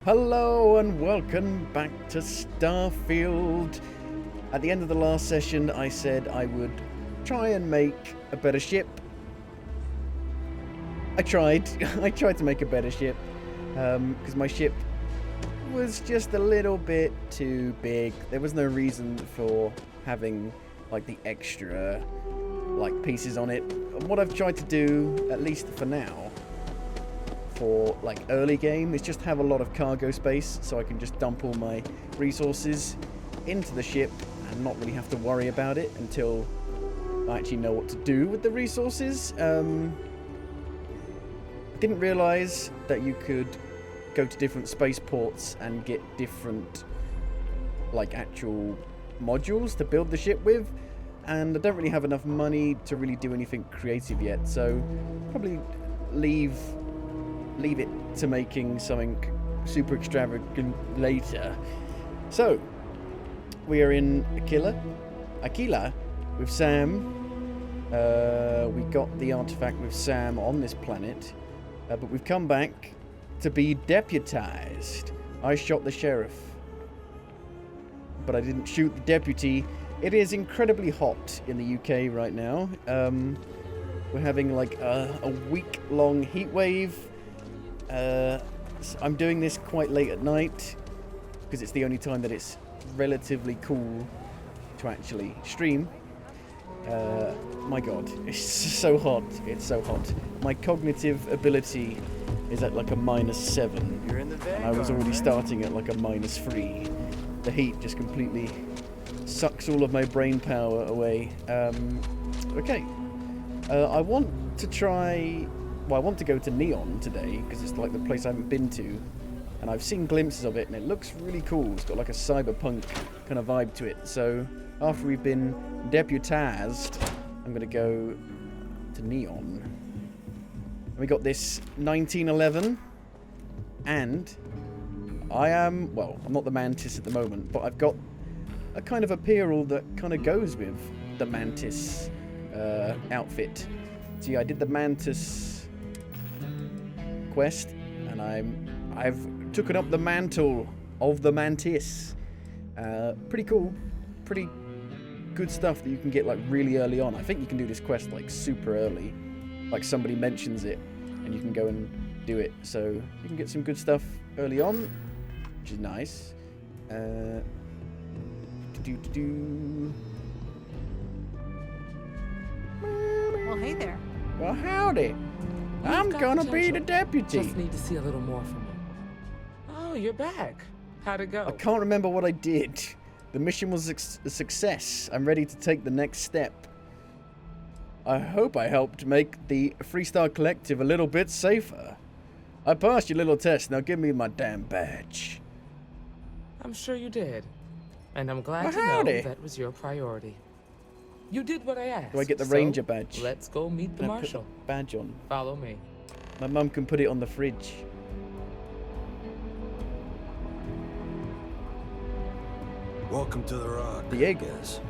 Hello and welcome back to Starfield. At the end of the last session I said I would try and make a better ship. I tried to make a better ship because my ship was just a little bit too big. There was no reason for having like the extra like pieces on it. And what I've tried to do, at least for now, for like early game, is just have a lot of cargo space so I can just dump all my resources into the ship and not really have to worry about it until I actually know what to do with the resources. Didn't realize that you could go to different spaceports and get different like actual modules to build the ship with, and I don't really have enough money to really do anything creative yet, so probably leave it to making something super extravagant later. So we are in Aquila with Sam. We got the artifact with Sam on this planet, but we've come back to be deputized. I shot the sheriff, but I didn't shoot the deputy. It is incredibly hot in the UK right now. We're having like a week-long heat wave. I'm doing this quite late at night because it's the only time that it's relatively cool to actually stream. My god, it's so hot. It's so hot. My cognitive ability is at like a -7. You're in the and I was already starting at like a -3. The heat just completely sucks all of my brain power away. Okay. I want to go to Neon today because it's like the place I haven't been to, and I've seen glimpses of it and it looks really cool. It's got like a cyberpunk kind of vibe to it. So after we've been deputized, I'm going to go to Neon. And we got this 1911, and I'm not the Mantis at the moment, but I've got a kind of apparel that kind of goes with the Mantis outfit. See, I did the Mantis quest, and I've taken up the mantle of the Mantis. Pretty cool, pretty good stuff that you can get like really early on. I think you can do this quest like super early, like somebody mentions it, and you can go and do it. So you can get some good stuff early on, which is nice. Well, hey there. Well, howdy. I'm gonna be the deputy. Just need to see a little more from you. Oh, you're back. How'd it go? I can't remember what I did. The mission was a success. I'm ready to take the next step. I hope I helped make the Freestar Collective a little bit safer. I passed your little test. Now give me my damn badge. I'm sure you did. And I'm glad Well, to know howdy. that was your priority. You did what I asked. Do I get the so Ranger badge? Let's go meet the Can I put Marshal. the badge on? Follow me. My mum can put it on the fridge. Welcome to the Rock. Diego. Yes.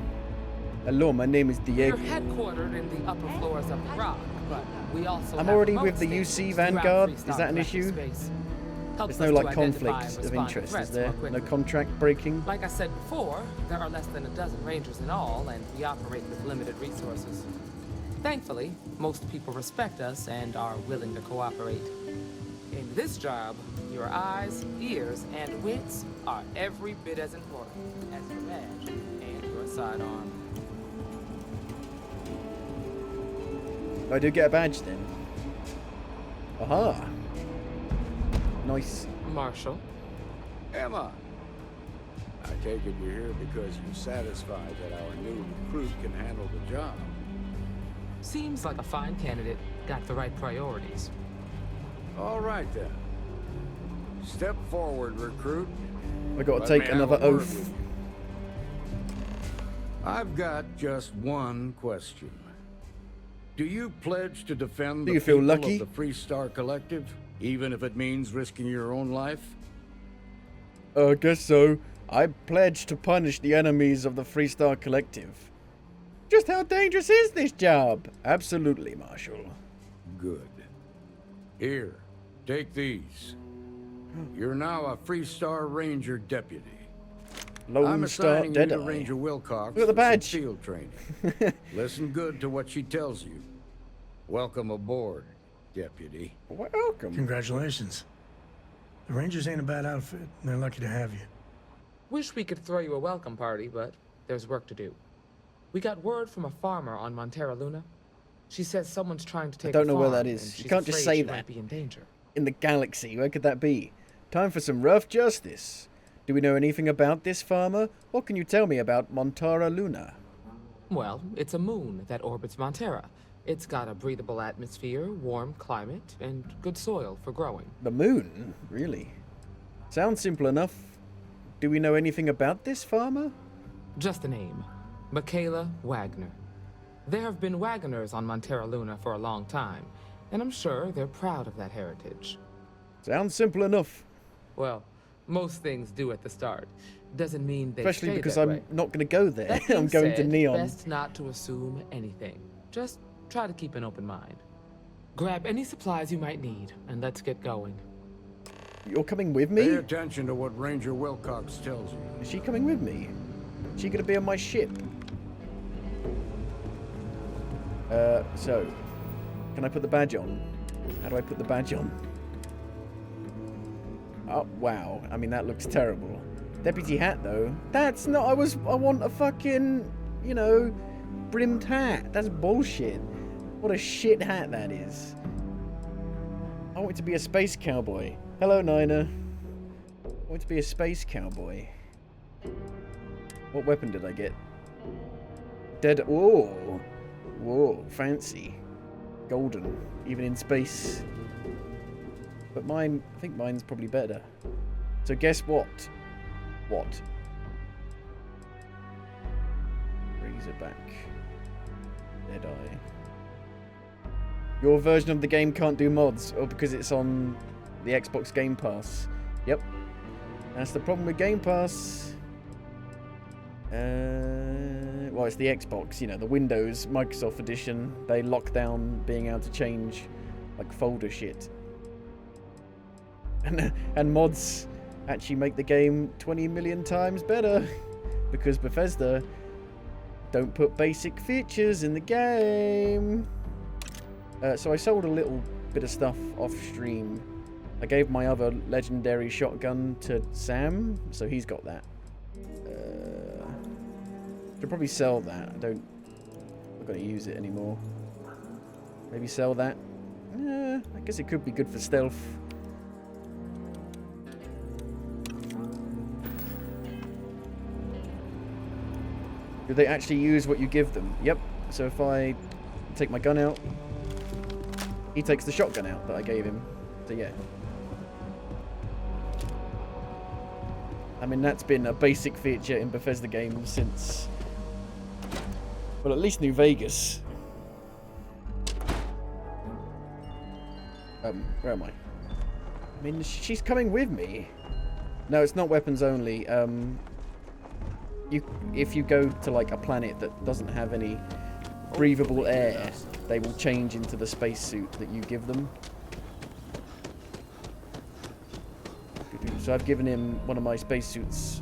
Hello, my name is Diego. We're headquartered in the upper floors of the Rock, but we also I'm have already remote with the stations UC throughout Vanguard. Freestar Is that an Collective issue? space. Helps There's no us like to identify conflict and of respond to interest, threats is there? more No quickly. contract breaking? Like I said before, there are less than a dozen Rangers in all, and we operate with limited resources. Thankfully, most people respect us and are willing to cooperate. In this job, your eyes, ears, and wits are every bit as important as your badge and your sidearm. I do get a badge then. Aha. Nice. Marshal, Emma! I take it you're here because you're satisfied that our new recruit can handle the job. seems like a fine candidate. Got the right priorities. All right then. Step forward, recruit. I got to Let take me have another a word oath. with you. I've got just one question. Do you pledge to defend Do the you feel people lucky? of the Freestar Collective, even if it means risking your own life? I guess so. I pledge to punish the enemies of the Freestar Collective. Just how dangerous is this job? Absolutely, Marshal. Good. Here, take these. You're now a Freestar Ranger deputy. Lone I'm Star assigning you to Deadeye. Ranger Wilcox Look at the for some badge. field training. Listen good to what she tells you. Welcome aboard, deputy. Welcome. Congratulations. The Rangers ain't a bad outfit. They're lucky to have you. Wish we could throw you a welcome party, but there's work to do. We got word from a farmer on Montera Luna. She says someone's trying to take don't know where farm, that is. and You she's can't just afraid say she that. might be in danger. In the galaxy, where could that be? Time for some rough justice. Do we know anything about this farmer? What can you tell me about Montara Luna? Well, it's a moon that orbits Montera. It's got a breathable atmosphere, warm climate, and good soil for growing. The moon? Really? Sounds simple enough. Do we know anything about this farmer? Just a name. Michaela Wagner. There have been Wagoners on Montera Luna for a long time, and I'm sure they're proud of that heritage. Sounds simple enough. Well, most things do at the start. Doesn't mean they Especially stay because that I'm way. not going to go there. That being I'm going to said, Neon. Best not to assume anything. Just try to keep an open mind. Grab any supplies you might need, and let's get going. You're coming with Pay me? attention to what Ranger Wilcox tells you. Is she coming with me? Is she going to be on my ship? So, can I put the badge on? How do I put the badge on? Oh, wow. I mean, that looks terrible. Deputy hat, though. That's not... I want a fucking, you know, brimmed hat. That's bullshit. What a shit hat that is. I want it to be a space cowboy. Hello, Nina. I want it to be a space cowboy. What weapon did I get? Dead... Whoa. Whoa, fancy. Golden. Even in space. But mine... I think mine's probably better. So guess what? What? Razorback. Deadeye. Your version of the game can't do mods, or because it's on the Xbox Game Pass. Yep. That's the problem with Game Pass. Well, it's the Xbox, you know, the Windows Microsoft Edition. They lock down being able to change, like, folder shit. And mods actually make the game 20 million times better. Because Bethesda don't put basic features in the game. So I sold a little bit of stuff off stream. I gave my other legendary shotgun to Sam, so he's got that. Should probably sell that. I'm not gonna use it anymore. Maybe sell that. I guess it could be good for stealth. Do they actually use what you give them? Yep. So if I take my gun out, he takes the shotgun out that I gave him. So yeah. I mean, that's been a basic feature in Bethesda games since... well, at least New Vegas. Where am I? I mean, she's coming with me. No, it's not weapons only. If you go to, like, a planet that doesn't have any breathable air, they will change into the spacesuit that you give them. So I've given him one of my spacesuits.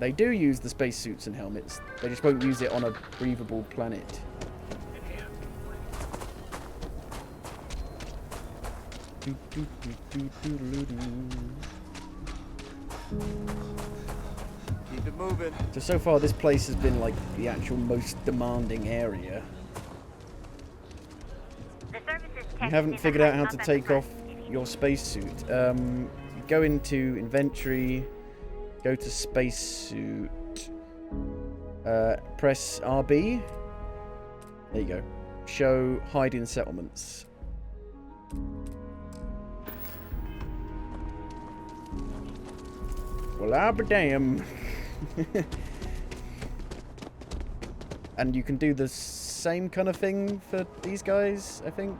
They do use the spacesuits and helmets. They just won't use it on a breathable planet. Keep it moving. So far this place has been like the actual most demanding area. You haven't figured out how to take off your spacesuit. Go into inventory, go to spacesuit, press RB. There you go. Show hide in settlements. Well, I'll be damned. And you can do the same kind of thing for these guys, I think.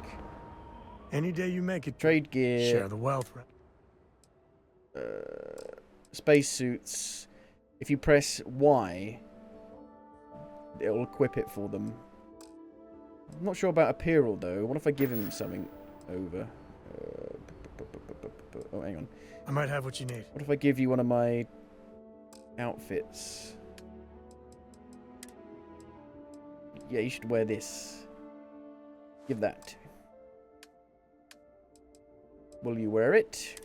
Any day you make it, Trade gear, share the wealth. spacesuits. If you press Y, it'll equip it for them. I'm not sure about Apparel though. What if I give him something over? Oh, hang on. I might have what you need. What if I give you one of my outfits? Yeah, you should wear this. Give that. Will you wear it?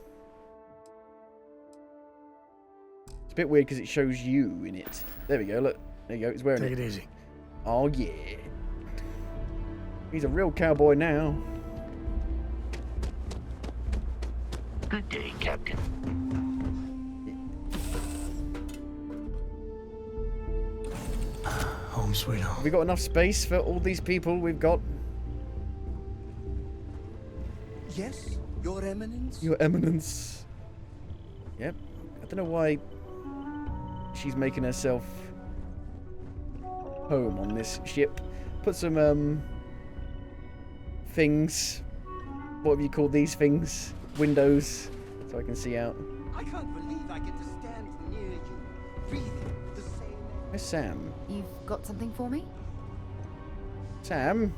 It's a bit weird because it shows you in it. There we go, look. There you go, he's wearing it. Take it easy. Oh, yeah. He's a real cowboy now. Good day, Captain. Home sweet home. Have we got enough space for all these people we've got? Yes, Your Eminence? Your Eminence. Yep. I don't know why she's making herself home on this ship. Put some, things. What have you called these things? Windows. So I can see out. I can't believe I get to stand near you, breathing the same air. Where's Sam? You've got something for me? Sam?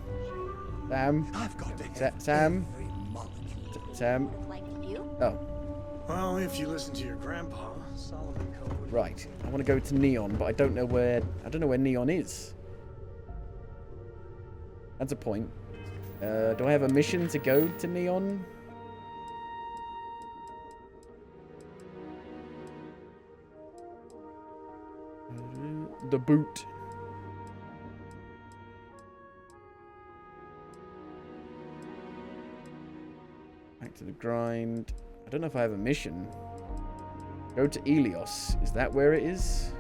Sam? I've got to have Sam? every molecule. Sam? Like you? Oh, Well, if you listen to your grandpa, Solomon Code. right. I want to go to Neon, but I don't know where Neon is. That's a point. Do I have a mission to go to Neon? The boot. Back to the grind. I don't know if I have a mission. Go to Elios. Is that where it is?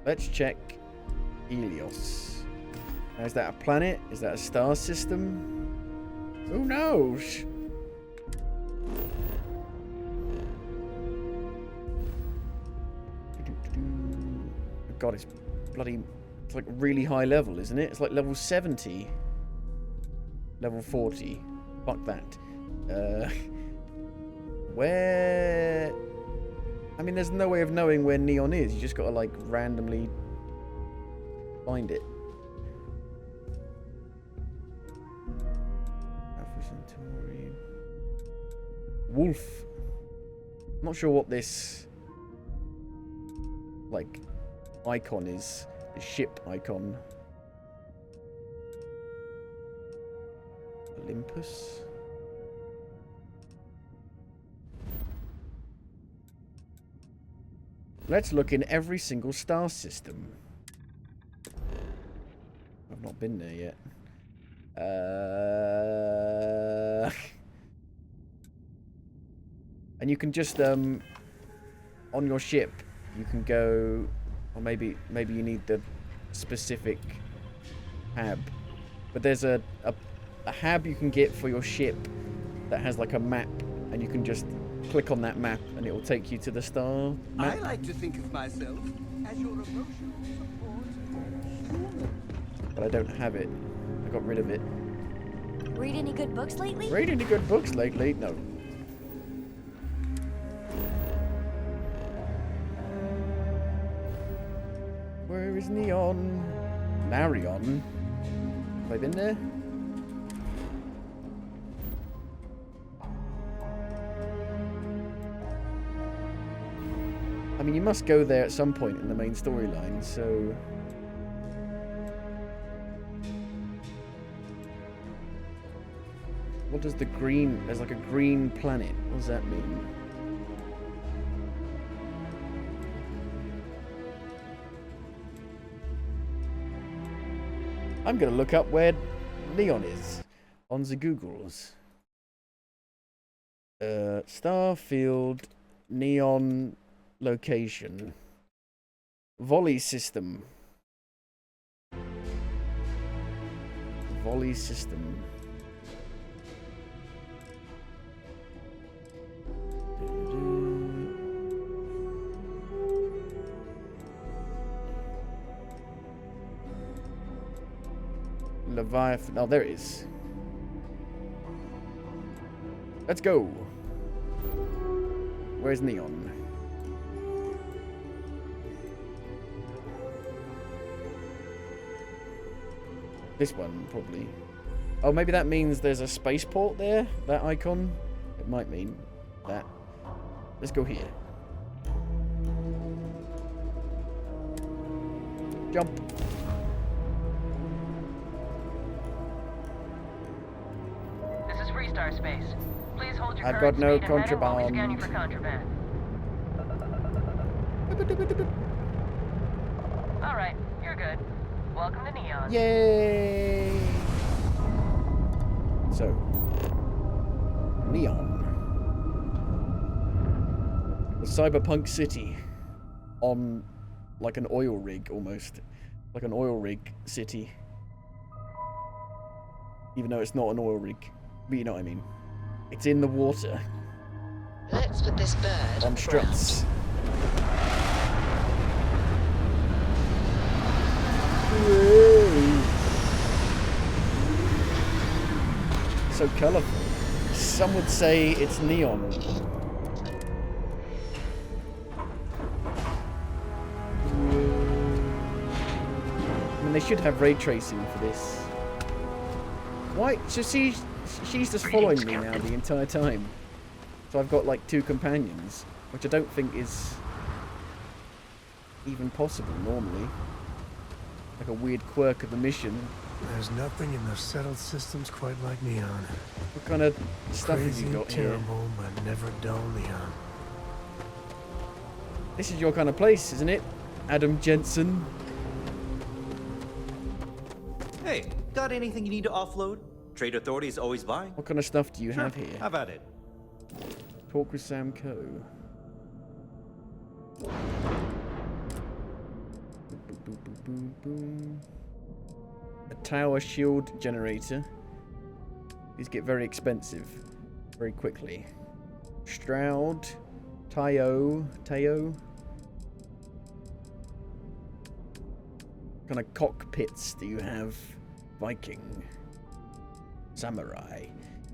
Let's check Elios. Now, is that a planet? Is that a star system? Who knows? God, it's bloody... It's like really high level, isn't it? It's like level 70. Level 40. Fuck that. Where... I mean, there's no way of knowing where Neon is. You just gotta, like, randomly find it. Alpha Centauri. Wolf. I'm not sure what this, like, icon is. The ship icon. Olympus. Let's look in every single star system. I've not been there yet. And you can just on your ship you can go, or maybe you need the specific hab, but there's a hab you can get for your ship that has like a map, and you can just click on that map and it will take you to the star map. I like to think of myself as your emotional support. But I don't have it. I got rid of it. Read any good books lately? Read any good books lately? No. Where is Neon? Marion? Have I been there? I mean, you must go there at some point in the main storyline, so... What does the green... There's like a green planet. What does that mean? I'm going to look up where Neon is on the Googles. Starfield Neon location. Volley system. Volley system. Leviathan. Oh, there it is. Let's go. Where's Neon? This one, probably. Oh, maybe that means there's a spaceport there? That icon? It might mean that. Let's go here. Jump. This is Freestar Space. Please hold your I've current got no speed and heading while we scan you contraband. for contraband. Alright, you're good. Welcome to Neon. Yay! So, Neon. The cyberpunk city on like an oil rig almost. Like an oil rig city. Even though it's not an oil rig. But you know what I mean. It's in the water. Let's put this bird On struts. Whoa. So colourful. Some would say it's neon. I mean, they should have ray tracing for this. Why? So she's just following me now the entire time. So I've got like 2 companions, which I don't think is even possible normally. Like a weird quirk of the mission. There's nothing in the settled systems quite like Neon. What kind of stuff Crazy, have you got here? terrible, but never dull Neon. This is your kind of place, isn't it, Adam Jensen? Hey, got anything you need to offload? Trade Authority is always buying. What kind of stuff do you have here? Have at it. Talk with Sam Coe. Boom, boom, boom, boom, boom. A tower shield generator. These get very expensive very quickly. Stroud. Teo. What kind of cockpits do you have? Viking. Samurai.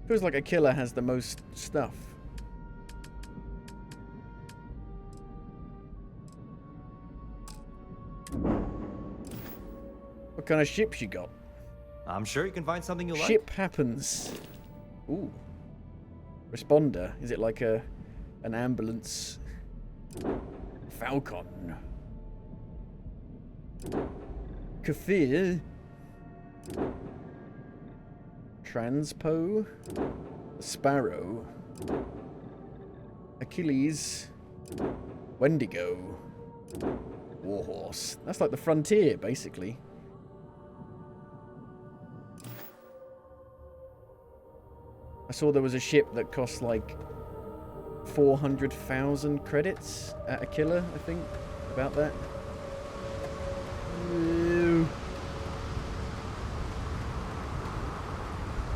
Feels like a killer has the most stuff. What kind of ships you got? I'm sure you can find something you like. Ship happens. Ooh. Responder. Is it like an ambulance? Falcon. Kafir. Transpo. Sparrow. Achilles. Wendigo. Warhorse. That's like the frontier, basically. I saw there was a ship that cost like 400,000 credits at Aquila, I think. About that. Ew.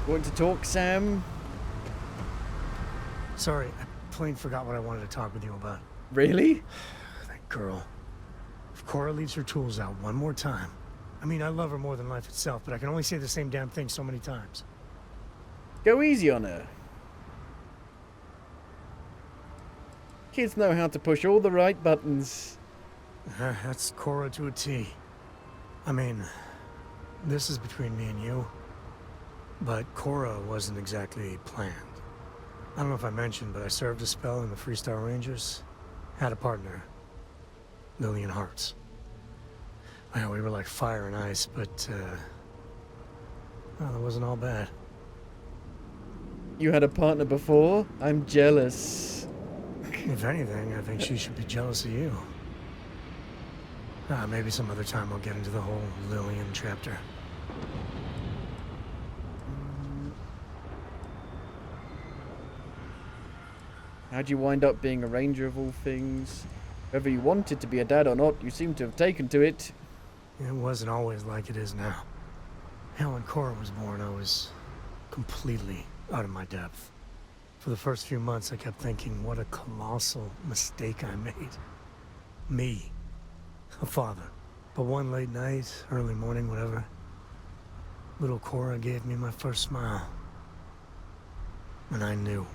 Want to talk, Sam? Sorry, I plain forgot what I wanted to talk with you about. Really? That girl. If Cora leaves her tools out one more time. I mean, I love her more than life itself, but I can only say the same damn thing so many times. Go easy on her. Kids know how to push all the right buttons. That's Cora to a T. I mean, this is between me and you, but Cora wasn't exactly planned. I don't know if I mentioned, but I served a spell in the Freestar Rangers. Had a partner, Lillian Hartz. Well, we were like fire and ice, but, well, it wasn't all bad. You had a partner before? I'm jealous. If anything, I think she should be jealous of you. Maybe some other time I'll get into the whole Lillian chapter. How'd you wind up being a ranger of all things? Whether you wanted to be a dad or not, you seem to have taken to it. It wasn't always like it is now. Hell, when Cora was born, I was completely out of my depth. For the first few months, I kept thinking, what a colossal mistake I made. Me. A father. But one late night, early morning, whatever, little Cora gave me my first smile. And I knew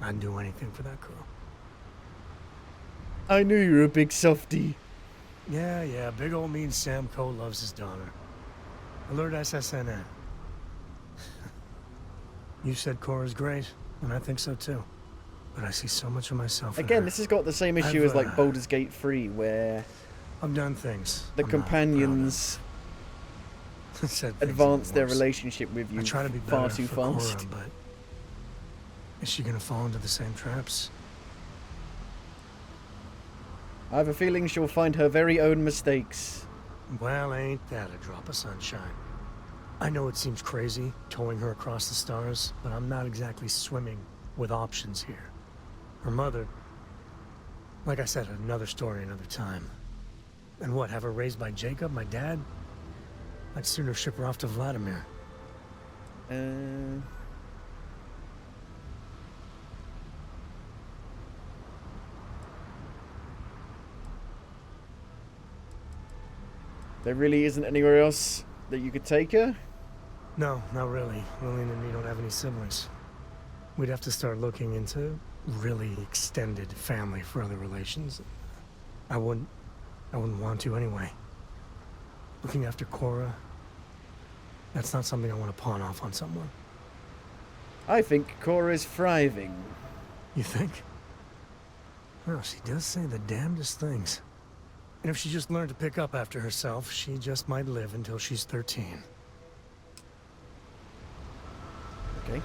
I'd do anything for that girl. I knew you were a big softie. Yeah, big old mean Sam Coe loves his daughter. Alert SSNN. You said Cora's great, and I think so too. But I see so much of myself in Again, her. this has got the same issue as like Baldur's Gate 3, where I've done things the I'm not companions proud of. Said things advance even their worse. relationship with you I try to be far better too for fast. Cora, but is she gonna fall into the same traps? I have a feeling she'll find her very own mistakes. Well, ain't that a drop of sunshine? I know it seems crazy, towing her across the stars, but I'm not exactly swimming with options here. Her mother... Like I said, another story, another time. And what, have her raised by Jacob, my dad? I'd sooner ship her off to Vladimir. There really isn't anywhere else that you could take her? No, not really. Lillian and me don't have any siblings. We'd have to start looking into really extended family for other relations. I wouldn't want to anyway. Looking after Cora, that's not something I want to pawn off on someone. I think Cora's thriving. You think? Well, she does say the damnedest things. And if she just learned to pick up after herself, she just might live until she's 13. Okay.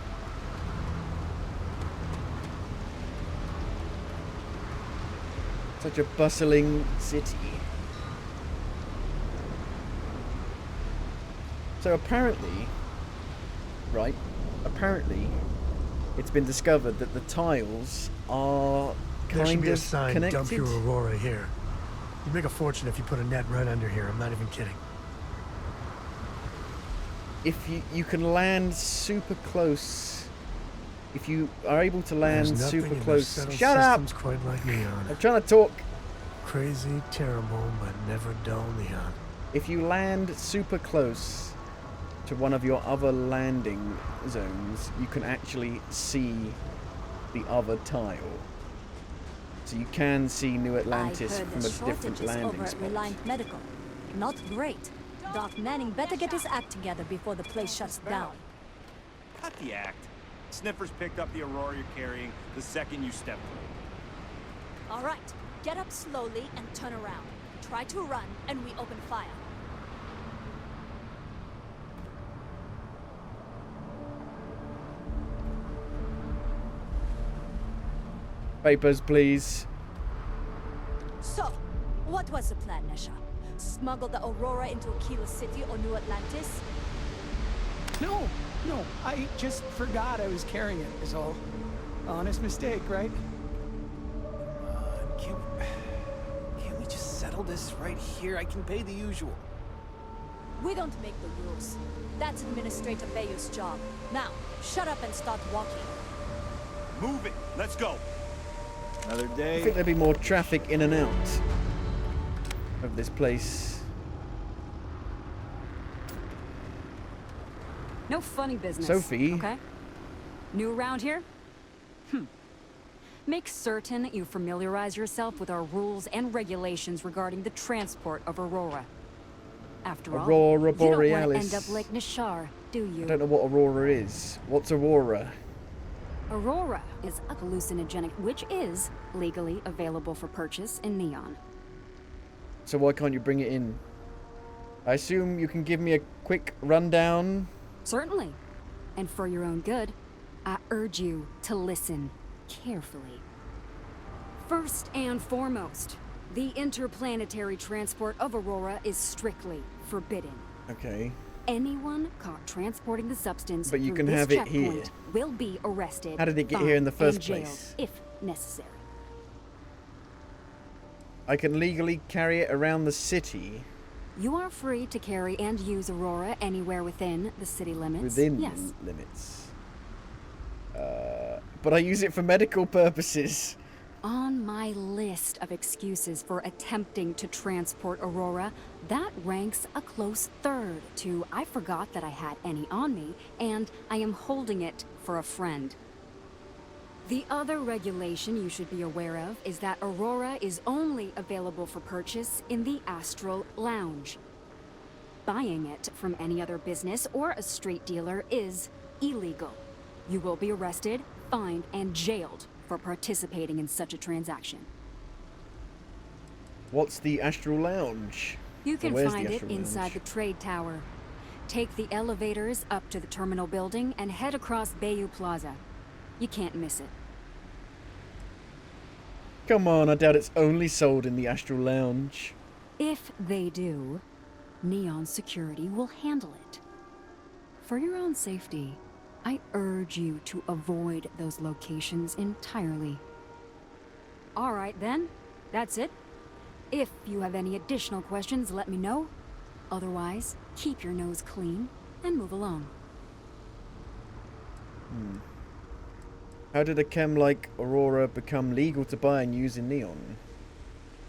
Such a bustling city. So apparently, right, it's been discovered that the tiles are There should kind be a of sign, connected. dump your Aurora here. You'd make a fortune if you put a net right under here, I'm not even kidding. If you can land super close, if you are able to land There's nothing super in close, those settled shut up! systems quite like Neon. I'm trying to talk. Crazy, terrible, but never dull Neon. If you land super close to one of your other landing zones, you can actually see the other tile. So you can see New Atlantis I've heard from the a different shortages landing over at spot. Reliant Medical. Not great. Doc Manning better get his act together before the place shuts down. Cut the act. Sniffers picked up the Aurora you're carrying the second you stepped through. All right, get up slowly and turn around. Try to run, and we open fire. Papers, please. So, what was the plan, Nesha? Smuggle the Aurora into Aquila City or New Atlantis? No, I just forgot I was carrying it, is all. Honest mistake, right? Can't we just settle this right here? I can pay the usual. We don't make the rules. That's Administrator Bayou's job. Now, shut up and start walking. Move it. Let's go. Another I day. think there'd be more traffic in and out of this place. No funny business. Sophie. Okay? New around here? Make certain you familiarize yourself with our rules and regulations regarding the transport of Aurora. After all, Aurora you don't want to Borealis. end up like Nishar, do you? I don't know what Aurora is. What's Aurora? Aurora is a hallucinogenic, which is legally available for purchase in Neon. So why can't you bring it in? I assume you can give me a quick rundown. Certainly. And for your own good, I urge you to listen carefully. First and foremost, the interplanetary transport of Aurora is strictly forbidden. Okay. Anyone caught transporting the substance But you through can this have it checkpoint here. will be arrested. How did it get fined, here in the first and jailed, place? if necessary. I can legally carry it around the city. You are free to carry and use Aurora anywhere within the city limits. Within yes. limits. But I use it for medical purposes. On my list of excuses for attempting to transport Aurora, that ranks a close third to I forgot that I had any on me, and I am holding it for a friend. The other regulation you should be aware of is that Aurora is only available for purchase in the Astral Lounge. buying it from any other business or a street dealer is illegal. You will be arrested, fined, and jailed for participating in such a transaction. What's the Astral Lounge? You can Where's find the it Astral inside Lounge? the trade tower. Take the elevators up to the terminal building and head across Bayou Plaza. You can't miss it. Come on, I doubt it's only sold in the Astral Lounge. If they do, Neon Security will handle it. For your own safety, I urge you to avoid those locations entirely. All right then, that's it. If you have any additional questions, let me know. Otherwise, keep your nose clean and move along. How did a chem like Aurora become legal to buy and use in Neon?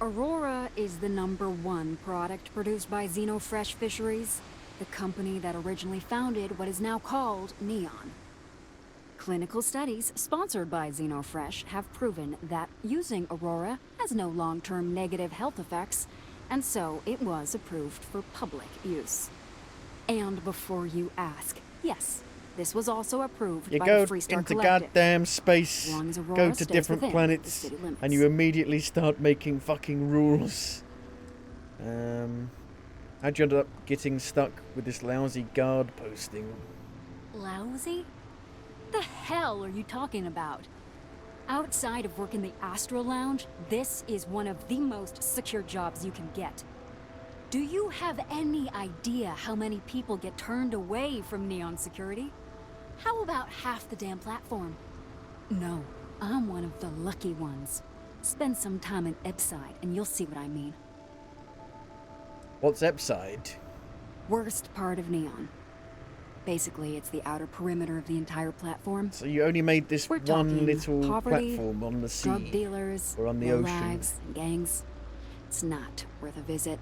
Aurora is the #1 product produced by Xenofresh Fisheries, the company that originally founded what is now called Neon. Clinical studies sponsored by Xenofresh have proven that using Aurora has no long-term negative health effects, and so it was approved for public use. And before you ask, yes, this was also approved You by go the Freestar into Collective. goddamn space, As long as Aurora go to stays different within the planets, city limits. and you immediately start making fucking rules. How'd you end up getting stuck with this lousy guard posting? Lousy? The hell are you talking about? Outside of working the Astral Lounge, this is one of the most secure jobs you can get. Do you have any idea how many people get turned away from Neon Security? How about half the damn platform? No, I'm one of the lucky ones. Spend some time in Epside and you'll see what I mean. What's Epside? Worst part of Neon. Basically, it's the outer perimeter of the entire platform. So you only made this We're one talking little poverty, platform on the sea, drug dealers, or on the ocean. lowlives, and gangs. It's not worth a visit.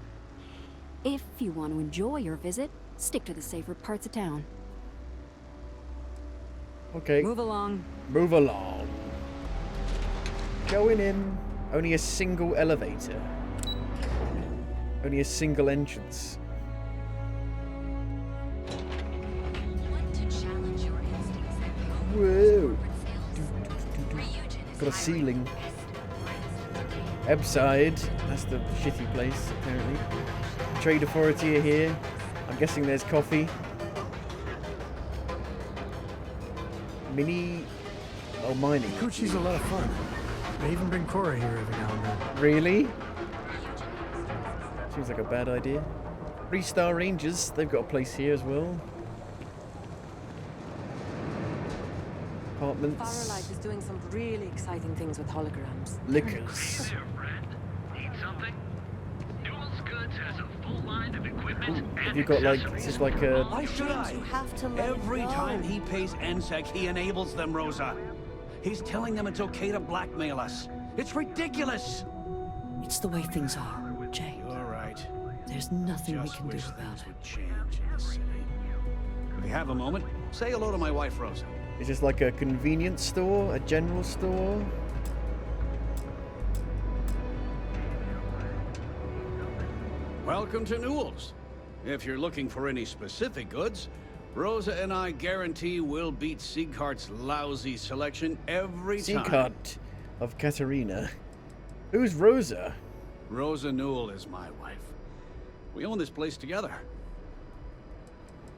If you want to enjoy your visit, stick to the safer parts of town. Okay. Move along. Move along. Going in. Only a single elevator. Only a single entrance. Whoa. Got a ceiling. Epside. That's the shitty place, apparently. Trade Authority are here. I'm guessing there's coffee. Mini... Oh, mining. Coochie's a lot of fun. They even bring Cora here every now and then. Really? Seems like a bad idea. 3-star Rangers, they've got a place here as well. Apartments. Firelight is doing some really exciting things with holograms. Liquors. Have you got like, this is like a... Why should I? Every time he pays NSEC, he enables them, Rosa. He's telling them it's okay to blackmail us. It's ridiculous. It's the way things are, Jay. You're right. There's nothing we Just can do wish about things it. would change in this city. If you have a moment, say hello to my wife, Rosa. Is this like a convenience store? A general store? Welcome to Newell's. If you're looking for any specific goods, Rosa and I guarantee we'll beat Sieghart's lousy selection every time. Sieghart of Katarina. Who's Rosa? Rosa Newell is my wife. We own this place together.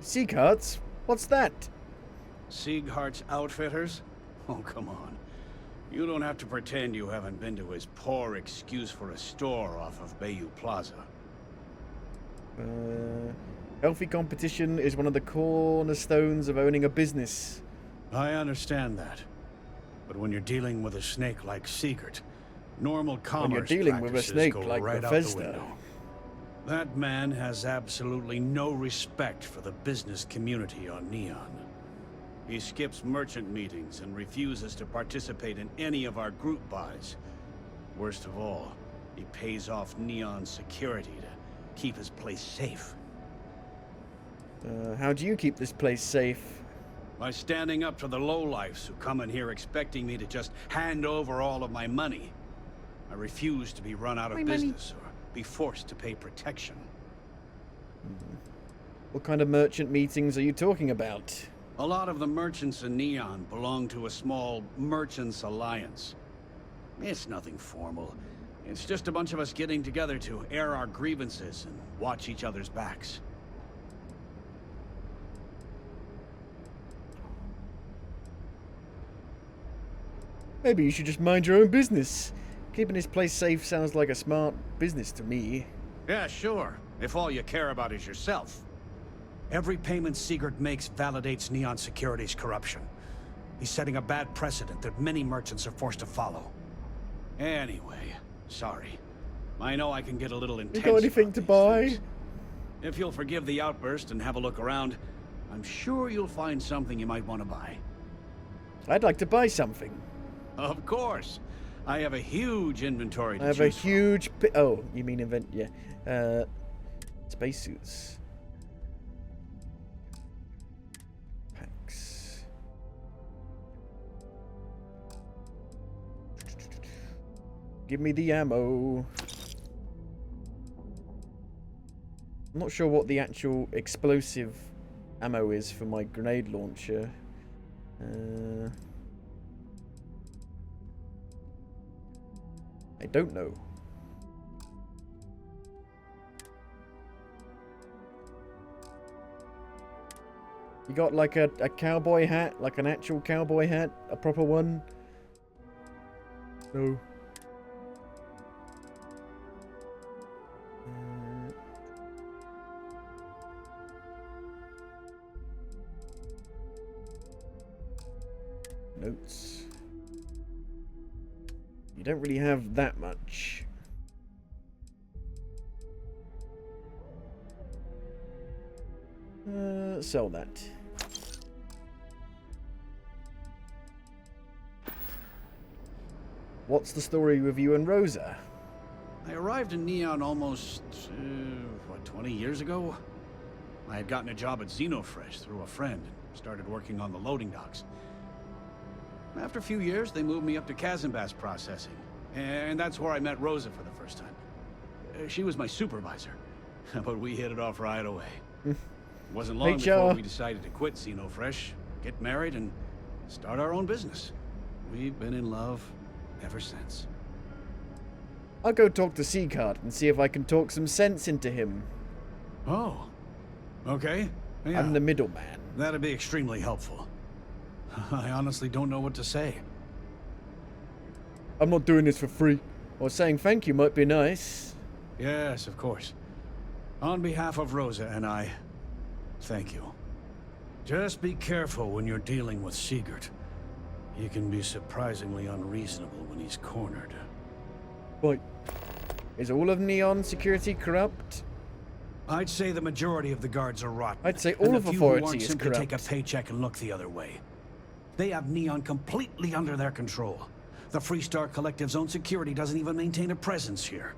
Sieghart's? What's that? Sieghart's Outfitters? Oh, come on. You don't have to pretend you haven't been to his poor excuse for a store off of Bayou Plaza. Healthy competition is one of the cornerstones of owning a business. I understand that. But when you're dealing with a snake like Siegert, normal commerce When you're dealing with a practices snake go like right out Bethesda. the window. That man has absolutely no respect for the business community on Neon. He skips merchant meetings and refuses to participate in any of our group buys. Worst of all, he pays off Neon security to keep his place safe. How do you keep this place safe? By standing up to the lowlifes who come in here expecting me to just hand over all of my money. I refuse to be run out of business or be forced to pay protection. What kind of merchant meetings are you talking about? A lot of the merchants in Neon belong to a small merchants alliance. It's nothing formal. It's just a bunch of us getting together to air our grievances and watch each other's backs. Maybe you should just mind your own business. Keeping this place safe sounds like a smart business to me. Yeah, sure. If all you care about is yourself. Every payment Sigurd makes validates Neon Security's corruption. He's setting a bad precedent that many merchants are forced to follow. Anyway, sorry. I know I can get a little intense. You got anything to buy? Things. If you'll forgive the outburst and have a look around, I'm sure you'll find something you might want to buy. I'd like to buy something. Of course. I have a huge inventory to I have a choose from. huge... Oh, you mean invent... Yeah. Spacesuits. Packs. Give me the ammo. I'm not sure what the actual explosive ammo is for my grenade launcher. I don't know. You got like a cowboy hat? Like an actual cowboy hat? A proper one? No. Notes. You don't really have that much. Sell that. What's the story with you and Rosa? I arrived in Neon almost, 20 years ago? I had gotten a job at Xenofresh through a friend and started working on the loading docks. After a few years, they moved me up to Kazanbas processing, and that's where I met Rosa for the first time. She was my supervisor, but we hit it off right away. It wasn't long before we decided to quit Xenofresh, get married, and start our own business. We've been in love ever since. I'll go talk to Seacard and see if I can talk some sense into him. Oh, okay. Yeah. I'm the middleman. That'd be extremely helpful. I honestly don't know what to say. I'm not doing this for free. Or saying thank you might be nice. Yes, of course. On behalf of Rosa and I, thank you. Just be careful when you're dealing with Sigurd. He can be surprisingly unreasonable when he's cornered. Right. Is all of Neon security corrupt? I'd say the majority of the guards are rotten. I'd say all of authority is corrupt. Take a paycheck and look the other way. They have Neon completely under their control. The Freestar Collective's own security doesn't even maintain a presence here.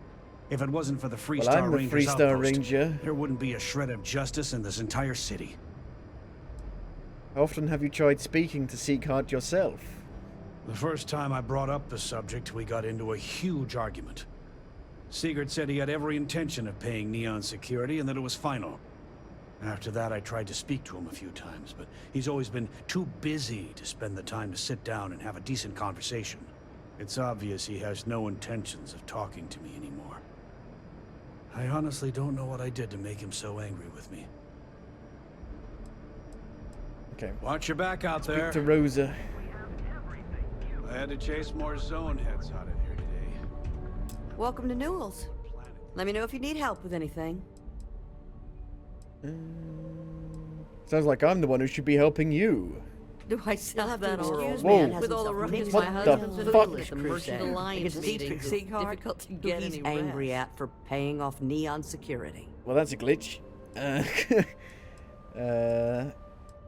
If it wasn't for the Freestar Rangers outpost, there wouldn't be a shred of justice in this entire city. How often have you tried speaking to Seacard yourself? The first time I brought up the subject, we got into a huge argument. Sigurd said he had every intention of paying Neon security and that it was final. After that, I tried to speak to him a few times, but he's always been too busy to spend the time to sit down and have a decent conversation. It's obvious he has no intentions of talking to me anymore. I honestly don't know what I did to make him so angry with me. Okay. Watch your back out there. Speak to Rosa. I had to chase more zone heads out of here today. Welcome to Newell's. Let me know if you need help with anything. Sounds like I'm the one who should be helping you. Do I sound that all? Whoa. With all the ruckus What my the husband's been fuck? with the Merchant Alliance meetings, it's difficult to get any angry at for paying off Neon security. Well, that's a glitch.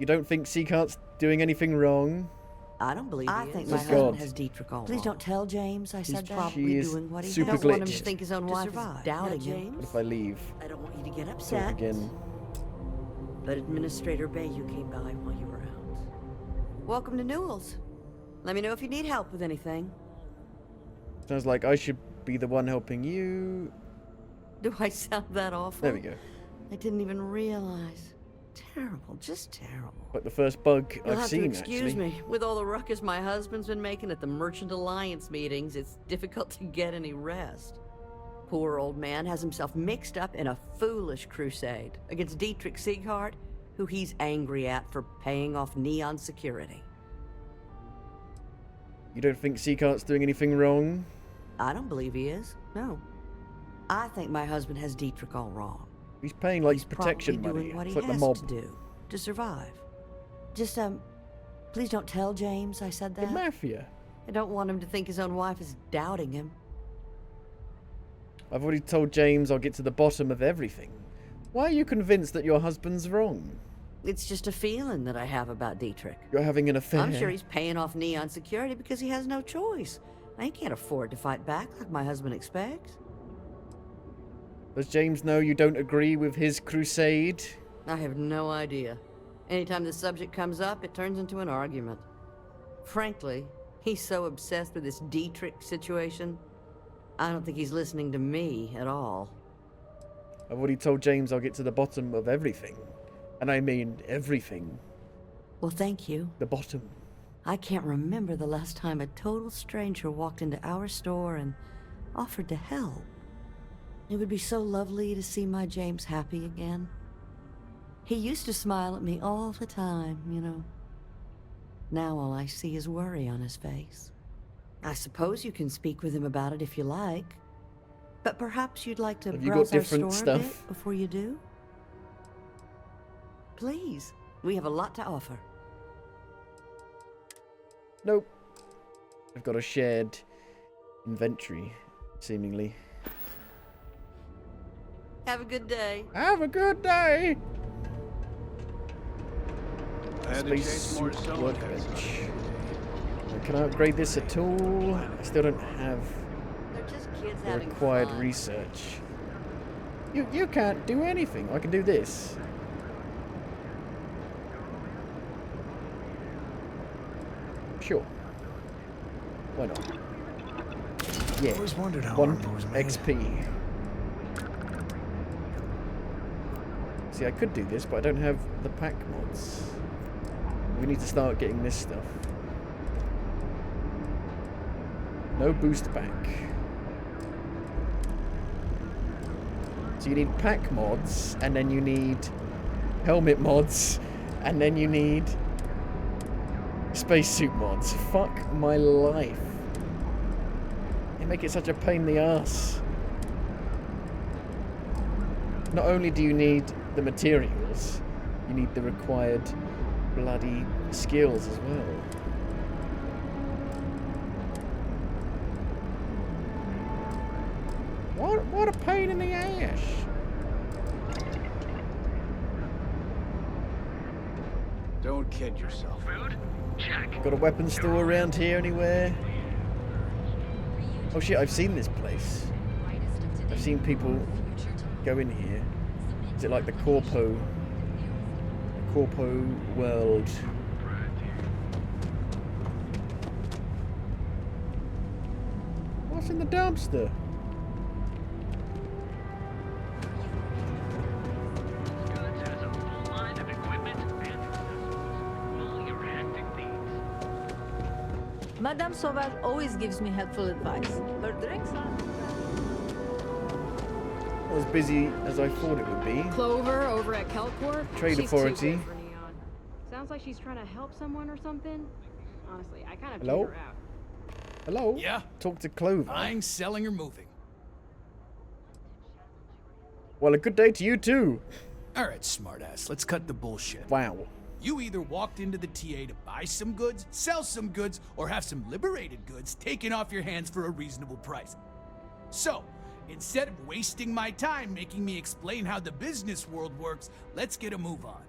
You don't think Seacard's doing anything wrong? I don't believe I think my God. husband has Dietrich. Please don't tell James I said that. Probably doing what he super don't want him glitched. to think his own wife is doubting him. What if I leave? I don't want you to get Talk upset. again. But Administrator Bayou came by while you were out. Welcome to Newell's. Let me know if you need help with anything. Sounds like I should be the one helping you. Do I sound that awful? There we go. I didn't even realize. Terrible, just terrible. Like the first bug You'll I've have seen, to excuse actually. me. With all the ruckus my husband's been making at the Merchant Alliance meetings, it's difficult to get any rest. Poor old man has himself mixed up in a foolish crusade against Dietrich Sieghart, who he's angry at for paying off Neon security. You don't think Seacart's doing anything wrong? I don't believe he is, no. I think my husband has Dietrich all wrong. He's paying, like, He's protection probably money. doing what It's he like the has mob. to do to survive. Just, please don't tell James I said that. The mafia. I don't want him to think his own wife is doubting him. I've already told James I'll get to the bottom of everything. Why are you convinced that your husband's wrong? It's just a feeling that I have about Dietrich. You're having an affair. I'm sure he's paying off Neon security because he has no choice. I can't afford to fight back like my husband expects. Does James know you don't agree with his crusade? I have no idea. Anytime the subject comes up, it turns into an argument. Frankly, he's so obsessed with this Dietrich situation, I don't think he's listening to me at all. I've already told James I'll get to the bottom of everything. And I mean everything. Well, thank you. The bottom. I can't remember the last time a total stranger walked into our store and offered to help. It would be so lovely to see my James happy again. He used to smile at me all the time, you know. Now all I see is worry on his face. I suppose you can speak with him about it if you like. But perhaps you'd like to browse our store a bit before you do? Please, we have a lot to offer. Nope. I've got a shared inventory, seemingly. Have a good day. Have a good day! I had to chase more Workbench. Can I upgrade this at all? I still don't have They're just kids the having required fun. research. You can't do anything. I can do this. Sure. Why not? Yeah. Always wondered how 1 armor was made. XP. See, I could do this, but I don't have the pack mods. We need to start getting this stuff. No boost pack. So you need pack mods, and then you need helmet mods, and then you need spacesuit mods. Fuck my life. They make it such a pain in the ass. Not only do you need the materials, you need the required bloody skills as well. What a pain in the ass. Don't kid yourself. Food? Check. Got a weapon store around here anywhere? Oh shit, I've seen this place. I've seen people go in here. Is it like the Corpo world? What's in the dumpster? Madame Sauvage always gives me helpful advice. Her drinks are... Not as busy as I thought it would be. Clover over at Kelcorp? Trade She's Authority. too good for Neon. Sounds like she's trying to help someone or something. Honestly, I kind of Hello? tuned her out. Hello? Yeah? Talk to Clover. Buying, selling, or moving? Well, a good day to you too. Alright, smartass, let's cut the bullshit. Wow. You either walked into the TA to buy some goods, sell some goods, or have some liberated goods taken off your hands for a reasonable price. So, instead of wasting my time making me explain how the business world works, let's get a move on.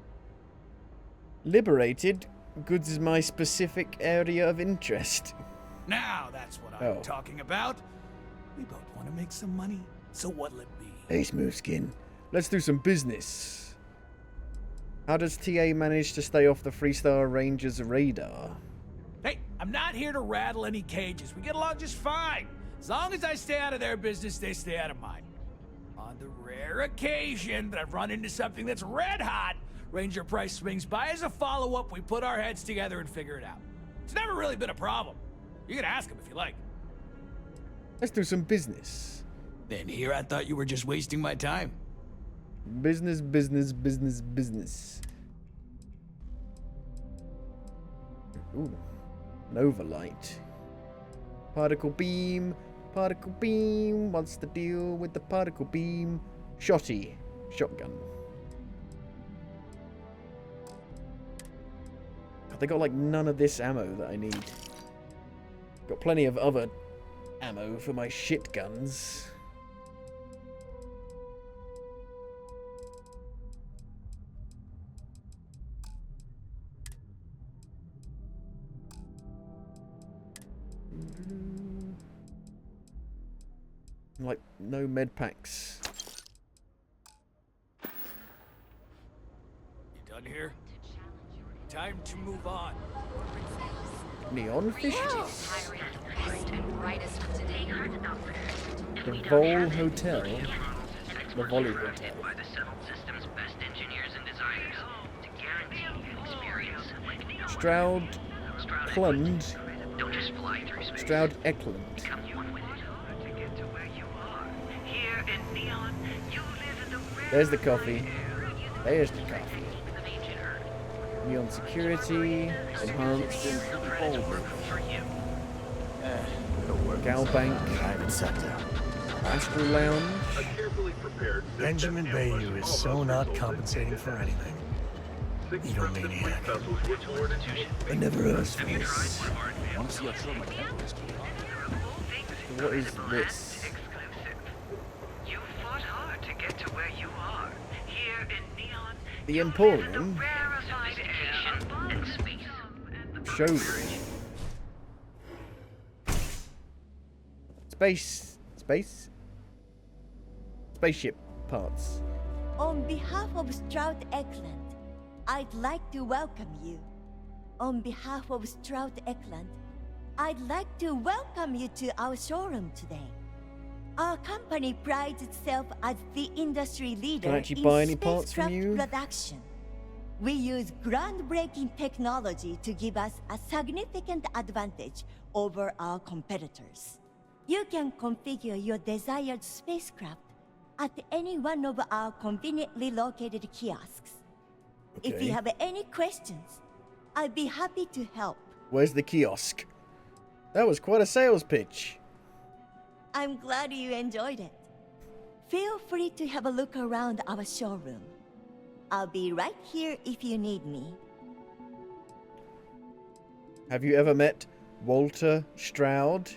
Liberated? Goods is my specific area of interest. Now that's what I'm talking about. We both want to make some money, so what'll it be? Hey, Smoothskin. Let's do some business. How does TA manage to stay off the Freestar Rangers' radar? Hey, I'm not here to rattle any cages. We get along just fine. As long as I stay out of their business, they stay out of mine. On the rare occasion that I've run into something that's red hot, Ranger Price swings by as a follow-up, we put our heads together and figure it out. It's never really been a problem. You can ask him if you like. Let's do some business. Then here I thought you were just wasting my time. Business, business, business, business. Ooh. Nova light. Particle beam. Particle beam. What's the deal with the particle beam? Shotty. Shotgun. God, they got like none of this ammo that I need. Got plenty of other ammo for my shit guns. Like, no med packs. You done here? Time to move on. Neon fishes. The Vol Hotel. The Volley Hotel. Stroud Klund. Stroud Eklund. There's the coffee. There's the coffee. Neon security. Enhanced. Gal Bank. Astral Lounge. Benjamin Bayou is so not compensating for anything. Egomaniac. I never asked for this. What is this? The Emporium. Showroom. Spaceship parts. On behalf of Stroud Eklund, I'd like to welcome you. On behalf of Stroud Eklund, I'd like to welcome you to our showroom today. Our company prides itself as the industry leader Can I actually buy any in parts from spacecraft you? production. We use groundbreaking technology to give us a significant advantage over our competitors. You can configure your desired spacecraft at any one of our conveniently located kiosks. If Okay. you have any questions, I'd be happy to help. Where's the kiosk? That was quite a sales pitch. I'm glad you enjoyed it. Feel free to have a look around our showroom. I'll be right here if you need me. Have you ever met Walter Stroud?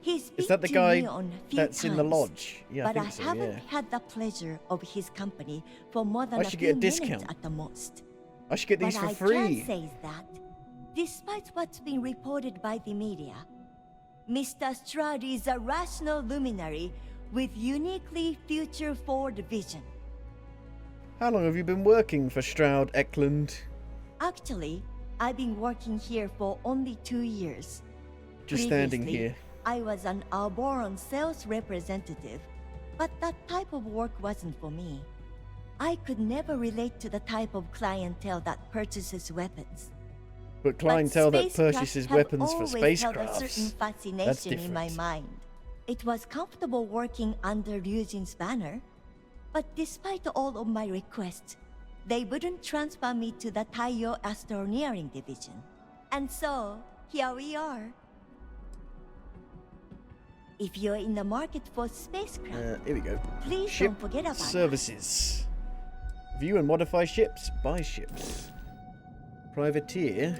He's Is that the been to guy Neon a few that's in the times, lodge? Yeah, I but think so, haven't yeah. had the pleasure of his company for more than I a should few get a minutes discount. at the most. I should get these What for I free. can say is that, despite what's been reported by the media, Mr. Stroud is a rational luminary with uniquely future-forward vision. How long have you been working for Stroud Eklund? Actually, I've been working here for only 2 years. Just standing Previously, here. I was an Alboron sales representative, but that type of work wasn't for me. I could never relate to the type of clientele that purchases weapons. But clientele that spacecraft purchases have weapons for always held a certain spacecrafts. That's fascination in my different. mind. It was comfortable working under Ryujin's banner, but despite all of my requests, they wouldn't transfer me to the Taiyo Astroneering Division. And so, here we are. If you're in the market for spacecraft, Here we go. please Ship don't forget about us. services. View and modify ships. Buy ships. Privateer.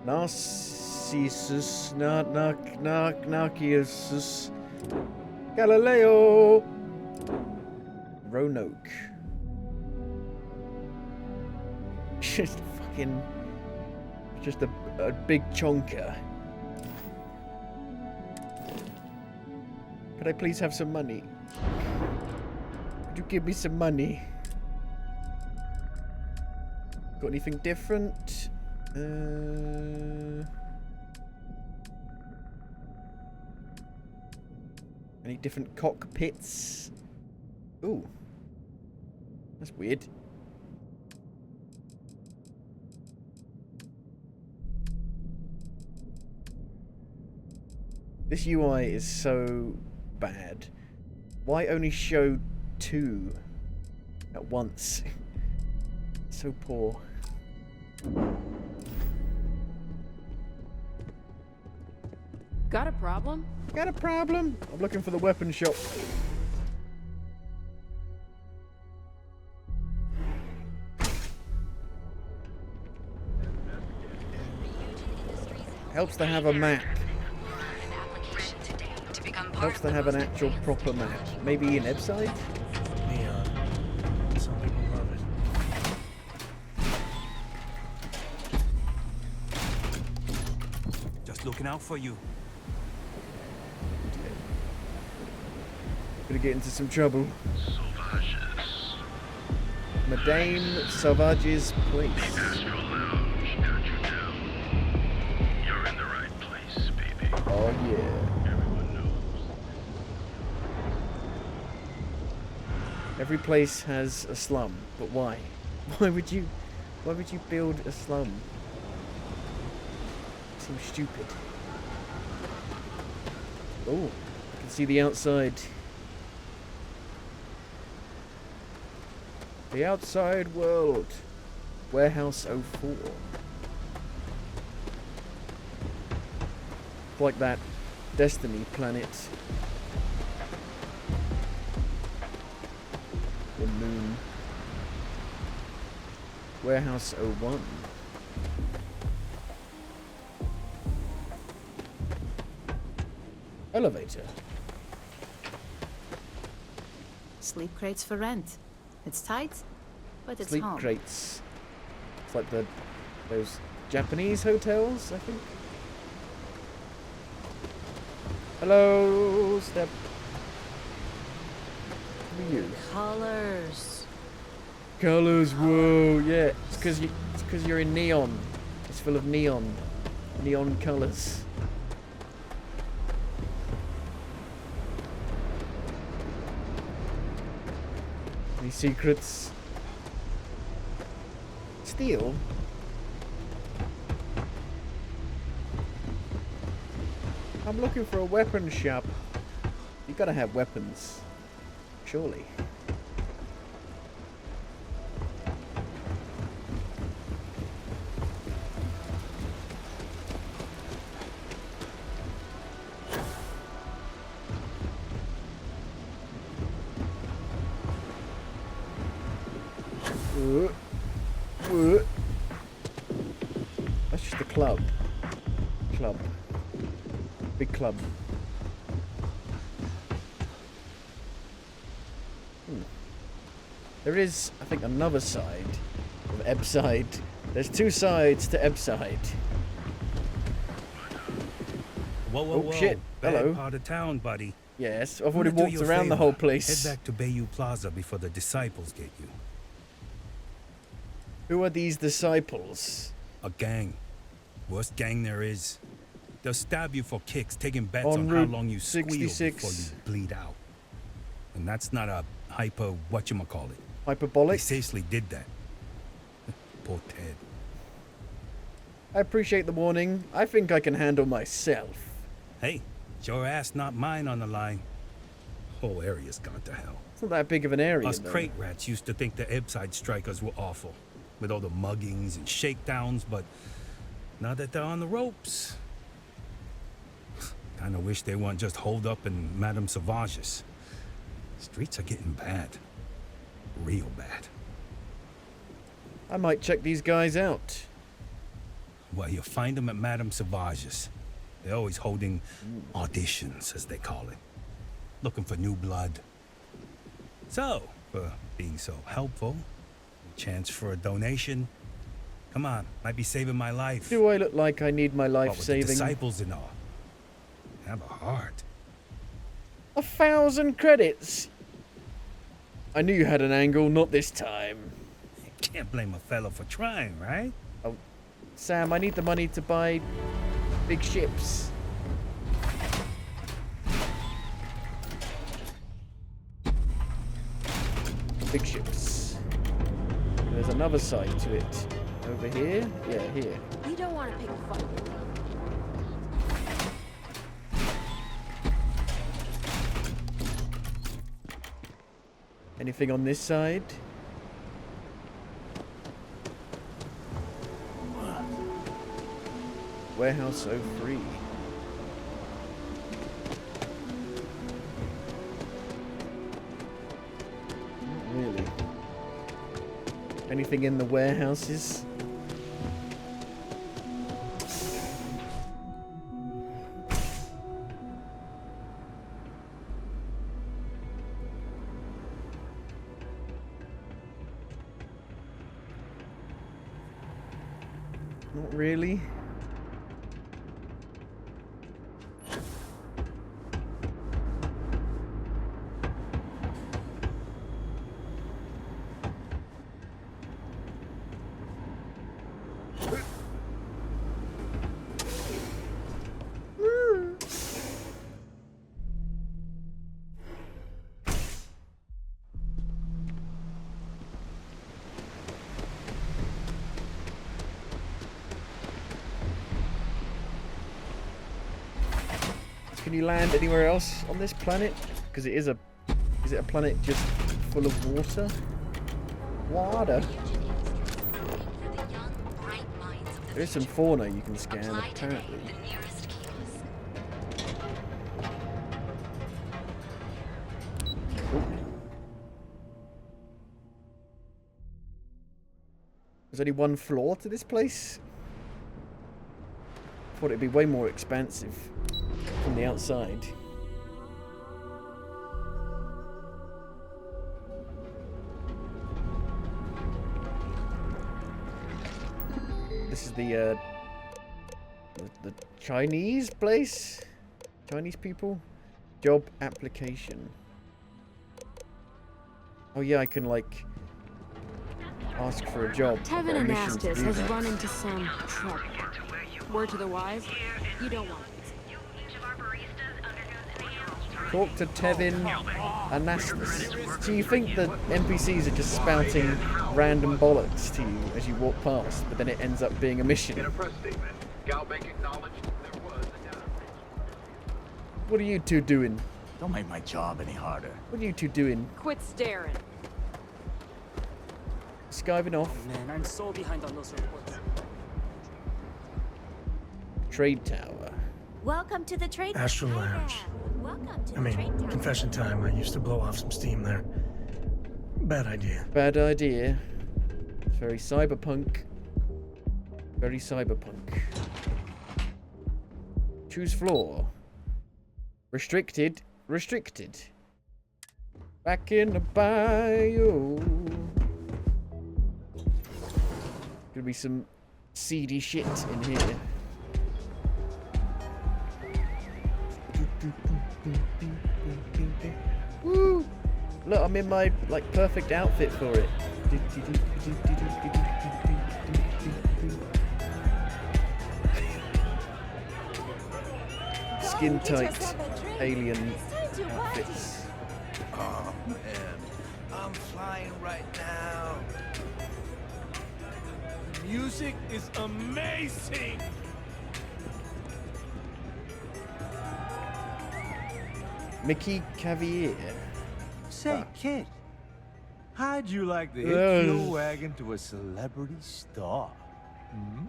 Narcissus. Narcissus. Galileo. Roanoke. Just fucking. Just a big chonker. Could I please have some money? Could you give me some money? Got anything different? Any different cockpits? Ooh. That's weird. This UI is so bad. Why only show 2 at once? So poor. Got a problem? Got a problem? I'm looking for the weapon shop. Helps to have a map. Helps to have an actual proper map. Maybe an website? Neon. Some people love it. Just looking out for you. Gonna get into some trouble. Madame Sauvage's place. Oh yeah. Every place has a slum, but why? Why would you build a slum? Seems stupid. Oh, I can see the outside. The outside world. Warehouse 04. Like that Destiny planet. The moon. Warehouse 01. Elevator. Sleep crates for rent. It's tight, but it's Sleep home. crates. It's like those Japanese hotels, I think. Hello, Step. Who are you? Colors. Colors, whoa, yeah. It's because you're in neon. It's full of neon. Neon colors. Any secrets? Steel? I'm looking for a weapon shop. You gotta have weapons. Surely. That's just a club. Club. Big club. There is, I think, another side of Ebside. There's 2 sides to Ebside. Whoa, whoa, Oh, whoa. shit. Bad Hello. part of town, buddy. Yes, I've already I'm gonna walked do you a around the favor. whole place. Head back to Bayou Plaza before the disciples get you. Who are these disciples? A gang. Worst gang there is. They'll stab you for kicks, taking bets On on how Route long you squeal 66. before you bleed out. And that's not a hyper whatchamacallit. Hyperbolic? He seriously did that. Poor Ted. I appreciate the warning. I think I can handle myself. Hey, it's your ass, not mine on the line. Whole area's gone to hell. It's not that big of an area, Us though. crate rats used to think the Ebside strikers were awful, with all the muggings and shakedowns, but now that they're on the ropes, kinda wish they weren't just holed up in Madame Sauvage's. Streets are getting bad. Real bad. I might check these guys out. Well, you'll find them at Madame Sauvage's. They're always holding auditions, as they call it. Looking for new blood. So, for being so helpful, a chance for a donation. Come on, might be saving my life. Do I look like I need my life What with saving? the disciples and all. Have a heart. 1,000 credits. I knew you had an angle, not this time. Can't blame a fellow for trying, right? Oh, Sam, I need the money to buy big ships. Big ships. There's another side to it. Over here? Yeah, here. You don't want to pick a fight. Anything on this side? Warehouse 03. Not really. Anything in the warehouses? Not really. Can you land anywhere else on this planet? Because it is a... Is it a planet just full of water? Water? There's some fauna you can scan, apparently. Ooh. There's only one floor to this place? Thought it'd be way more expansive from the outside. This is the Chinese place? Chinese people? Job application. Oh yeah, I can like ask for a job. Tevin Anastas has run into some trouble. Word to the wise, you don't want it. Talk to Tevin Anastas. So you think the NPCs are just spouting random bollocks to you as you walk past, but then it ends up being a mission. What are you two doing? Don't make my job any harder. What are you two doing? Quit staring. Skiving off. Oh, man, I'm so behind on those reports. Trade tower. Welcome to the trade Astral Lounge. Welcome to I mean, confession time, I used to blow off some steam there. Bad idea. Bad idea. It's very cyberpunk. Very cyberpunk. Choose floor. Restricted. Restricted. Back in the bio. Gonna be some seedy shit in here. Woo! Look, I'm in my like perfect outfit for it. Skin tight alien outfits. Oh man, I'm flying right now. The music is amazing. Mickey Cavier. Say, kid, how'd you like to hitch your wagon to a celebrity star? Hmm?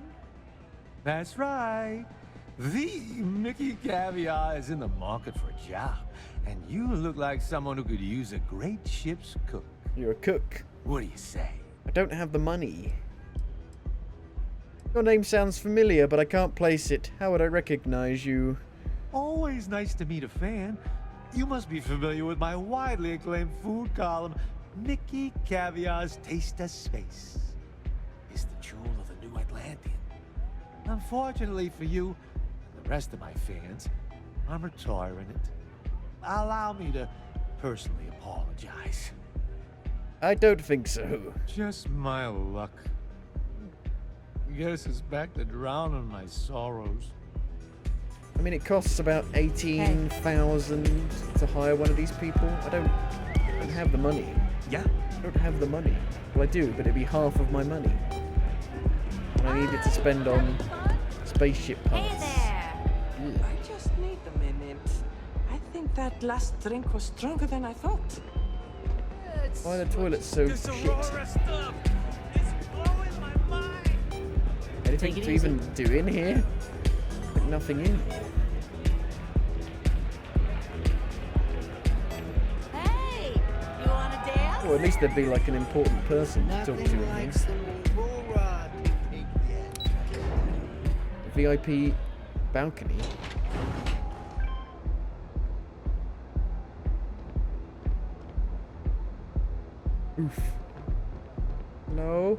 That's right. The Mickey Caviar is in the market for a job, and you look like someone who could use a great ship's cook. You're a cook. What do you say? I don't have the money. Your name sounds familiar, but I can't place it. How would I recognize you? Always nice to meet a fan. You must be familiar with my widely acclaimed food column, Mickey Caviar's Taste of Space. It's the jewel of the New Atlantean. Unfortunately for you and the rest of my fans, I'm retiring it. Allow me to personally apologize. I don't think so. Just my luck. Guess it's back to drowning my sorrows. I mean, it costs about 18,000 to hire one of these people. I don't have the money. Yeah. I don't have the money. Well, I do, but it'd be half of my money. And I need it to spend on spaceship parts. Hey there! I just need a minute. I think that last drink was stronger than I thought. Why are the toilets so This shit? Aurora stuff is blowing my mind. Anything to even do in here? Like nothing in here. Hey, you wanna dance? Or at least there'd be like an important person to talk to in here. VIP balcony. Oof. No,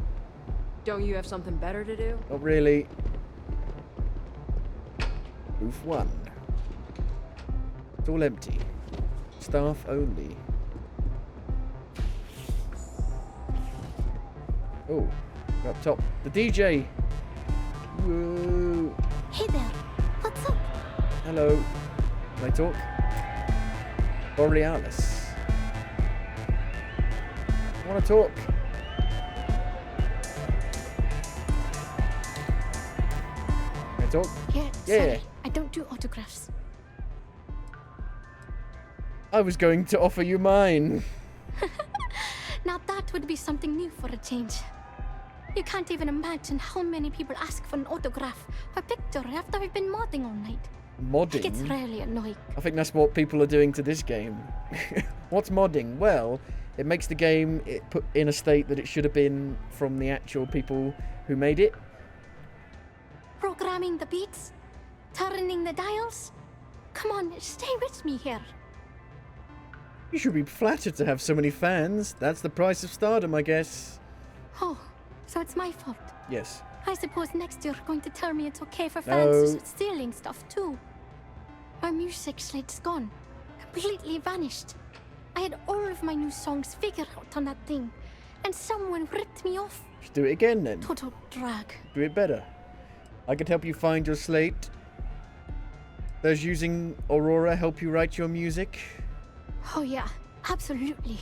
Don't you have something better to do? not really. Oof 1. It's all empty. Staff only. Oh, up top. The DJ! Whoa. Hey there, what's up? Hello. Can I talk? Borealis. I want to talk. Can I talk? Yeah, sorry. I don't do autographs. I was going to offer you mine. Now that would be something new for a change. You can't even imagine how many people ask for an autograph or picture after I've been modding all night. Modding? It gets really annoying. I think that's what people are doing to this game. What's modding? Well, it makes the game put in a state that it should have been from the actual people who made it. Programming the beats? Turning the dials? Come on, stay with me here. You should be flattered to have so many fans. That's the price of stardom, I guess. Oh, so it's my fault. Yes. I suppose next you're going to tell me it's okay for fans to No. start stealing stuff too. My music slate's gone. Completely vanished. I had all of my new songs figured out on that thing, and someone ripped me off. Just do it again then. Total drag. Do it better. I could help you find your slate. Does using Aurora help you write your music? Oh yeah, absolutely.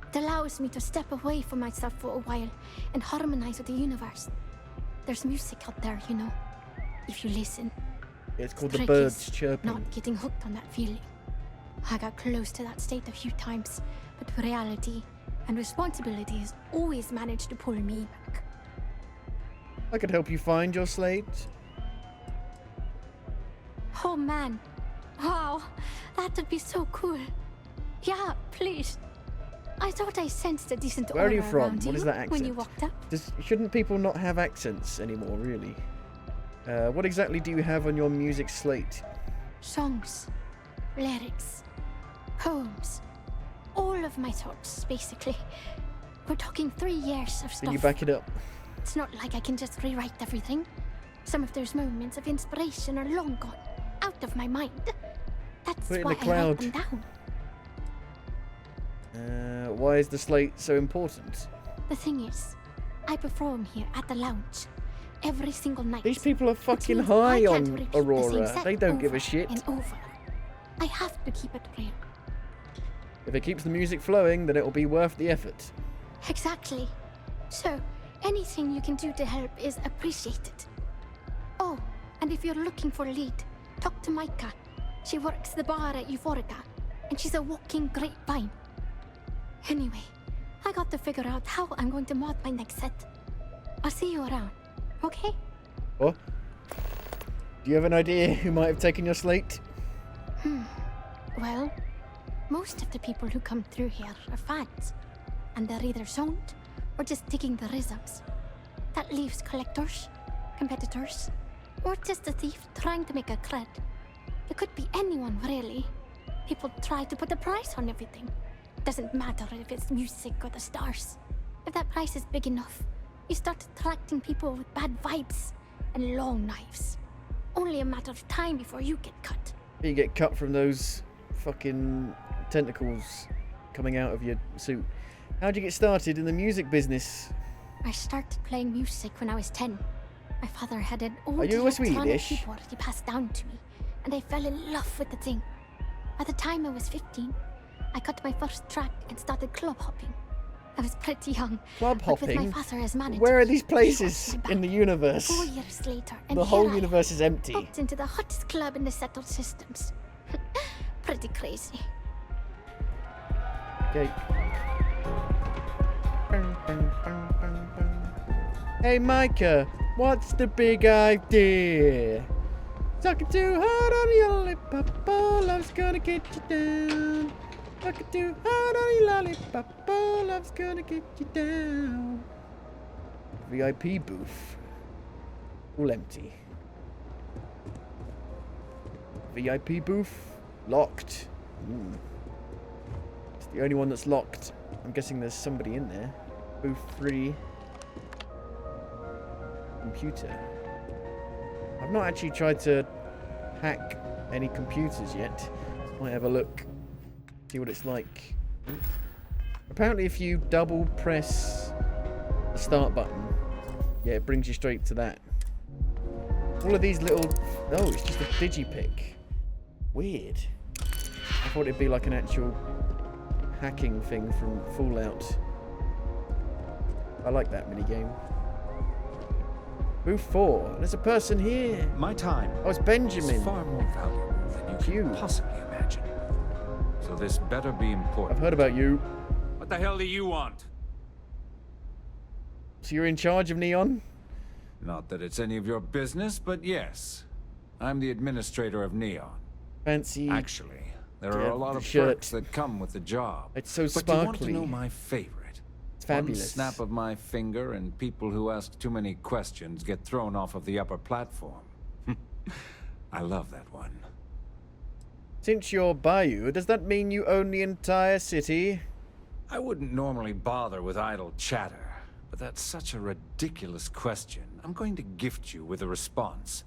It allows me to step away from myself for a while and harmonize with the universe. There's music out there, you know, if you listen. It's called the Trick birds is chirping. not getting hooked on that feeling. I got close to that state a few times, but reality and responsibilities always managed to pull me back. I could help you find your slate. Oh man, wow, that would be so cool. Yeah, please. I thought I sensed a decent Where are you aura from? around What is that accent? when you walked up. Shouldn't people not have accents anymore, really? What exactly do you have on your music slate? Songs, lyrics, poems, all of my thoughts, basically. We're talking 3 years of stuff. Can you back it up? It's not like I can just rewrite everything. Some of those moments of inspiration are long gone, out of my mind. That's Put it in why the I write cloud. them down. Why is the slate so important? The thing is, I perform here at the lounge every single night. These people are Which fucking means high I can't on repeat the same Aurora. set They don't give a over shit. and over. I have to keep it real. If it keeps the music flowing, then it will be worth the effort. Exactly. So, anything you can do to help is appreciated. Oh, and if you're looking for a lead, talk to Micah. She works the bar at Euphorica, and she's a walking grapevine. Anyway, I got to figure out how I'm going to mod my next set. I'll see you around, okay? What? Do you have an idea who might have taken your slate? Well, most of the people who come through here are fans, and they're either zoned or just digging the rhythms. That leaves collectors, competitors, or just a thief trying to make a cred. It could be anyone, really. People try to put a price on everything. Doesn't matter if it's music or the stars. If that price is big enough, you start attracting people with bad vibes and long knives. Only a matter of time before you get cut. You get cut from those fucking tentacles coming out of your suit. How'd you get started in the music business? I started playing music when I was 10. My father had an old Are you electronic Swedish? keyboard he passed down to me, and I fell in love with the thing. By the time I was 15, I got my first track and started club hopping. I was pretty young. Club but with hopping? my father as manager, Where are these he places watched me in the back. universe? 4 years later, and The here whole I universe is empty. booked into the hottest club in the settled systems. Pretty crazy. Okay. Hey Micah, what's the big idea? Talking too hard on your lollipop, all love's gonna get you down. Talking too hard on your lollipop, all love's gonna get you down. VIP booth. All empty. VIP booth locked. Ooh. It's the only one that's locked. I'm guessing there's somebody in there. Booth 3. Computer. I've not actually tried to hack any computers yet. Might have a look. See what it's like. Apparently if you double press the start button, yeah, it brings you straight to that. All of these little... Oh, it's just a digipick. Weird. I thought it'd be like an actual hacking thing from Fallout. I like that minigame. Booth 4. There's a person here. My time. Oh, it's Benjamin. Is far more valuable than you can possibly imagine. So this better be important. I've heard about you. What the hell do you want? So you're in charge of Neon? Not that it's any of your business, but yes. I'm the administrator of Neon. Fancy. Actually, there are a lot of shirt. perks that come with the job. It's so But sparkly. you want to know my favorite? It's fabulous. One snap of my finger and people who ask too many questions get thrown off of the upper platform. I love that one. Since you're Bayou, does that mean you own the entire city? I wouldn't normally bother with idle chatter, but that's such a ridiculous question. I'm going to gift you with a response.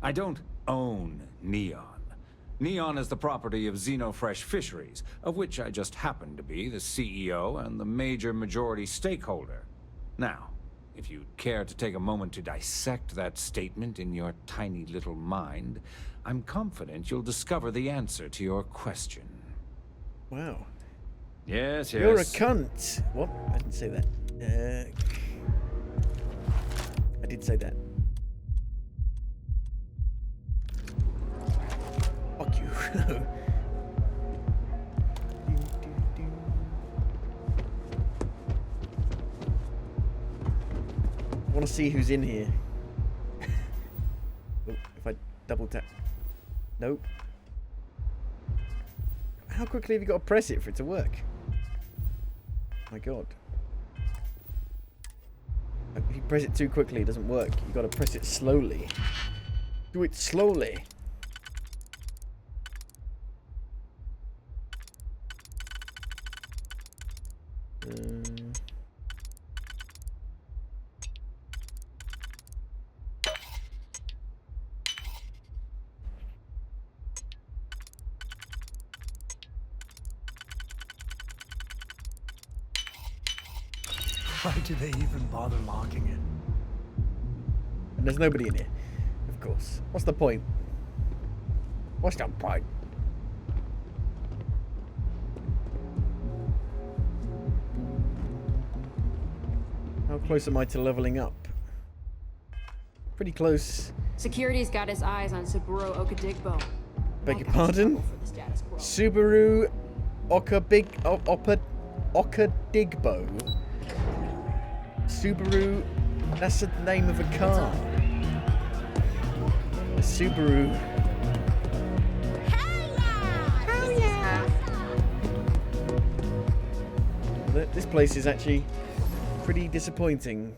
I don't own Neon. Neon is the property of Xenofresh Fisheries, of which I just happen to be the CEO and the major majority stakeholder. Now, if you'd care to take a moment to dissect that statement in your tiny little mind, I'm confident you'll discover the answer to your question. Wow. Yes, yes. You're a cunt. What? I didn't say that. I did say that. Fuck you. I want to see who's in here. Oh, if I double tap. Nope. How quickly have you got to press it for it to work? My god. If you press it too quickly, it doesn't work. You got to press it slowly. Do it slowly. Why do they even bother locking it? And there's nobody in here, of course. What's the point? What's the point? How close am I to leveling up? Pretty close. Security's got his eyes on Subaru Okadigbo. Beg your pardon? Subaru Okadigbo. Subaru, that's the name of a car. A Subaru. Hell yeah! This place is actually pretty disappointing.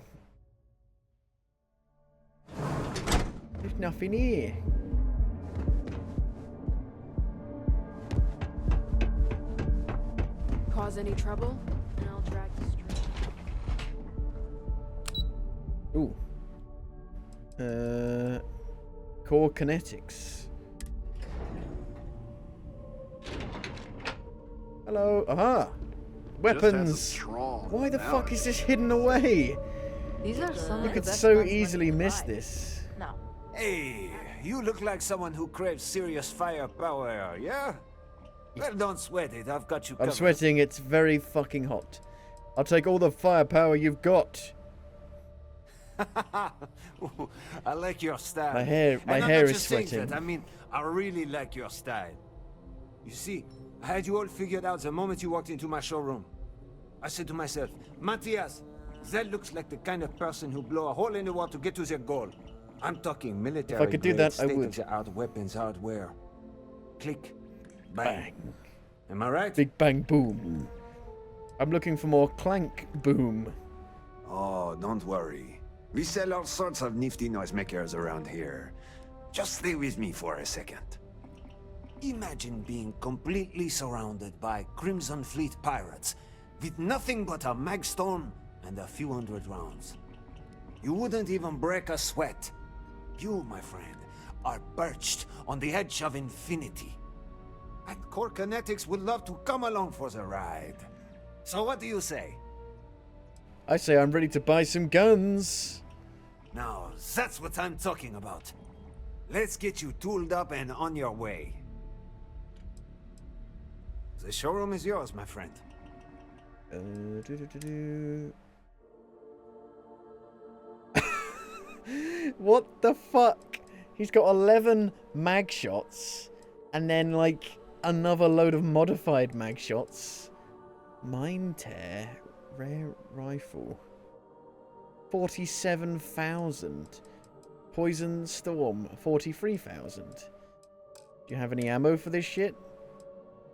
There's nothing here. Cause any trouble, and I'll drag you straight. Ooh. Core kinetics. Hello. Aha. Weapons. Why the fuck is this hidden away? These are some You of could the best so ones easily when you miss buy. this. No. Hey, you look like someone who craves serious firepower, yeah? Well, don't sweat it. I've got you covered. I'm sweating. It's very fucking hot. I'll take all the firepower you've got. I like your style. My hair And I'm is not just saying sweating. that. I mean, I really like your style. You see, I had you all figured out the moment you walked into my showroom. I said to myself, Matthias, That looks like the kind of person who blow a hole in the wall to get to their goal. I'm talking military. If I could do that, I would. State-of-the-art weapons hardware. Click. Bang. Am I right? Big bang boom. I'm looking for more clank boom. Oh, don't worry. We sell all sorts of nifty noisemakers around here. Just stay with me for a second. Imagine being completely surrounded by Crimson Fleet pirates with nothing but a magstorm and a few hundred rounds. You wouldn't even break a sweat. You, my friend, are perched on the edge of infinity. And Core Kinetics would love to come along for the ride. So what do you say? I say I'm ready to buy some guns. Now, that's what I'm talking about. Let's get you tooled up and on your way. The showroom is yours, my friend. What the fuck? He's got 11 mag shots and then like another load of modified mag shots. Mine tear, rare rifle. 47,000. Poison storm, 43,000. Do you have any ammo for this shit?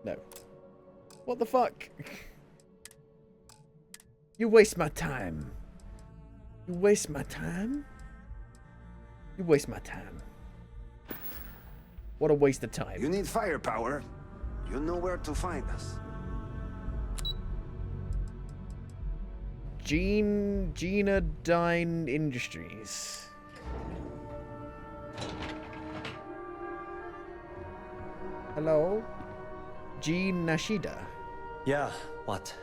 No. What the fuck? You waste my time. You waste my time? You waste my time. What a waste of time. You need firepower. You know where to find us. Unedited Industries. Hello? Gene Nashida. Yeah, what?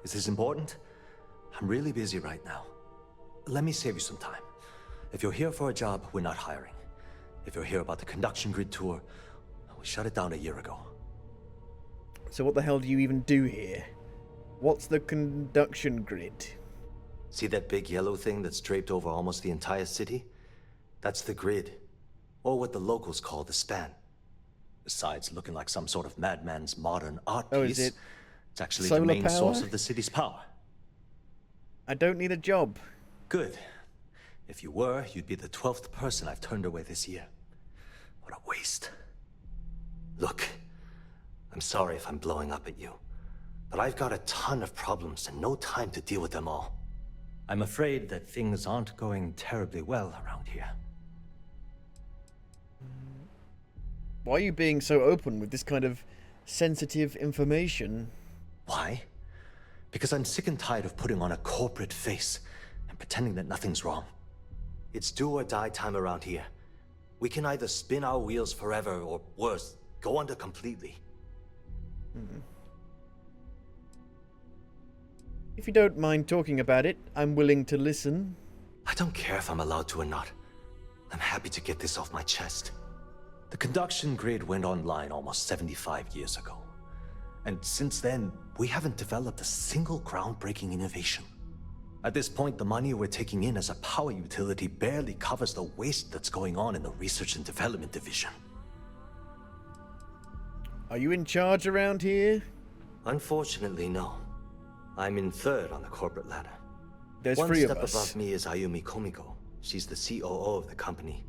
Is this important? I'm really busy right now. Let me save you some time. If you're here for a job, we're not hiring. If you're here about the conduction grid tour, we shut it down a year ago. So what the hell do you even do here? What's the conduction grid? See that big yellow thing that's draped over almost the entire city? That's the grid, or what the locals call the span. Besides looking like some sort of madman's modern art piece, it's actually the main source of the city's power. I don't need a job. Good. If you were, you'd be the 12th person I've turned away this year. What a waste. Look, I'm sorry if I'm blowing up at you, but I've got a ton of problems and no time to deal with them all. I'm afraid that things aren't going terribly well around here. Why are you being so open with this kind of sensitive information? Why? Because I'm sick and tired of putting on a corporate face and pretending that nothing's wrong. It's do or die time around here. We can either spin our wheels forever or worse, go under completely. If you don't mind talking about it, I'm willing to listen. I don't care if I'm allowed to or not. I'm happy to get this off my chest. The conduction grid went online almost 75 years ago. And since then, we haven't developed a single groundbreaking innovation. At this point, the money we're taking in as a power utility barely covers the waste that's going on in the research and development division. Are you in charge around here? Unfortunately, no. I'm in third on the corporate ladder. There's One three of step us. above me is Ayumi Komiko. She's the COO of the company.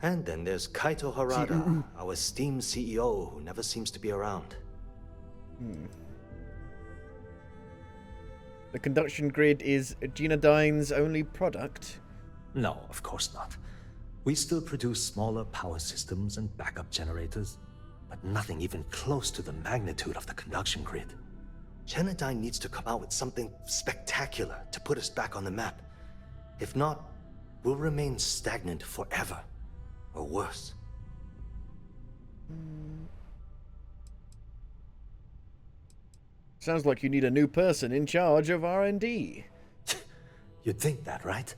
And then there's Kaito Harada, our esteemed CEO who never seems to be around. The conduction grid is Genodine's only product? No, of course not. We still produce smaller power systems and backup generators, but nothing even close to the magnitude of the conduction grid. Genodine needs to come out with something spectacular to put us back on the map. If not, we'll remain stagnant forever. Or worse. Sounds like you need a new person in charge of R&D. You'd think that, right?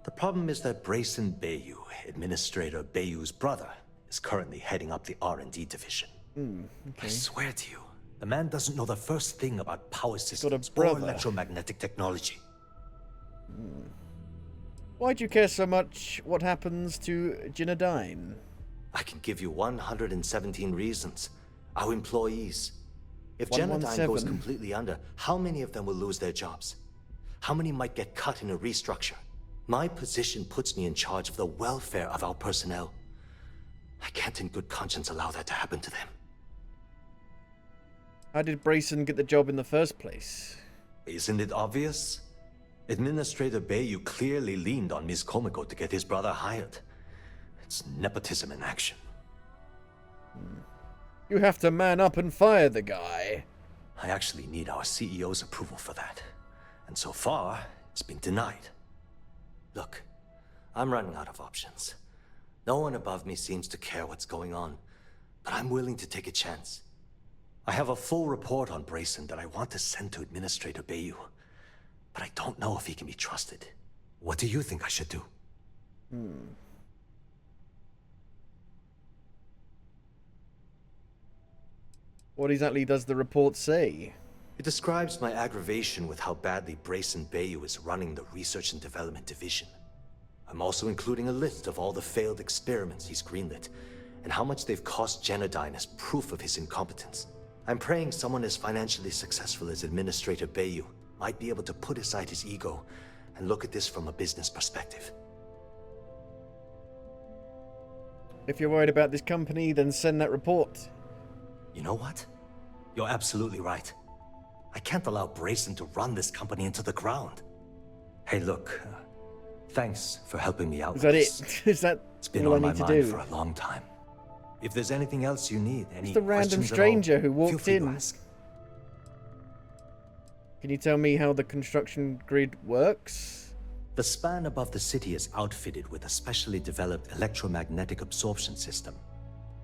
The problem is that Brayson Bayou, Administrator Bayou's brother, is currently heading up the R&D division. Okay. I swear to you, the man doesn't know the first thing about power systems or brother. electromagnetic technology. Why do you care so much what happens to Genodine? I can give you 117 reasons. Our employees. If Genodine 117. goes completely under, how many of them will lose their jobs? How many might get cut in a restructure? My position puts me in charge of the welfare of our personnel. I can't in good conscience allow that to happen to them. How did Brayson get the job in the first place? Isn't it obvious? Administrator Bayu clearly leaned on Ms. Komiko to get his brother hired. It's nepotism in action. You have to man up and fire the guy. I actually need our CEO's approval for that. And so far, it's been denied. Look, I'm running out of options. No one above me seems to care what's going on, but I'm willing to take a chance. I have a full report on Brayson that I want to send to Administrator Bayu, but I don't know if he can be trusted. What do you think I should do? What exactly does the report say? It describes my aggravation with how badly Brayson Bayu is running the Research and Development Division. I'm also including a list of all the failed experiments he's greenlit, and how much they've cost Genodyne as proof of his incompetence. I'm praying someone as financially successful as Administrator Bayu might be able to put aside his ego and look at this from a business perspective. If you're worried about this company, then send that report. You know what? You're absolutely right. I can't allow Brayson to run this company into the ground. Hey, look, thanks for helping me out. Is that this. it? Is that It's been all on I my need to mind do? for a long time. If there's anything else you need, any It's the random questions at stranger all, who feel walked free to in. ask. Can you tell me how the construction grid works? The span above the city is outfitted with a specially developed electromagnetic absorption system.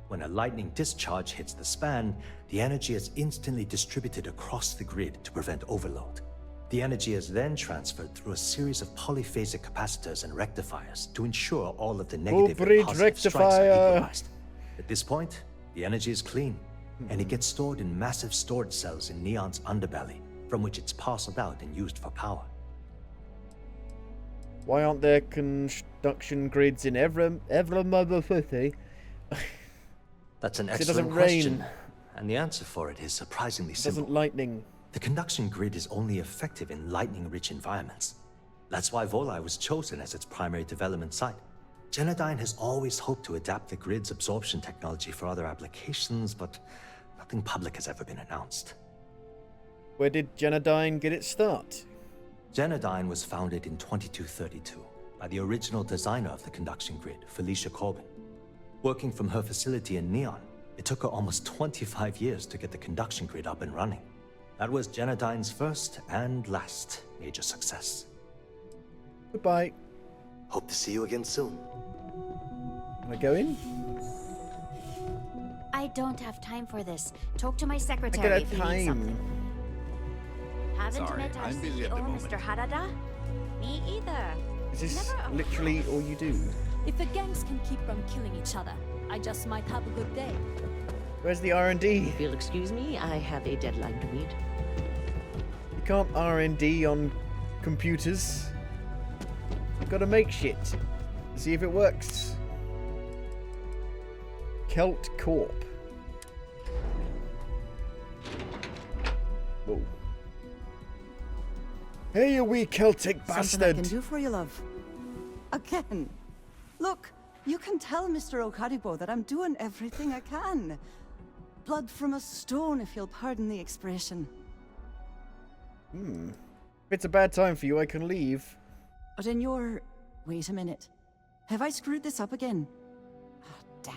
When a lightning discharge hits the span, the energy is instantly distributed across the grid to prevent overload. The energy is then transferred through a series of polyphasic capacitors and rectifiers to ensure all of the negative and bridge positive strikes are rectifier. equalized. At this point, the energy is clean, and it gets stored in massive storage cells in Neon's underbelly, from which it's parceled out and used for power. Why aren't there construction grids in every mother city? That's an It excellent doesn't question, rain. and the answer for it is surprisingly It simple. doesn't lightning. The conduction grid is only effective in lightning-rich environments. That's why Volai was chosen as its primary development site. Genodyne has always hoped to adapt the grid's absorption technology for other applications, but nothing public has ever been announced. Where did Genodyne get its start? Genodyne was founded in 2232 by the original designer of the conduction grid, Felicia Corbin. Working from her facility in Neon, it took her almost 25 years to get the conduction grid up and running. That was Genodyne's first and last major success. Goodbye. Hope to see you again soon. Can I go in? I don't have time for this. Talk to my I secretary got if you need time. something. Haven't Sorry, met our I'm busy at the CEO, moment. Mr. Harada? Me either. Is this Never literally all you do? If the gangs can keep from killing each other, I just might have a good day. Where's the R&D? If you'll excuse me, I have a deadline to meet. You can't R&D on computers. You've got to make shit. See if it works. Celt Corp. Whoa. Hey, you wee Celtic Something I bastard! can do for you, love. Again. Look, you can tell Mr. Okaribo that I'm doing everything I can. Blood from a stone, if you'll pardon the expression. If it's a bad time for you, I can leave. But in your... Wait a minute. Have I screwed this up again? Oh, damn.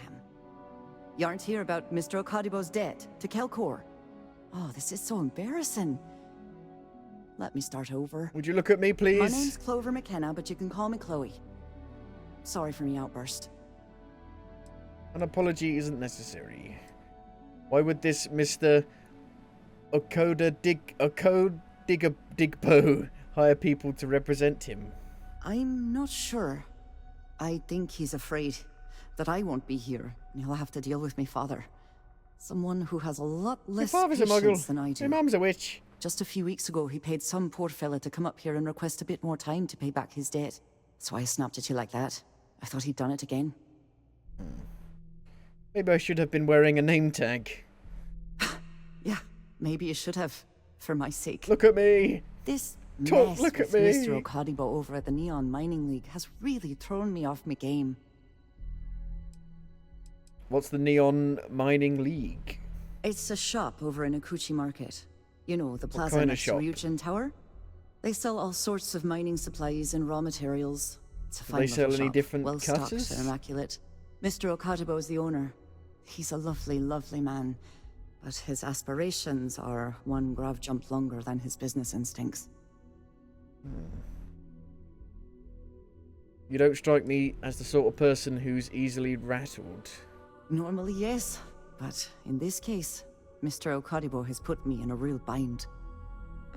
You aren't here about Mr. Okaribo's debt to Kelkor. Oh, this is so embarrassing. Let me start over. Would you look at me, please? My name's Clover McKenna, but you can call me Chloe. Sorry for me outburst. An apology isn't necessary. Why would this Mr. Digbo hire people to represent him? I'm not sure. I think he's afraid that I won't be here, and he'll have to deal with my father. Someone who has a lot less father's a patience muggle. than I do. Your mum's a witch. Just a few weeks ago, he paid some poor fella to come up here and request a bit more time to pay back his debt. So I snapped at you like that. I thought he'd done it again. Maybe I should have been wearing a name tag. Yeah, maybe you should have, for my sake. Look at me! This Talk, mess look with at me. Mr. Okadibo over at the Neon Mining League has really thrown me off my game. What's the Neon Mining League? It's a shop over in Akuchi Market. You know, the plaza kind of next to shop? Ryujin Tower? They sell all sorts of mining supplies and raw materials. It's a Do fine they sell little any shop, different well-stocked cutters? and immaculate. Mr. Okadibo is the owner. He's a lovely, lovely man. But his aspirations are one grav jump longer than his business instincts. You don't strike me as the sort of person who's easily rattled. Normally, yes. But in this case, Mr. Okadibo has put me in a real bind.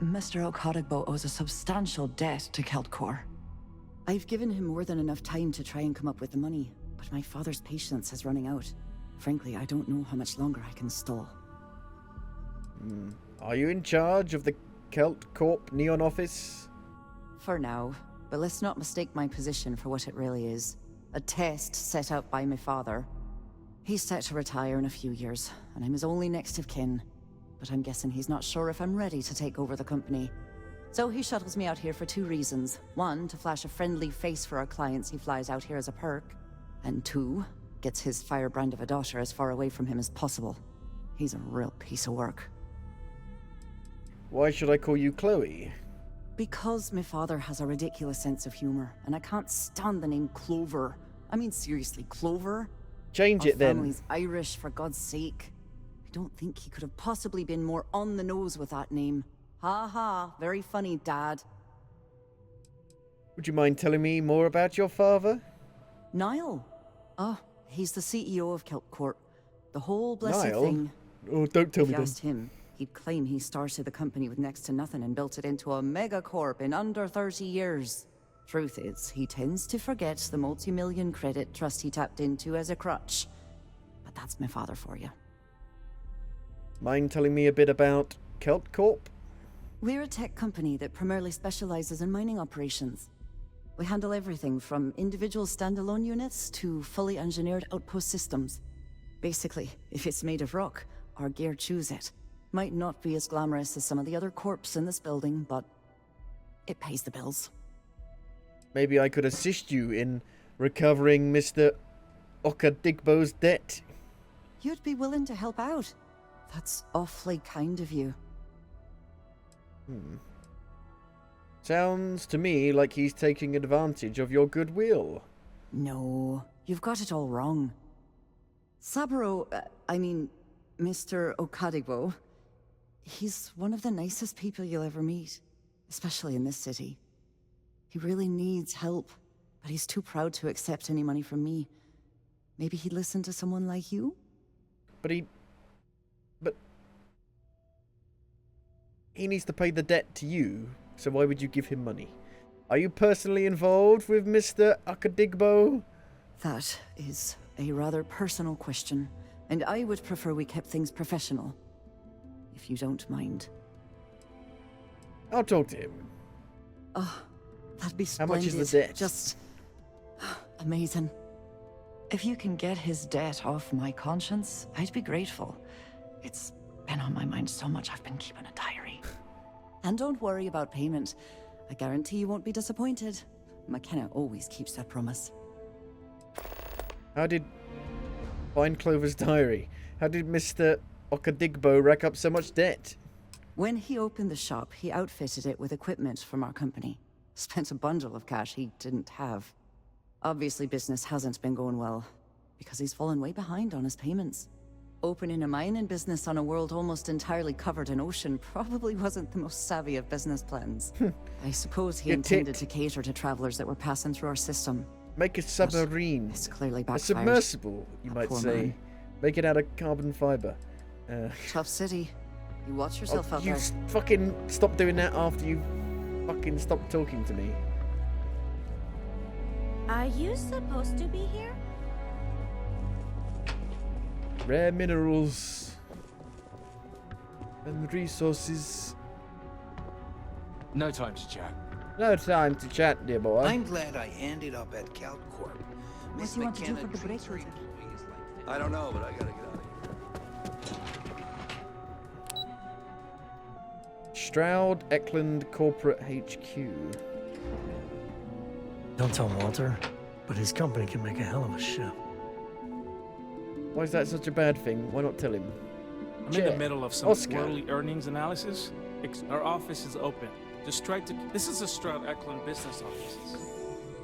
Mr. Okadibo owes a substantial debt to Keltcor. I've given him more than enough time to try and come up with the money, but my father's patience is running out. Frankly, I don't know how much longer I can stall. Are you in charge of the Kelt Corp Neon office? For now, but let's not mistake my position for what it really is. A test set out by my father. He's set to retire in a few years, and I'm his only next of kin. But I'm guessing he's not sure if I'm ready to take over the company. So he shuttles me out here for two reasons. One, to flash a friendly face for our clients he flies out here as a perk. And two, gets his firebrand of a daughter as far away from him as possible. He's a real piece of work. Why should I call you Chloe? Because my father has a ridiculous sense of humor, and I can't stand the name Clover. I mean, seriously, Clover? Change it then. Our family's Irish, for God's sake. I don't think he could have possibly been more on the nose with that name. Ha ha, very funny, Dad. Would you mind telling me more about your father? Niall. Oh, he's the CEO of Keltcorp. The whole blessed Niall? thing. Oh, don't tell If me you that. asked him, he'd claim he started the company with next to nothing and built it into a megacorp in under 30 years. Truth is, he tends to forget the multi-million credit trust he tapped into as a crutch. But that's my father for you. Mind telling me a bit about Kelt Corp? We're a tech company that primarily specializes in mining operations. We handle everything from individual standalone units to fully engineered outpost systems. Basically, if it's made of rock, our gear chews it. Might not be as glamorous as some of the other corps in this building, but it pays the bills. Maybe I could assist you in recovering Mr. Okadigbo's debt. You'd be willing to help out. That's awfully kind of you. Sounds to me like he's taking advantage of your goodwill. No, you've got it all wrong. Saburo, Mr. Okadigbo, he's one of the nicest people you'll ever meet, especially in this city. He really needs help, but he's too proud to accept any money from me. Maybe he'd listen to someone like you? But he needs to pay the debt to you, so why would you give him money? Are you personally involved with Mr. Okadigbo? That is a rather personal question, and I would prefer we kept things professional, if you don't mind. I'll talk to him. Oh, that'd be How splendid. much is the debt? Just amazing. If you can get his debt off my conscience, I'd be grateful. It's been on my mind so much I've been keeping a diary. And don't worry about payment. I guarantee you won't be disappointed. McKenna always keeps that promise. How did... Find Clover's diary. How did Mr. Okadigbo rack up so much debt? When he opened the shop, he outfitted it with equipment from our company. Spent a bundle of cash he didn't have. Obviously, business hasn't been going well, because he's fallen way behind on his payments. Opening a mining business on a world almost entirely covered in ocean probably wasn't the most savvy of business plans. I suppose he intended to cater to travelers that were passing through our system. Make a submarine. It's clearly A backfired. submersible, you might Poor say. man. Make it out of carbon fiber. Tough city. You watch yourself out you there. fucking stop doing that after you fucking stop talking to me. Are you supposed to be here? Rare minerals and resources. No time to chat. No time to chat, dear boy. I'm glad I ended up at Calcorp. Miss do you want to do McKenna for the break? treats her employees like I don't know, but I gotta get out of here. Stroud Eklund Corporate HQ. Don't tell Walter, but his company can make a hell of a ship. Why is that such a bad thing? Why not tell him? I'm in the middle of some Oscar. quarterly earnings analysis. Our office is open. Just try to... This is a Stroud Eklund business office.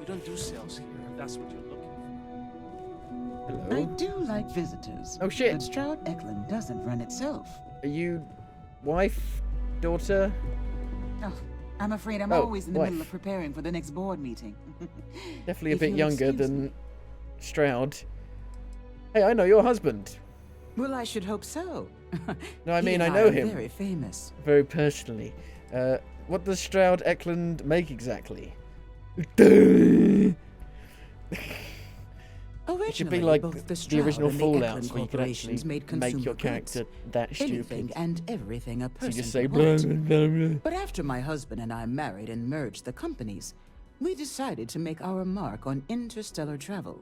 We don't do sales here, if that's what you're looking for. Hello? I do like visitors. Oh shit. But Stroud Eklund doesn't run itself. Are you wife? Daughter? Oh, I'm afraid I'm Oh, always in the wife. middle of preparing for the next board meeting. Definitely a If bit you'll younger excuse than me. Stroud. Hey, I know your husband. Well, I should hope so. No, I He mean, and I know are him. Very famous. Very personally. What does Stroud Eklund make exactly? It should be Originally, like both the Stroud original and the Fallout, Eklund where you could corporations actually made make your consumer character goods. that Anything stupid. and everything a So person you just say could blah, want. blah, blah. But after my husband and I married and merged the companies, we decided to make our mark on interstellar travel.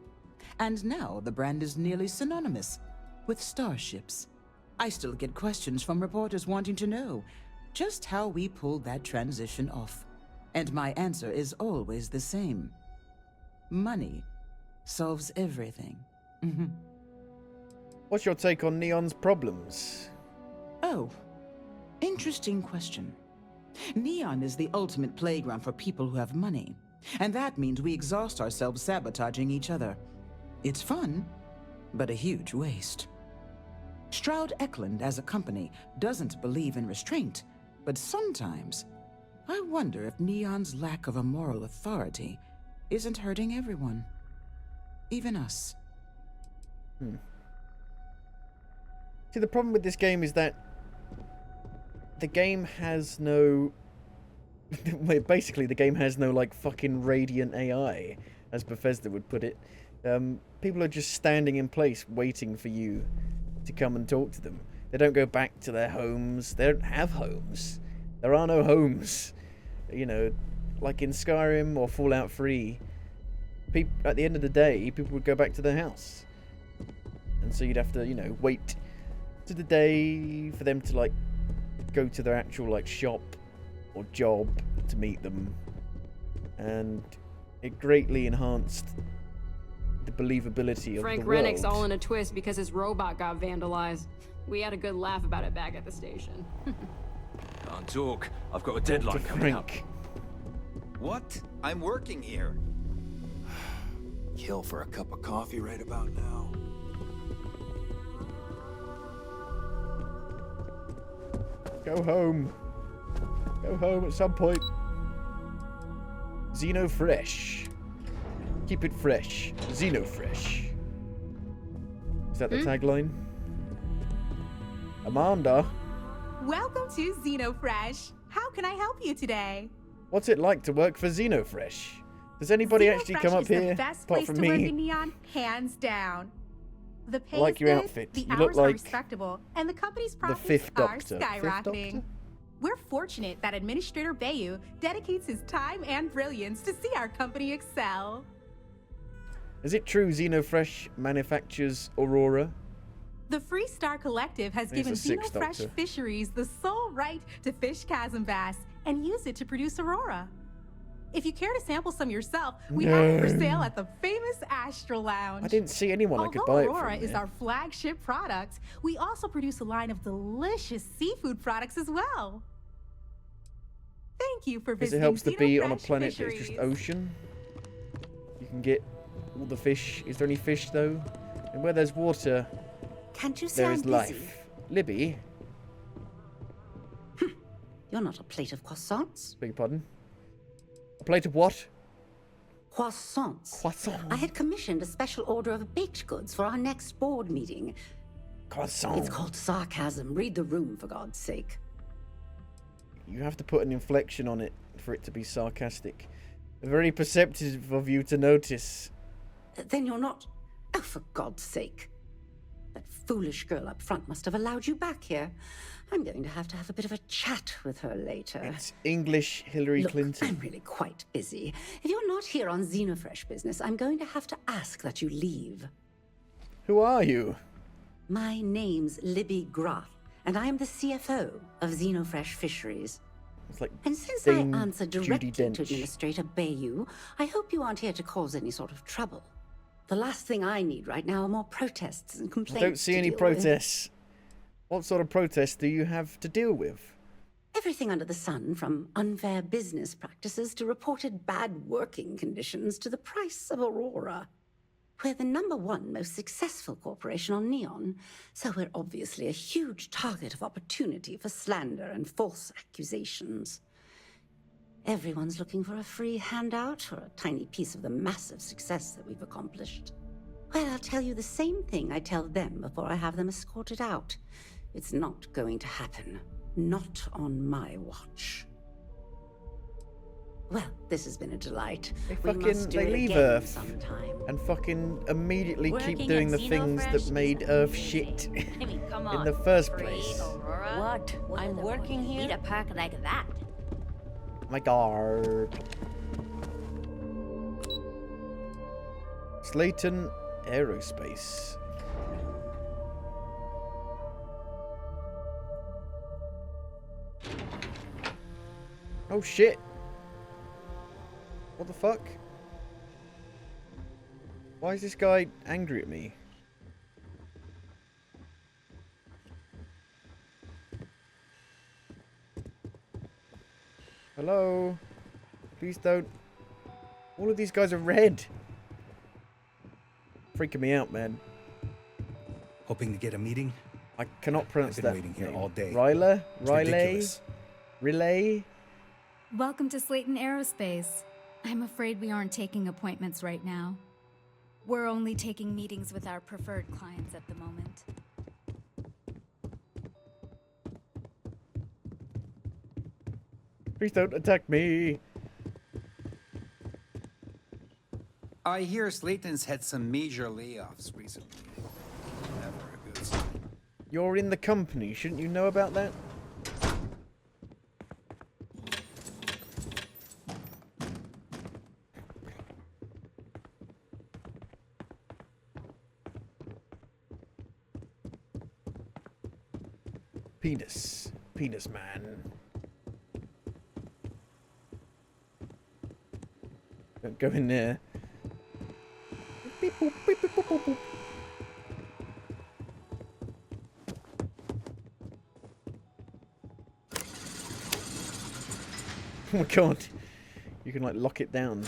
And now the brand is nearly synonymous with starships. I still get questions from reporters wanting to know just how we pulled that transition off. And my answer is always the same. Money solves everything. What's your take on Neon's problems? Oh, interesting question. Neon is the ultimate playground for people who have money. And that means we exhaust ourselves sabotaging each other. It's fun, but a huge waste. Stroud Eklund as a company doesn't believe in restraint, but sometimes I wonder if Neon's lack of a moral authority isn't hurting everyone. Even us. See, the problem with this game is that the game has no... Basically, the game has no, like, fucking radiant AI, as Bethesda would put it. People are just standing in place, waiting for you to come and talk to them. They don't go back to their homes. They don't have homes. There are no homes. You know, like in Skyrim or Fallout 3, at the end of the day, people would go back to their house. And so you'd have to, you know, wait to the day for them to, like, go to their actual, like, shop or job to meet them. And it greatly enhanced the believability of Frank the world. Rennick's all in a twist because his robot got vandalized. We had a good laugh about it back at the station. Can't talk. I've got a deadline coming up. What? I'm working here. Kill for a cup of coffee right about now. Go home. Go home at some point. Xeno Fresh. Keep it fresh. Xeno Fresh. Is that the tagline? Amanda, Welcome to Xenofresh. How can I help you today? what's it like to work for Xeno Fresh? Does anybody actually come up is here the best apart place from to work me? in Neon, hands down. The pay I like is your good, outfit. the You hours look are like respectable, and the company's profits Fifth are Doctor. skyrocketing. Fifth Doctor? We're fortunate that Administrator Bayu dedicates his time and brilliance to see our company excel. Is it true Xeno Fresh manufactures Aurora? The Free Star Collective has He's given the Sixth Xenofresh Doctor. Fisheries the sole right to fish chasm bass and use it to produce Aurora. If you care to sample some yourself, we have it for sale at the famous Astral Lounge. I didn't see anyone I could Although buy it Aurora from is there. our flagship product, we also produce a line of delicious seafood products as well. Thank you for Because visiting it helps to be on a Xenofresh planet that's just Fisheries. ocean. You can get all the fish. Is there any fish though? And where there's water, Can't you say there I'm is busy? life. Libby, You're not a plate of croissants. beg your pardon. A plate of what? Croissants. Croissant. I had commissioned a special order of baked goods for our next board meeting. Croissant. It's called sarcasm. Read the room, for God's sake. You have to put an inflection on it for it to be sarcastic. Very perceptive of you to notice. Then you're not... Oh, for God's sake. That foolish girl up front must have allowed you back here. I'm going to have a bit of a chat with her later. It's English Hillary Look, Clinton. I'm really quite busy. If you're not here on Xenofresh business, I'm going to have to ask that you leave. Who are you? My name's Libby Groth, and I am the CFO of Xenofresh Fisheries. It's like And since Dame I answer Judi directly to Dench. Administrator Bayou, I hope you aren't here to cause any sort of trouble. The last thing I need right now are more protests and I complaints. don't see to any deal protests. What sort of protests do you have to deal with? with. Everything under the sun, from unfair business practices to reported bad working conditions to the price of Aurora. We're the #1 most successful corporation on Neon, so we're obviously a huge target of opportunity for slander and false accusations. Everyone's looking for a free handout or a tiny piece of the massive success that we've accomplished. Well, I'll tell you the same thing I tell them before I have them escorted out. It's not going to happen. Not on my watch. Well, this has been a delight. They leave Earth and fucking immediately keep doing the things that made Earth shit in the first place. What? I'm working here? Need a perk like that. My god. Slayton Aerospace. Oh shit. What the fuck? Why is this guy angry at me? Hello? Please don't. All of these guys are red. Freaking me out, man. Hoping to get a meeting? I cannot pronounce I've that. been waiting here all day. Riley? It's Riley? ridiculous. Relay? Welcome to Slayton Aerospace. I'm afraid we aren't taking appointments right now. We're only taking meetings with our preferred clients at the moment. Please don't attack me. I hear Slayton's had some major layoffs recently. Never a good sign. You're in the company. Shouldn't you know about that? Penis. Penis man. Don't go in there. Beep, boop, beep, beep, boop, boop, boop. Oh my god. You can like lock it down.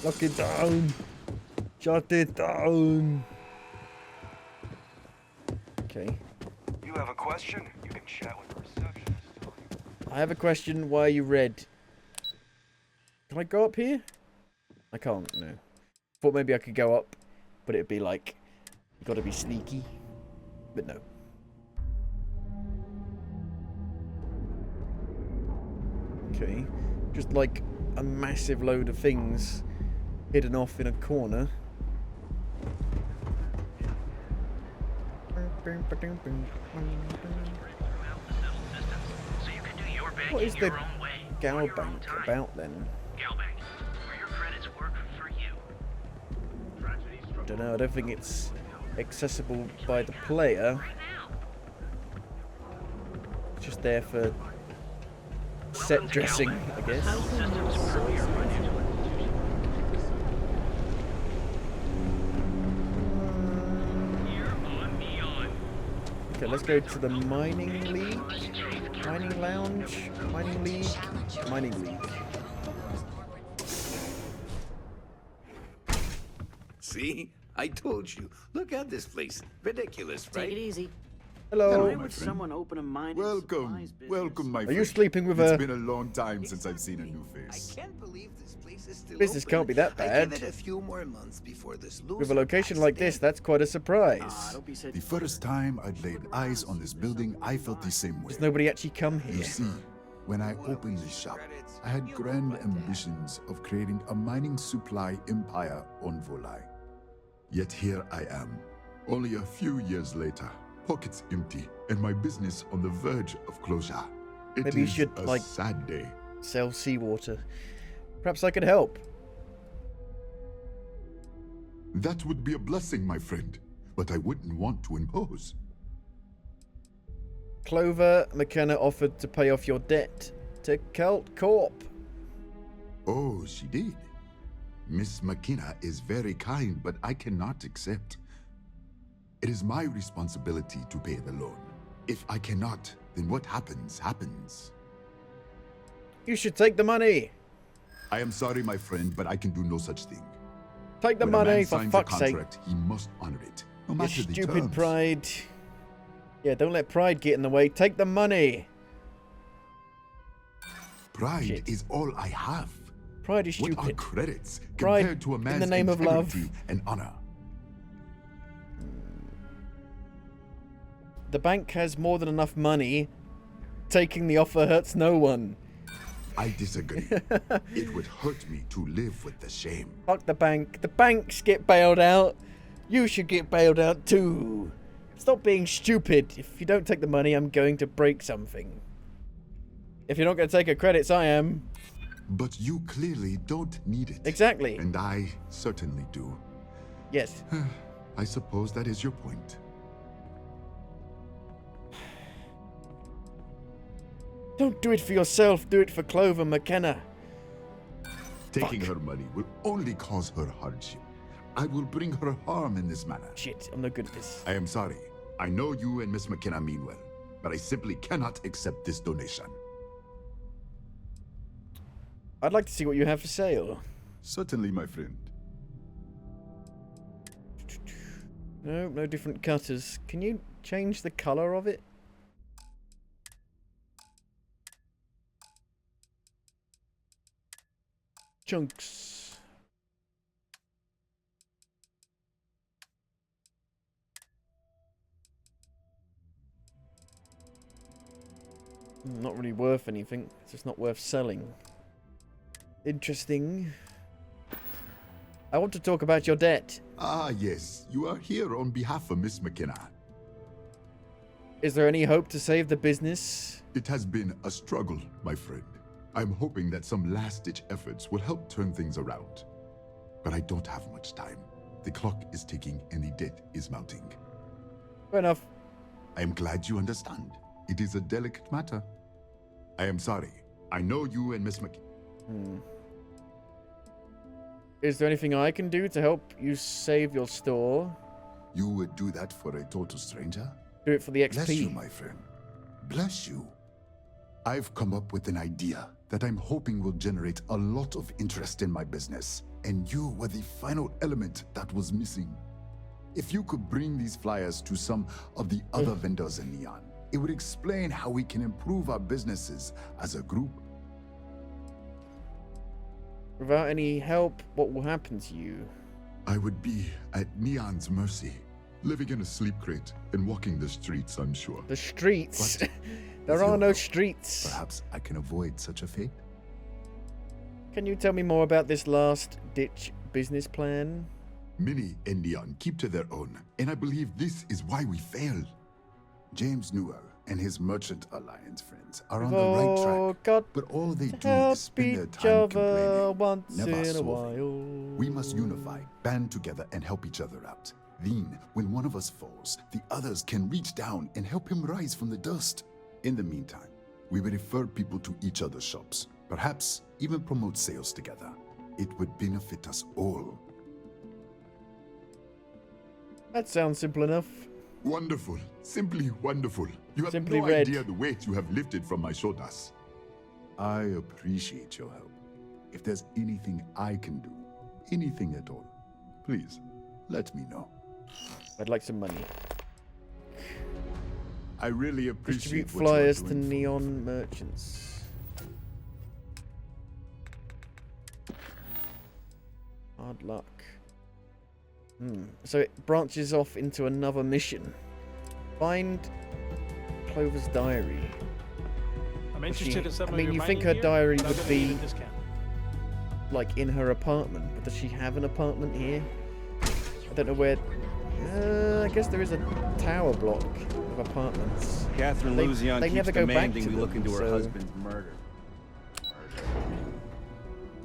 Lock it down. Shut it down. Okay. You have a question? You can chat with the receptionist. I have a question. Why are you red? Can I go up here? I can't, no. Thought maybe I could go up, but it'd be like, you gotta be sneaky. But no. Okay. Just like a massive load of things hidden off in a corner. What is the Gal Bank about then? Don't know, I don't think it's accessible by the player. It's just there for set dressing, I guess. Okay, let's go to the mining league. Mining lounge. Mining league. Mining league. See? I told you. Look at this place. Ridiculous, right? Take it easy. Hello. Why would someone open a mining supplies business? Welcome, my friend. Are you sleeping with It's a... been a long time since I've seen a new face. I can't believe this place is still Business open. can't be that I bad. give it a few more months before this With a location like this, that's quite a surprise. The first time I'd laid eyes on this building, I felt the same way. Does nobody actually come here? You see, when I opened this shop, I had grand ambitions of creating a mining supply empire on Volai. Yet here I am, only a few years later, pockets empty, and my business on the verge of closure. Maybe you should, a like, sad day. sell seawater. Perhaps I could help. That would be a blessing, my friend, but I wouldn't want to impose. Clover McKenna offered to pay off your debt to Cult Corp. Oh, she did. Miss McKenna is very kind, but I cannot accept. It is my responsibility to pay the loan. If I cannot, then what happens, happens. You should take the money. I am sorry, my friend, but I can do no such thing. Take the When a money, man for signs fuck's a sake. contract, he must honor it, no You matter the stupid terms. pride. Yeah, don't let pride get in the way. Take the money. Pride is all I have. Pride is stupid. What are credits Pride compared to a man's in the name of love. integrity and honor? The bank has more than enough money. Taking the offer hurts no one. I disagree. It would hurt me to live with the shame. Fuck the bank. The banks get bailed out. You should get bailed out too. Stop being stupid. If you don't take the money, I'm going to break something. If you're not going to take her credits, I am. But you clearly don't need it. Exactly. And I certainly do. Yes. I suppose that is your point. Don't do it for yourself. Do it for Clover McKenna. Taking her money will only cause her hardship. I will bring her harm in this manner. Shit, I'm no good at this. I am sorry. I know you and Miss McKenna mean well, but I simply cannot accept this donation. I'd like to see what you have for sale. Certainly, my friend. No, no different cutters. Can you change the color of it? Chunks. Not really worth anything. It's just not worth selling. Interesting. I want to talk about your debt. Ah, yes. You are here on behalf of Miss McKenna. Is there any hope to save the business? It has been a struggle, my friend. I'm hoping that some last-ditch efforts will help turn things around. But I don't have much time. The clock is ticking and the debt is mounting. Fair enough. I am glad you understand. It is a delicate matter. I am sorry. I know you and Miss McKenna. Is there anything I can do to help you save your store? You would do that for a total stranger? Do it for the XP. Bless you, my friend. Bless you. I've come up with an idea that I'm hoping will generate a lot of interest in my business, and you were the final element that was missing. If you could bring these flyers to some of the other vendors in Neon, it would explain how we can improve our businesses as a group. Without any help, what will happen to you? I would be at Neon's mercy, living in a sleep crate and walking the streets, I'm sure. The streets? But there are no streets. Perhaps I can avoid such a fate. Can you tell me more about this last-ditch business plan? Many in Neon keep to their own, and I believe this is why we fail. James Newell and his Merchant Alliance friends are on the right track, got but all they to do help is spend their each time other complaining, once never in a solving. while. We must unify, band together, and help each other out. Then, when one of us falls, the others can reach down and help him rise from the dust. In the meantime, we will refer people to each other's shops, perhaps even promote sales together. It would benefit us all. That sounds simple enough. Wonderful. Simply wonderful. You have Simply no red. idea the weight you have lifted from my shoulders. I appreciate your help. If there's anything I can do, anything at all, please let me know. I'd like some money. I really appreciate Distribute what you are flyers to doing for me. neon merchants. Hard luck. So it branches off into another mission. Find Clover's diary. I'm Was interested in some I of mean, your you think mining her gear, diary but I'm would gonna need be a discount. like in her apartment, but does she have an apartment here? I don't know where. I guess there is a tower block of apartments. Catherine They Luzion keeps never go back demanding to we them, look into her so- husband's murder.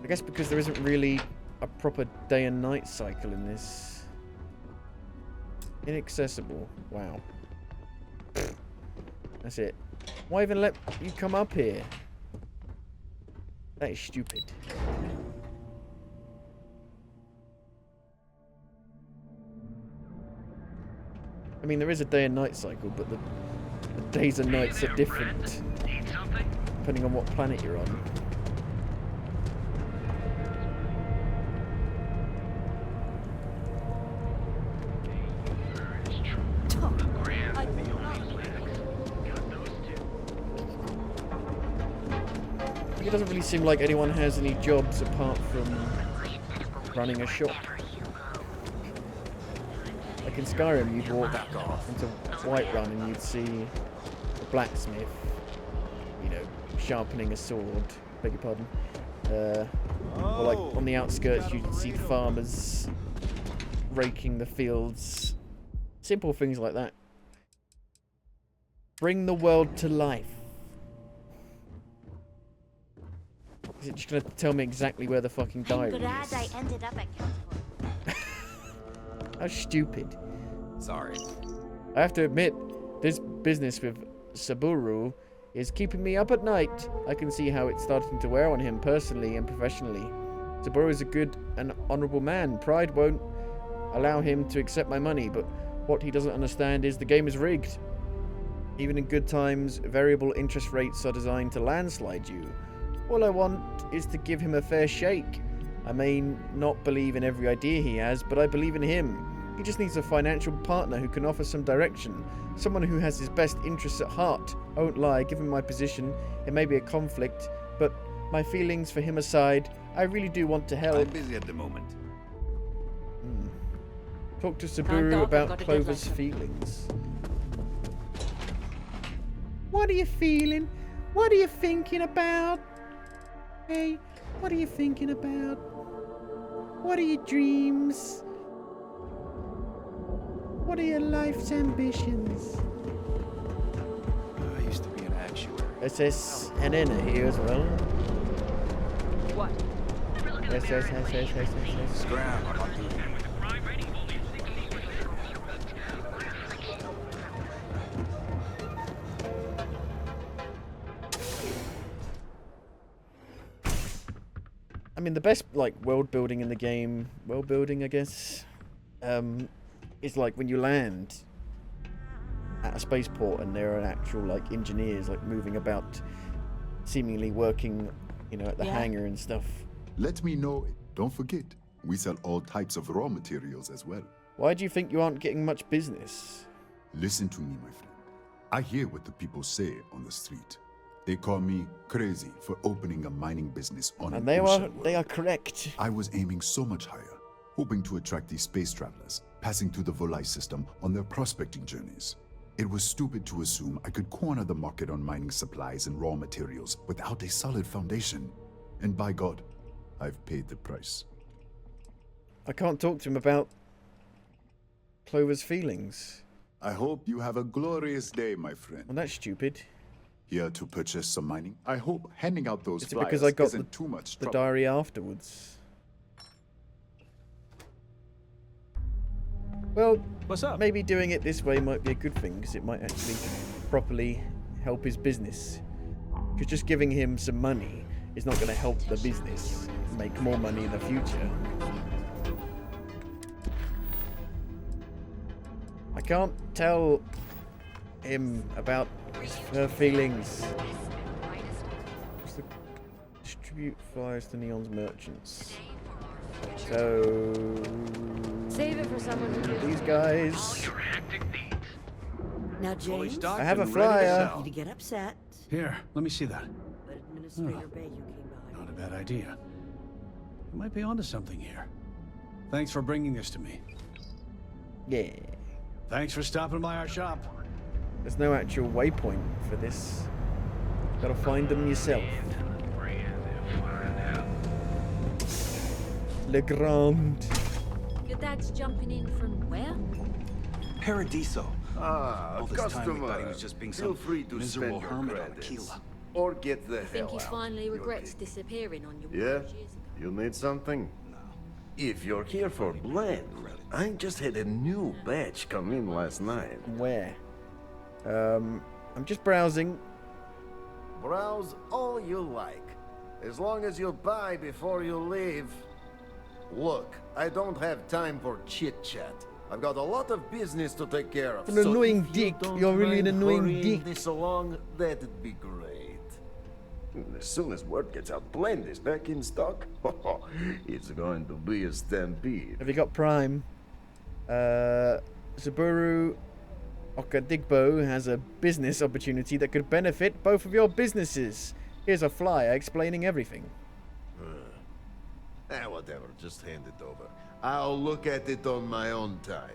I guess because there isn't really a proper day and night cycle in this. Inaccessible. Wow. That's it. Why even let you come up here? That is stupid. I mean, there is a day and night cycle, but the days and nights are different depending on what planet you're on. It doesn't really seem like anyone has any jobs apart from running a shop. Like in Skyrim, you'd walk into Whiterun and you'd see a blacksmith, you know, sharpening a sword. Beg your pardon. Or like on the outskirts, you'd see farmers raking the fields. Simple things like that. Bring the world to life. Is it just gonna tell me exactly where the fucking diary is? I ended up at Calcor. How stupid. Sorry. I have to admit, this business with Saburo is keeping me up at night. I can see how it's starting to wear on him personally and professionally. Saburo is a good and honorable man. Pride won't allow him to accept my money, but what he doesn't understand is the game is rigged. Even in good times, variable interest rates are designed to landslide you. All I want is to give him a fair shake. I may not believe in every idea he has, but I believe in him. He just needs a financial partner who can offer some direction. Someone who has his best interests at heart. I won't lie, given my position, it may be a conflict, but my feelings for him aside, I really do want to help. I'm busy at the moment. Talk to Saburo about Clover's feelings. What are you feeling? What are you thinking about? Hey, what are you thinking about? What are your dreams? What are your life's ambitions? I used to be an actuary. SSNN are here as well. What? Scram, I'm on duty. I mean, the best like world building in the game, I guess, is like when you land at a spaceport and there are actual like engineers like moving about, seemingly working, you know, at the hangar and stuff. Let me know. Don't forget, we sell all types of raw materials as well. Why do you think you aren't getting much business? Listen to me, my friend. I hear what the people say on the street. They call me crazy for opening a mining business on And an ocean world. they are correct. I was aiming so much higher, hoping to attract these space travelers, passing through the Volai system on their prospecting journeys. It was stupid to assume I could corner the market on mining supplies and raw materials without a solid foundation. And by God, I've paid the price. I can't talk to him about Clover's feelings. I hope you have a glorious day, my friend. Well, that's stupid. Here to purchase some mining? I hope handing out those Is it flyers because I got isn't too much the trouble. diary afterwards? Well, what's up? Maybe doing it this way might be a good thing, because it might actually properly help his business. Because just giving him some money is not going to help the business make more money in the future. I can't tell him about her feelings. Distribute flyers to Neon's merchants. So Save it for someone who gives these guys. Now, James, I have a flyer. You to get upset. Here, let me see that. But Administrator Bay, you came by. Not a bad idea. You might be onto something here. Thanks for bringing this to me. Yeah. Thanks for stopping by our shop. There's no actual waypoint for this. Gotta find them yourself. Le Grand. Your dad's jumping in from where? Paradiso. Ah, All this time we customer. thought he was just being Feel some free to miserable spend your hermit on credits. Aquila. Or get the Think hell he out. finally You're regrets okay. disappearing on your Yeah? years ago. You need something? No. If you're here for blend, I just had a new batch come in last night. Where? I'm just browsing. Browse all you like. as long as you buy before you leave. Look, I don't have time for chit-chat. I've got a lot of business to take care of. An annoying if you dick. don't You're really an mind annoying hurrying dick. this along, that'd be great. As soon as word gets out, Blend is back in stock. It's going to be a stampede. Have you got Prime? Subaru Okadigbo has a business opportunity that could benefit both of your businesses. Here's a flyer explaining everything. Whatever, just hand it over. I'll look at it on my own time.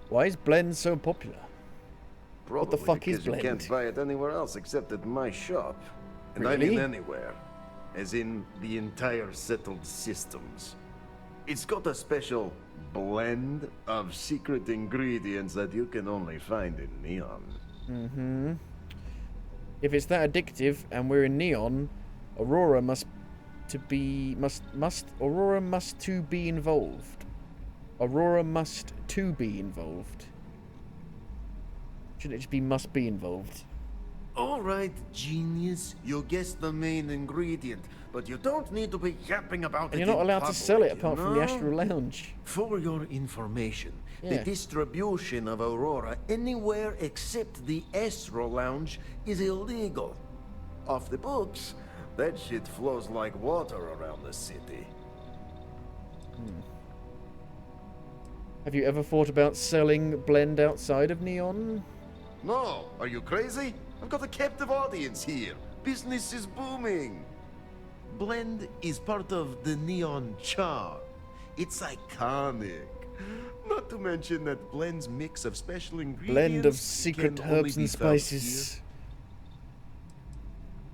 Why is Blend so popular? Probably What the fuck is because you Blend? can't buy it anywhere else except at my shop. And I Really? mean anywhere. As in the entire settled systems. It's got a special blend of secret ingredients that you can only find in Neon. Mm-hmm. If it's that addictive and we're in Neon, Aurora must to be involved. Aurora must to be involved. Shouldn't it just be must be involved? All right, genius. You guessed the main ingredient, but you don't need to be yapping about And it. you're not in allowed to public, sell it you apart from the know? Astral Lounge. For your information, Yeah. the distribution of Aurora anywhere except the Astral Lounge is illegal. Off the books, that shit flows like water around the city. Have you ever thought about selling Blend outside of Neon? No, are you crazy? I've got a captive audience here. Business is booming. Blend is part of the Neon charm. It's iconic. Not to mention that Blend's mix of special ingredients Blend of secret can only herbs be and found spices. here.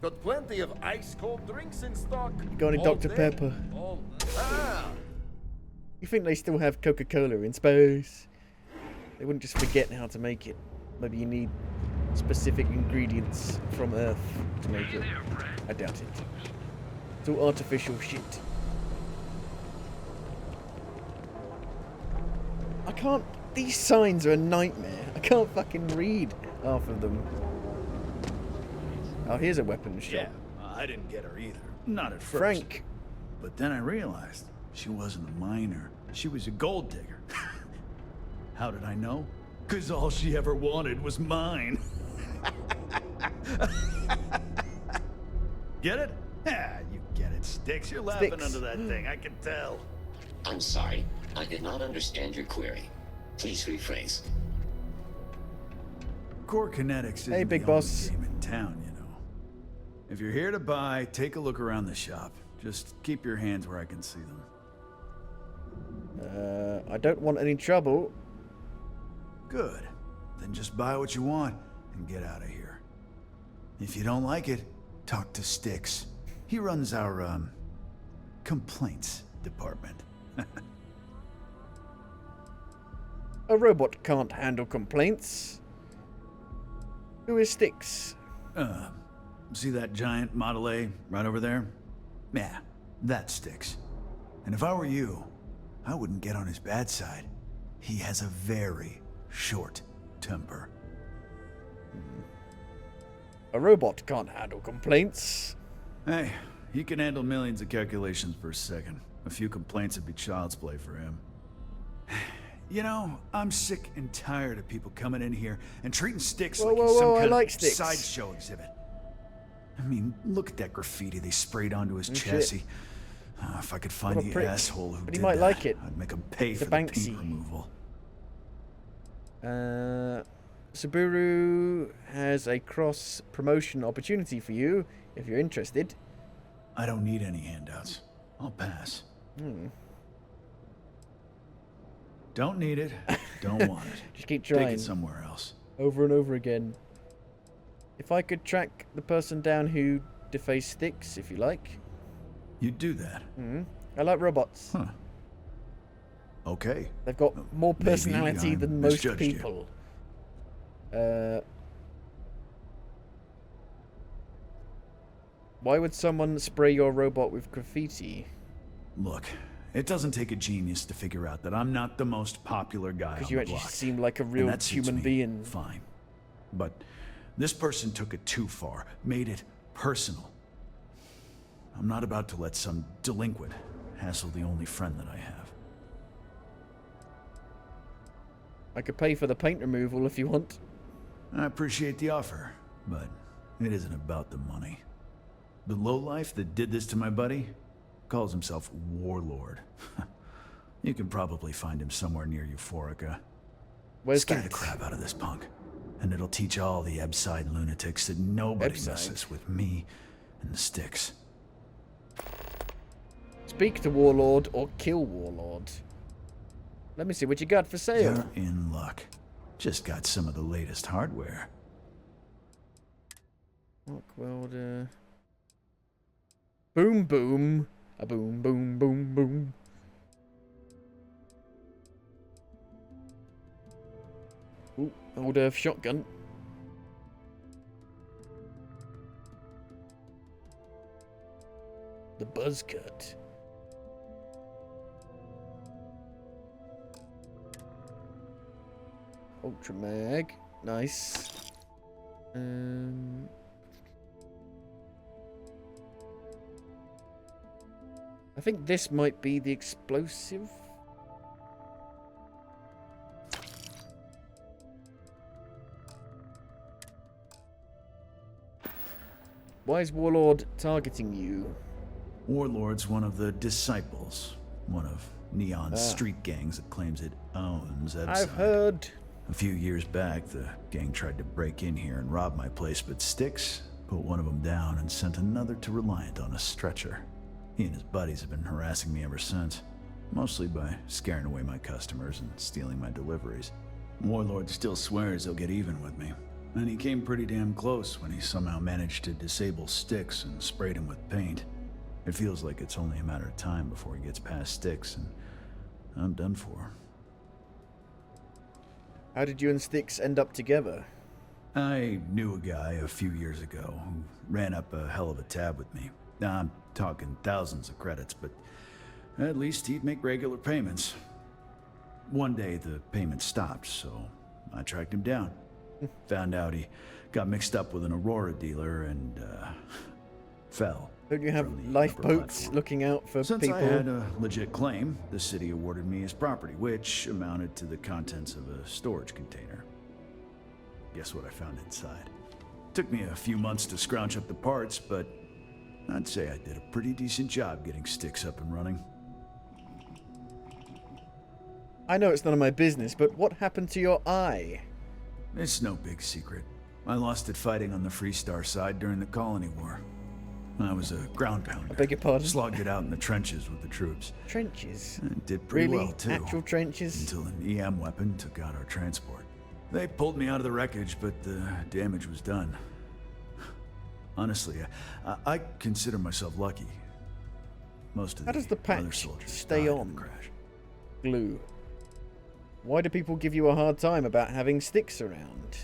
Got plenty of ice-cold drinks in stock. You got any All Dr. day, Pepper? all- Ah! You think they still have Coca-Cola in space? They wouldn't just forget how to make it. Maybe you need specific ingredients from Earth to make it. I doubt it. It's all artificial shit. I can't... These signs are a nightmare. I can't fucking read half of them. Oh, here's a weapons shop. Yeah, I didn't get her either. Not at first. Frank. But then I realized she wasn't a miner. She was a gold digger. How did I know? Because all she ever wanted was mine. Get it? Yeah, you get it, Sticks. You're laughing Sticks. under that thing, I can tell. I'm sorry. I did not understand your query. Please rephrase. Core Kinetics isn't Hey, big the only boss. game in town, you know. If you're here to buy, take a look around the shop. Just keep your hands where I can see them. I don't want any trouble. Good. Then just buy what you want and get out of here. If you don't like it, talk to Sticks. He runs our, complaints department. A robot can't handle complaints. Who is Sticks? See that giant Model A right over there? Yeah, that Sticks. And if I were you, I wouldn't get on his bad side. He has a very short temper. A robot can't handle complaints. Hey, he can handle millions of calculations per second. A few complaints would be child's play for him. You know, I'm sick and tired of people coming in here and treating Sticks like he's some I kind like of Sticks. sideshow exhibit. I mean, look at that graffiti they sprayed onto his Oh, shit. chassis. If I could find What a the prick. asshole who But did he might that, like it. I'd make him pay He's for a the Banksy. paint removal. Subaru has a cross-promotion opportunity for you, if you're interested. I don't need any handouts. I'll pass. Don't need it. Don't want it. Just keep Take trying. it somewhere else. Over and over again. If I could track the person down who defaced Sticks, if you like. You'd do that. I like robots. Huh. Okay. They've got more Maybe personality I than most misjudged you. people. Why would someone spray your robot with graffiti? Look, it doesn't take a genius to figure out that I'm not the most popular guy on Because the you actually block. seem like a And real that suits human me being. Fine. But this person took it too far, made it personal. I'm not about to let some delinquent hassle the only friend that I have. I could pay for the paint removal if you want. I appreciate the offer, but it isn't about the money. The lowlife that did this to my buddy calls himself Warlord. You can probably find him somewhere near Euphorica. Where's Scare that? the crap out of this punk, and it'll teach all the Ebside lunatics that nobody Ebside? messes with me and the sticks. Speak to Warlord or kill Warlord. Let me see what you got for sale. You're in luck. Just got some of the latest hardware. Arc welder. Boom boom. A boom boom boom boom. Ooh, old Earth shotgun. The buzz cut. Ultra mag. Nice. I think this might be the explosive. Why is Warlord targeting you? Warlord's one of the disciples. One of Neon's street gangs that claims it owns Ebside. I've heard. A few years back, the gang tried to break in here and rob my place, but Styx put one of them down and sent another to Reliant on a stretcher. He and his buddies have been harassing me ever since, mostly by scaring away my customers and stealing my deliveries. Warlord still swears he'll get even with me, and he came pretty damn close when he somehow managed to disable Styx and sprayed him with paint. It feels like it's only a matter of time before he gets past Styx, and I'm done for. How did you and Styx end up together? I knew a guy a few years ago who ran up a hell of a tab with me. Now, I'm talking thousands of credits, but at least he'd make regular payments. One day the payments stopped, so I tracked him down. Found out he got mixed up with an Aurora dealer and fell. Don't you have lifeboats looking out for Since people? I had a legit claim, the city awarded me his property, which amounted to the contents of a storage container. Guess what I found inside? Took me a few months to scrounge up the parts, but I'd say I did a pretty decent job getting Styx up and running. I know it's none of my business, but what happened to your eye? It's no big secret. I lost it fighting on the Freestar side during the Colony War. I was a ground pounder. I beg your pardon? Slogged it out in the trenches with the troops. Trenches? And did pretty Really? well, too. Actual trenches? Until an EM weapon took out our transport. They pulled me out of the wreckage, but the damage was done. Honestly, I consider myself lucky. Most of How does the other patch soldiers stay died in on? the crash. Glue. Why do people give you a hard time about having Styx around?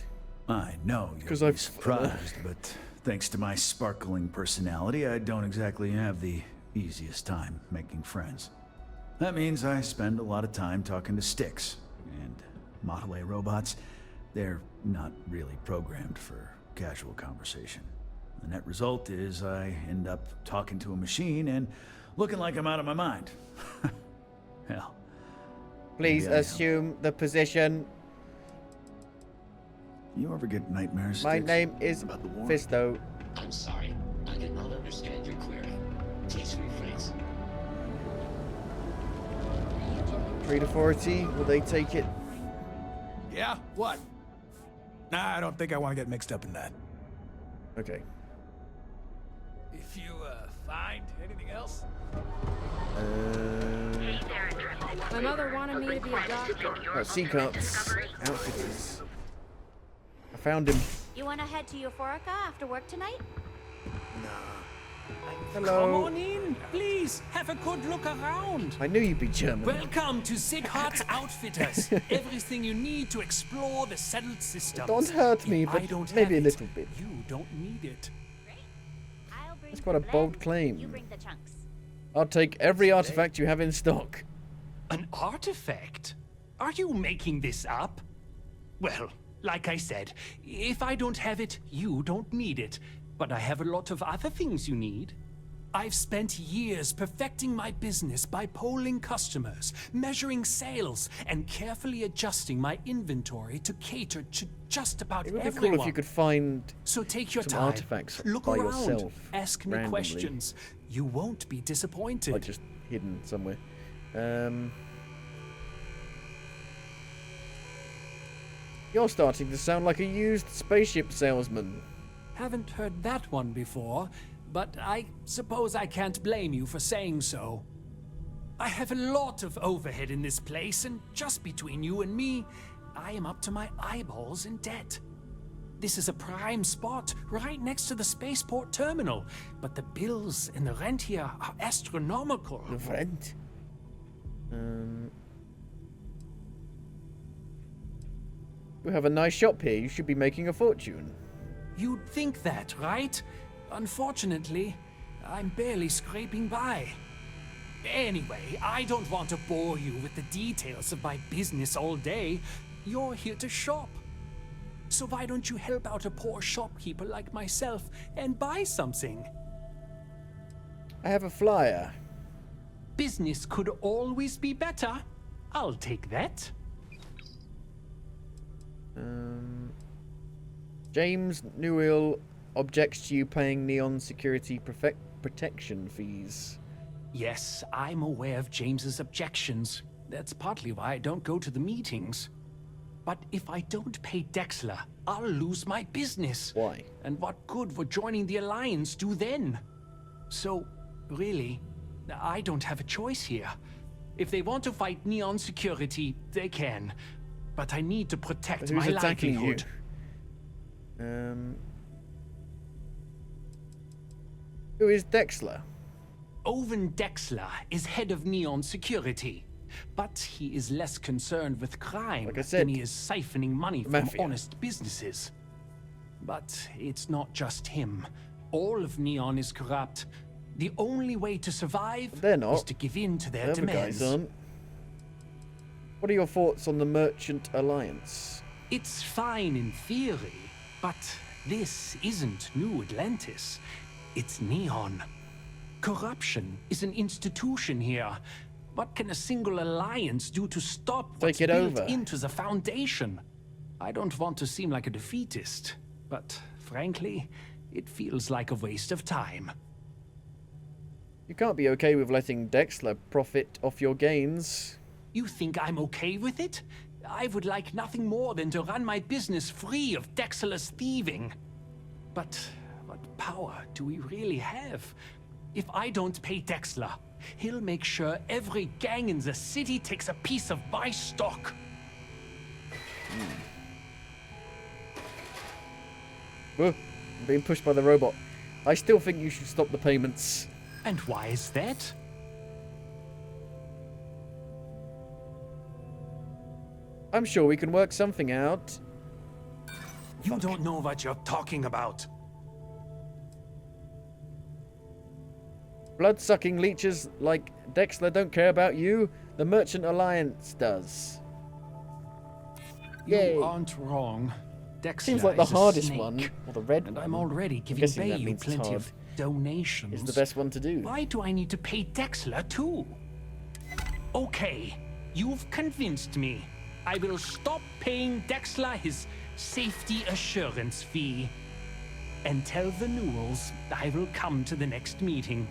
I know you'll Because be I've surprised, but thanks to my sparkling personality, I don't exactly have the easiest time making friends. That means I spend a lot of time talking to Styx, and Model A robots, they're not really programmed for casual conversation. The net result is I end up talking to a machine and looking like I'm out of my mind. Hell. Please maybe I am. assume the position. You ever get nightmares? My Styx, name is about the war? Fisto. I'm sorry. I did not understand your query. Please rephrase. 3 to 40. Will they take it? Yeah? What? Nah, I don't think I want to get mixed up in that. Okay. If you, find anything else? My mother wanted me to be a doctor. Seacarts. Outfitters. I found him. You wanna head to Euphorica after work tonight? Hello. Come on in, please. Have a good look around. I knew you'd be German. Welcome to Sighart's Outfitters. Everything you need to explore the settled systems. Don't hurt me, If but I don't maybe a have little it, bit. You don't need it. That's quite a bold claim. You bring the chunks. I'll take every artifact you have in stock. An artifact? Are you making this up? Well, like I said, if I don't have it, you don't need it. But I have a lot of other things you need. I've spent years perfecting my business by polling customers, measuring sales, and carefully adjusting my inventory to cater to just about It would be everyone. cool if you could find So take your some time, artifacts look by around, yourself ask me randomly. questions. You won't be disappointed. Like just hidden somewhere. You're starting to sound like a used spaceship salesman. Haven't heard that one before, but I suppose I can't blame you for saying so. I have a lot of overhead in this place, and just between you and me, I am up to my eyeballs in debt. This is a prime spot, right next to the spaceport terminal, but the bills and the rent here are astronomical. The rent? You have a nice shop here. You should be making a fortune. You'd think that, right? Unfortunately, I'm barely scraping by. Anyway, I don't want to bore you with the details of my business all day. You're here to shop. So why don't you help out a poor shopkeeper like myself and buy something? I have a flyer. Business could always be better. I'll take that. James Newell objects to you paying Neon security protection fees. Yes, I'm aware of James's objections. That's partly why I don't go to the meetings. But if I don't pay Dexler, I'll lose my business. Why? And what good would joining the Alliance do then? So, really, I don't have a choice here. If they want to fight Neon security, they can. But I need to protect my livelihood. Who is Dexler? Owen Dexler is head of Neon security. But he is less concerned with crime Like I said, than he is siphoning money from mafia. honest businesses. But it's not just him. All of Neon is corrupt. The only way to survive They're not. is to give in to their The other demands. guys aren't. What are your thoughts on the Merchant Alliance? It's fine in theory, but this isn't New Atlantis. It's Neon. Corruption is an institution here. What can a single alliance do to stop what's Take it built over. into the foundation? I don't want to seem like a defeatist, but frankly, it feels like a waste of time. You can't be okay with letting Dexler profit off your gains. You think I'm okay with it? I would like nothing more than to run my business free of Dexler's thieving. But what power do we really have? If I don't pay Dexler, he'll make sure every gang in the city takes a piece of my stock. Whoa, I'm being pushed by the robot. I still think you should stop the payments. And why is that? I'm sure we can work something out. You don't know what you're talking about. Blood-sucking leeches like Dexler don't care about you. The Merchant Alliance does. Yay. You aren't wrong. Dexler Seems like the is a hardest snake, one, or the red and one. I'm already giving guessing that Bayou means plenty hard. of donations. Is the best one to do. Why do I need to pay Dexler too? Okay, you've convinced me. I will stop paying Dexler his safety assurance fee. And tell the Newells I will come to the next meeting.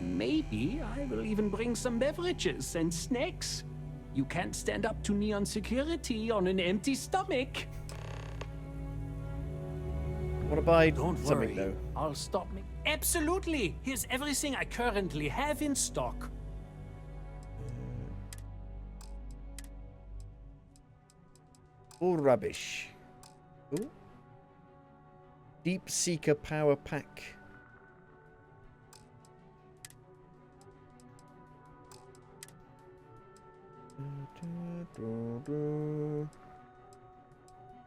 Maybe I will even bring some beverages and snacks. You can't stand up to Neon security on an empty stomach. Want to buy Don't something worry, though? I'll stop me. Absolutely! Here's everything I currently have in stock. All rubbish. Ooh. Deep Seeker Power Pack.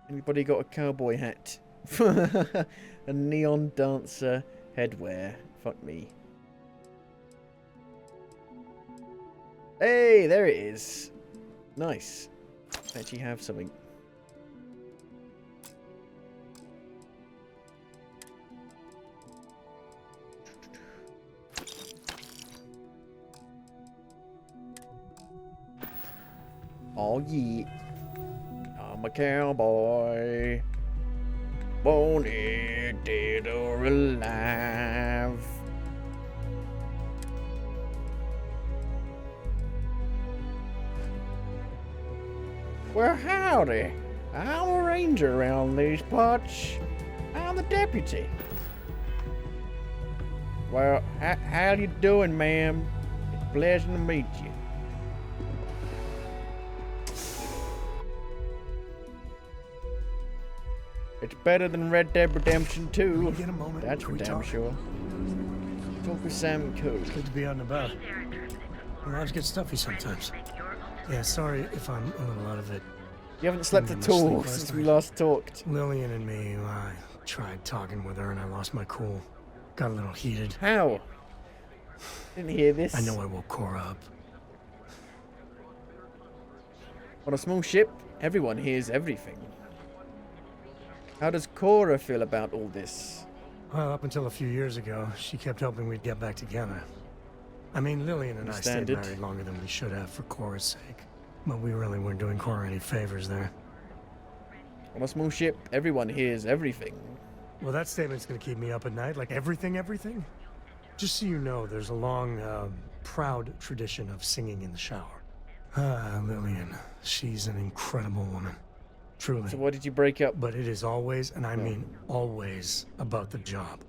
Anybody got a cowboy hat? A neon dancer headwear. Fuck me. Hey, there it is. Nice. Actually have something. Oh yeah. I'm a cowboy. Wanted, dead or alive. Well, howdy. I'm a ranger around these parts. I'm the deputy. Well, how you doing, ma'am? It's a pleasure to meet you. It's better than Red Dead Redemption 2. Get a moment. That's for Can we damn talk? sure. Talk with Sam Cole. Good to be out and about. Lives get stuffy sometimes. Yeah, sorry if I'm a little out of it. You haven't slept Didn't at get much all sleep last since we night. last talked. Lillian and me, I tried talking with her and I lost my cool. Got a little heated. How? Didn't hear this. I know I woke Cora up. On a small ship, everyone hears everything. How does Cora feel about all this? Well, up until a few years ago, she kept hoping we'd get back together. I mean, Lillian and I stayed Understand it. married longer than we should have for Cora's sake. But we really weren't doing Cora any favors there. On a small ship, everyone hears everything. Well, that statement's gonna keep me up at night, like everything? Just so you know, there's a long, proud tradition of singing in the shower. Ah, Lillian, she's an incredible woman. Truly. So why did you break up? But it is always, and I mean always, about the job.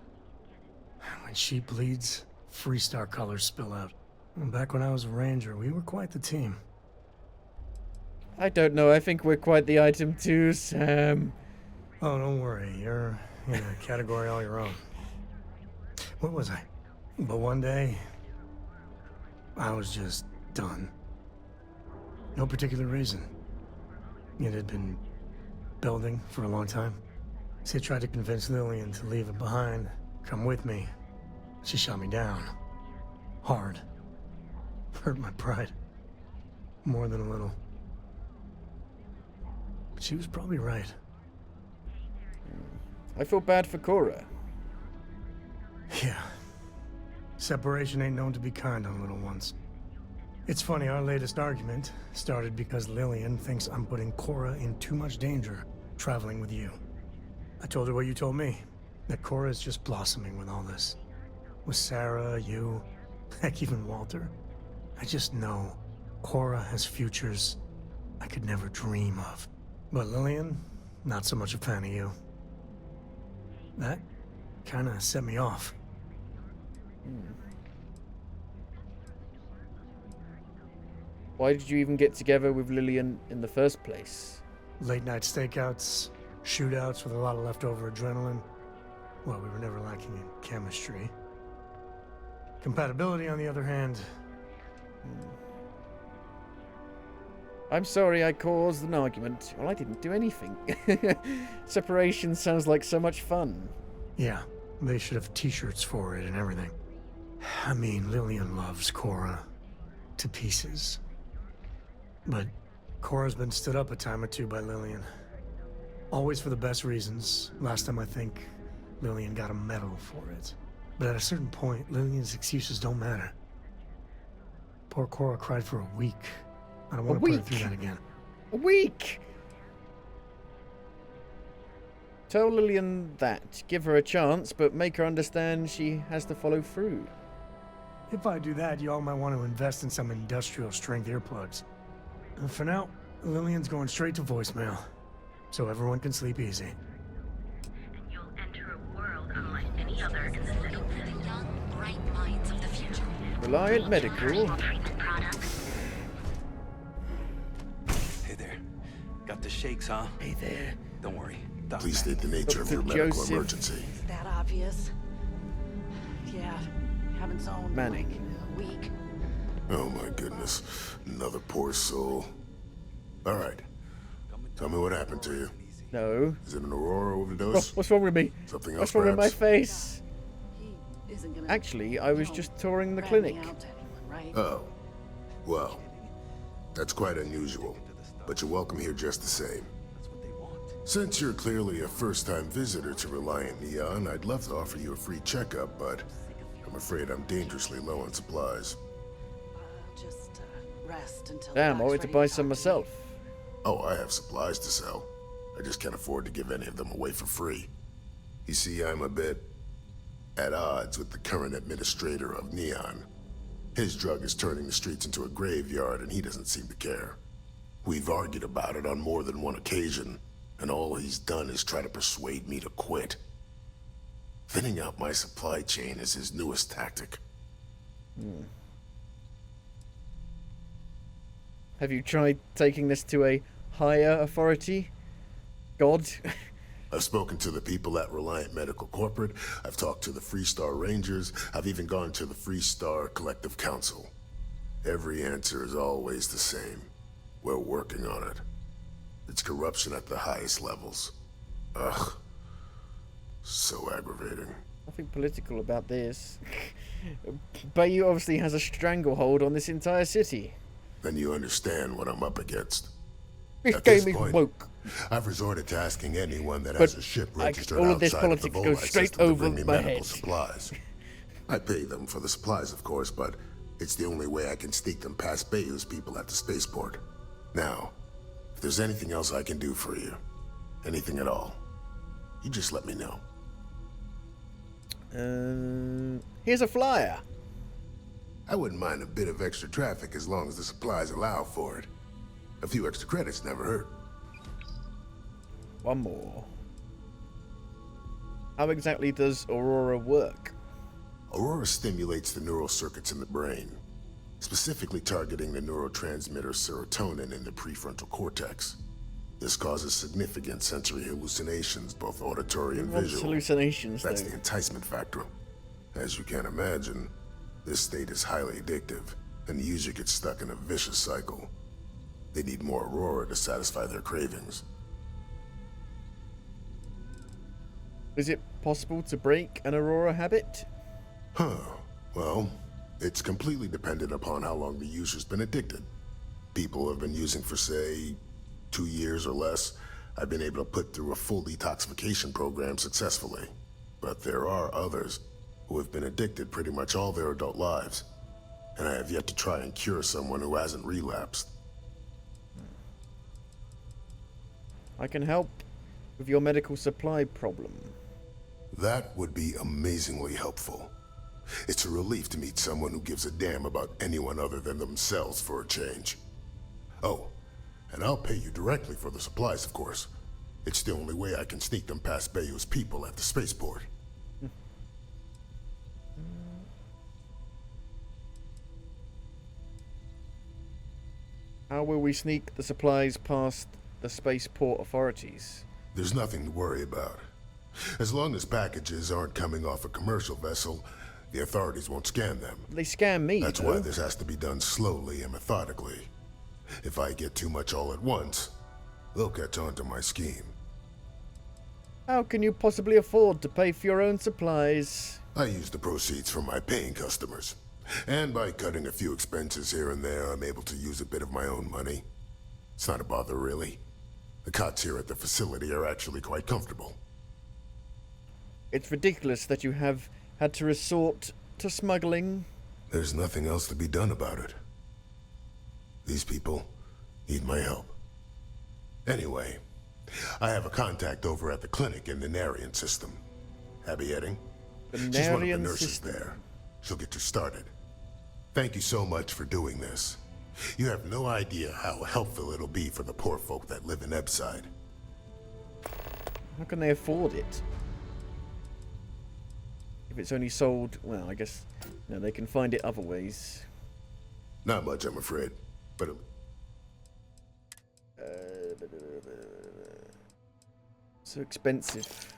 When she bleeds, Freestar colors spill out. And back when I was a ranger, we were quite the team. I don't know, I think we're quite the item too, Sam. Oh, don't worry, you're in a category all your own. What was I? But one day, I was just done. No particular reason. It had been building for a long time. See, I tried to convince Lillian to leave it behind, come with me. She shot me down. Hard. Hurt my pride. More than a little. But she was probably right. I feel bad for Cora. Yeah. Separation ain't known to be kind on little ones. It's funny, our latest argument started because Lillian thinks I'm putting Cora in too much danger traveling with you. I told her what you told me, that Cora's just blossoming with all this. With Sarah, you, heck, even Walter. I just know Cora has futures I could never dream of. But Lillian, not so much a fan of you. That kinda set me off. Why did you even get together with Lillian in the first place? Late night stakeouts, shootouts with a lot of leftover adrenaline. Well, we were never lacking in chemistry. Compatibility, on the other hand. I'm sorry I caused an argument. Well, I didn't do anything. Separation sounds like so much fun. Yeah, they should have t-shirts for it and everything. I mean, Lillian loves Cora to pieces. But Cora's been stood up a time or two by Lillian. Always for the best reasons. Last time I think Lillian got a medal for it. But at a certain point, Lillian's excuses don't matter. Poor Cora cried for a week. I don't want to put her through that again. A week! Tell Lillian that. Give her a chance, but make her understand she has to follow through. If I do that, y'all might want to invest in some industrial-strength earplugs. And for now, Lillian's going straight to voicemail, so everyone can sleep easy. You'll enter a world unlike any other in the city. Young, bright minds of the future. Reliant Medical. Hey there. Got the shakes, huh? Hey there. Don't worry. Doc Please state the Mack. nature of your medical emergency. Is that obvious? Yeah, haven't zoned Manning. in like a week. Oh my goodness. Another poor soul. Alright. Tell me what happened to you. No. Is it an Aurora overdose? What's wrong with me? Something else, What's wrong with my perhaps? face? Isn't gonna, Actually, I was you know, just touring the rat clinic. me out to anyone, right? Oh. Well, that's quite unusual. But you're welcome here just the same. Since you're clearly a first-time visitor to Reliant Neon, I'd love to offer you a free checkup, but I'm afraid I'm dangerously low on supplies. rest until Damn, I Doc's wanted to ready buy talk some me. myself. Oh, I have supplies to sell. I just can't afford to give any of them away for free. You see, I'm a bit at odds with the current administrator of Neon. His drug is turning the streets into a graveyard, and he doesn't seem to care. We've argued about it on more than one occasion, and all he's done is try to persuade me to quit. Thinning out my supply chain is his newest tactic. Have you tried taking this to a higher authority? God? I've spoken to the people at Reliant Medical Corporate, I've talked to the Freestar Rangers, I've even gone to the Freestar Collective Council. Every answer is always the same. We're working on it. It's corruption at the highest levels. Ugh. So aggravating. Nothing political about this. Bayou obviously has a stranglehold on this entire city. Then you understand what I'm up against. This At game this is point, woke. I've resorted to asking anyone that But has a ship registered all of this outside of the politics Volite goes straight system to over bring me my medical head. supplies. I pay them for the supplies, of course, but it's the only way I can sneak them past Bayou's people at the spaceport. Now, if there's anything else I can do for you, anything at all, you just let me know. Here's a flyer. I wouldn't mind a bit of extra traffic as long as the supplies allow for it. A few extra credits never hurt. One more. How exactly does Aurora work? Aurora stimulates the neural circuits in the brain, specifically targeting the neurotransmitter serotonin in the prefrontal cortex. This causes significant sensory hallucinations, both auditory and visual. Hallucinations, That's though. the enticement factor. As you can imagine, this state is highly addictive, and the user gets stuck in a vicious cycle. They need more Aurora to satisfy their cravings. Is it possible to break an Aurora habit? Well, it's completely dependent upon how long the user's been addicted. People have been using for, say, 2 years or less. I've been able to put through a full detoxification program successfully. But there are others who have been addicted pretty much all their adult lives. And I have yet to try and cure someone who hasn't relapsed. I can help with your medical supply problem. That would be amazingly helpful. It's a relief to meet someone who gives a damn about anyone other than themselves for a change. Oh, and I'll pay you directly for the supplies, of course. It's the only way I can sneak them past Bayou's people at the spaceport. How will we sneak the supplies past the spaceport authorities? There's nothing to worry about. As long as packages aren't coming off a commercial vessel, the authorities won't scan them. They scan me, That's though. why this has to be done slowly and methodically. If I get too much all at once, they'll catch on to my scheme. How can you possibly afford to pay for your own supplies? I use the proceeds from my paying customers. And by cutting a few expenses here and there, I'm able to use a bit of my own money. It's not a bother, really. The cots here at the facility are actually quite comfortable. It's ridiculous that you have had to resort to smuggling. There's nothing else to be done about it. These people need my help. Anyway, I have a contact over at the clinic in the Narian system. Abby Edding. She's one of the nurses there. She'll get you started. Thank you so much for doing this. You have no idea how helpful it'll be for the poor folk that live in Ebside. How can they afford it? If it's only sold, well, I guess no, they can find it other ways. Not much, I'm afraid. But so expensive.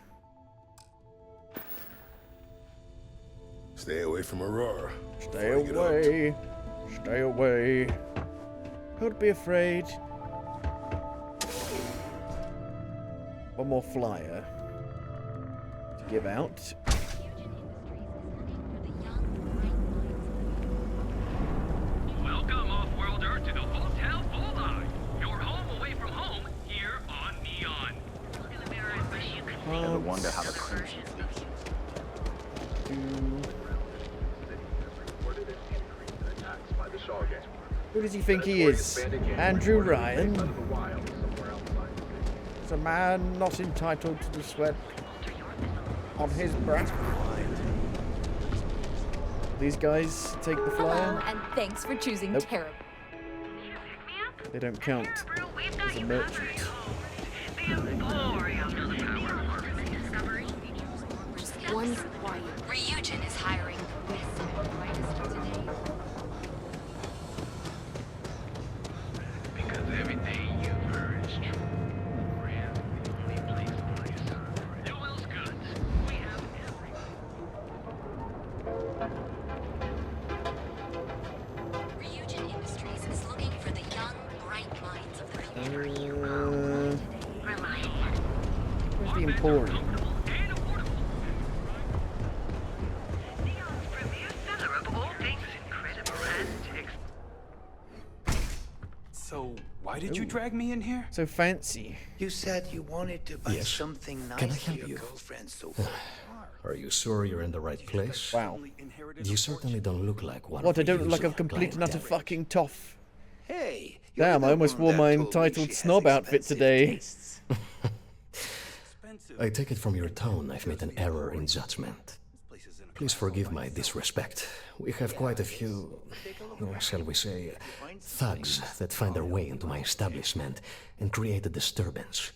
Stay away from Aurora. Stay away. Stay away. Don't be afraid. One more flyer to give out. Welcome, off-worlder, to the Hotel Volite. Your home away from home here on Neon. Look in the mirror and wish you could I wonder how the Who does he think he is? Andrew Ryan? Is a man not entitled to the sweat on his brow? These guys take the flyer? Hello, and thanks for choosing Nope. terrible. They don't count as a merchant. One's quiet. Ryujin is hiring the best today. Because everything you've heard is true. Rand, the only place for you. Newell's Goods. We have Ryujin Industries is looking for the young, bright minds of the future. Where's the Emporium? So, why did you drag me in here? So fancy. You said you wanted to buy Yes. something nice Can I for help your you? girlfriend, so Are you sure you're in the right place? Wow. You certainly don't look like one. What, I of don't the look like a usual complete and utter clientele. fucking toff. Hey, Damn, I almost wore my entitled snob outfit today. I take it from your tone I've made an error in judgment. Please forgive my disrespect. We have quite a few, shall we say, thugs that find their way into my establishment and create a disturbance.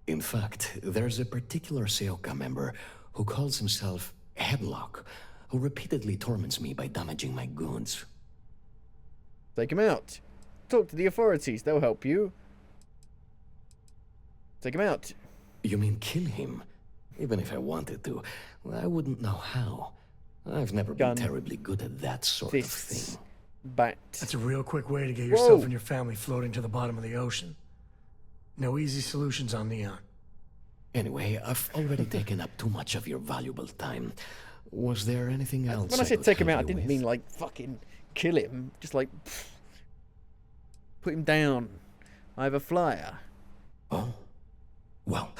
In fact, there's a particular Seoka member who calls himself Headlock, who repeatedly torments me by damaging my goods. Take him out. Talk to the authorities, they'll help you. Take him out. You mean kill him? Even if I wanted to, I wouldn't know how. I've never been terribly good at that sort of thing. Bat. That's a real quick way to get yourself Whoa. and your family floating to the bottom of the ocean. No easy solutions on Neon. Anyway, I've already taken up too much of your valuable time. Was there anything else? When I said could take him help out, I you didn't with? mean like fucking kill him. Just like put him down. I have a flyer. Oh? Well,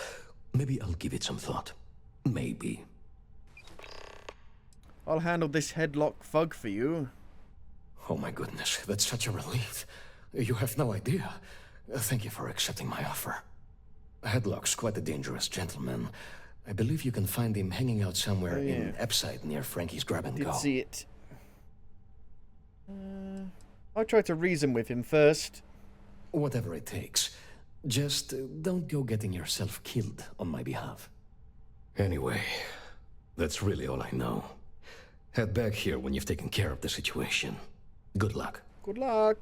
maybe I'll give it some thought. Maybe. I'll handle this headlock thug for you. Oh my goodness, that's such a relief. You have no idea. Thank you for accepting my offer. Headlock's quite a dangerous gentleman. I believe you can find him hanging out somewhere in Epside near Frankie's Grab and Did Go. see it. I'll try to reason with him first. Whatever it takes. Just don't go getting yourself killed on my behalf. Anyway, that's really all I know. Head back here when you've taken care of the situation. Good luck. Good luck.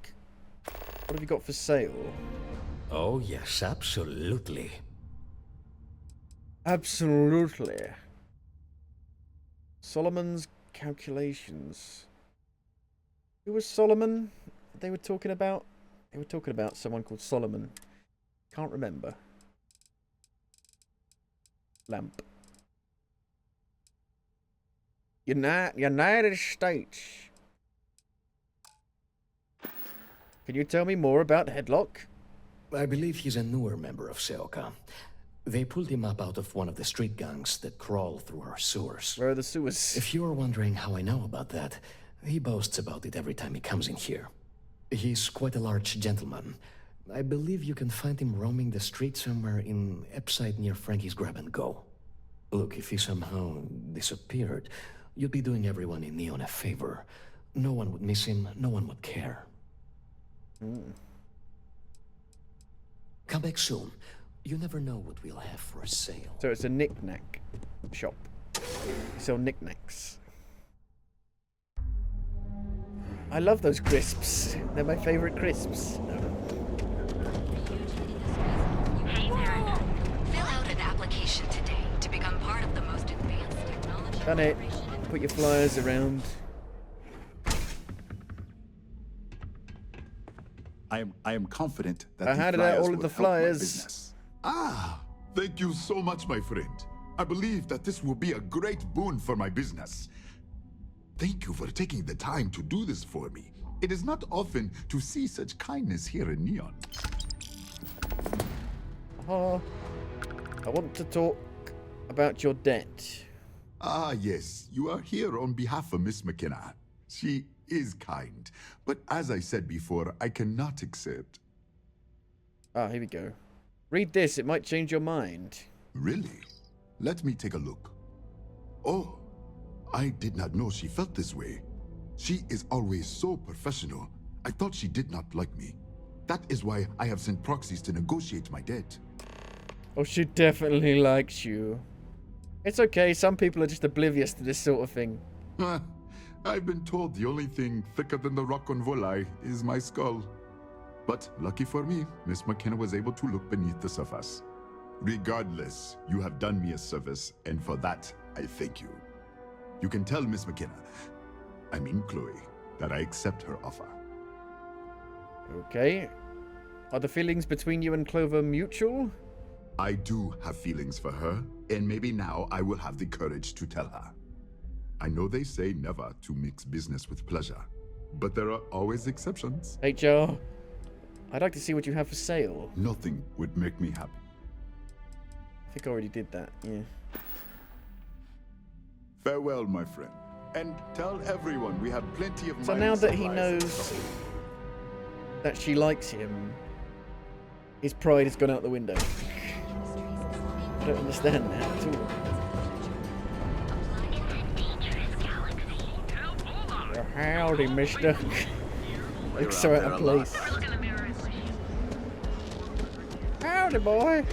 What have you got for sale? Oh, yes, absolutely. Absolutely. Solomon's calculations. Who was Solomon they were talking about? They were talking about someone called Solomon. Can't remember. Lamp. United States. Can you tell me more about Headlock? I believe he's a newer member of Seoka. They pulled him up out of one of the street gangs that crawl through our sewers. Where are the sewers? If you're wondering how I know about that, he boasts about it every time he comes in here. He's quite a large gentleman. I believe you can find him roaming the street somewhere in Epside near Frankie's Grab and Go. Look, if he somehow disappeared, you'd be doing everyone in Neon a favor. No one would miss him, no one would care. Come back soon. You never know what we'll have for sale. So it's a knick-knack shop. You sell knickknacks. I love those crisps. They're my favorite crisps. Hey there. Fill out an application today to become part of the most advanced technology. Done it. Put your flyers around. I am confident that I the handed out flyers all of will the help my flyers. business. Ah, thank you so much, my friend. I believe that this will be a great boon for my business. Thank you for taking the time to do this for me. It is not often to see such kindness here in Neon. I want to talk about your debt. Ah, yes. You are here on behalf of Miss McKenna. She is kind, but as I said before, I cannot accept. Ah, here we go. Read this, it might change your mind. Really? Let me take a look. Oh, I did not know she felt this way. She is always so professional. I thought she did not like me. That is why I have sent proxies to negotiate my debt. Oh, she definitely likes you. It's okay, some people are just oblivious to this sort of thing. I've been told the only thing thicker than the rock on Volai is my skull. But lucky for me, Miss McKenna was able to look beneath the surface. Regardless, you have done me a service, and for that, I thank you. You can tell Miss McKenna, I mean Chloe, that I accept her offer. Okay. Are the feelings between you and Clover mutual? I do have feelings for her, and maybe now I will have the courage to tell her. I know they say never to mix business with pleasure, but there are always exceptions. HR, I'd like to see what you have for sale. Nothing would make me happy. I think I already did that, yeah. Farewell, my friend. And tell everyone we have plenty of So now that he knows that she likes him, his pride has gone out the window. I don't understand that at all. Oh, howdy, mister. Looks so out of place. Howdy, boy.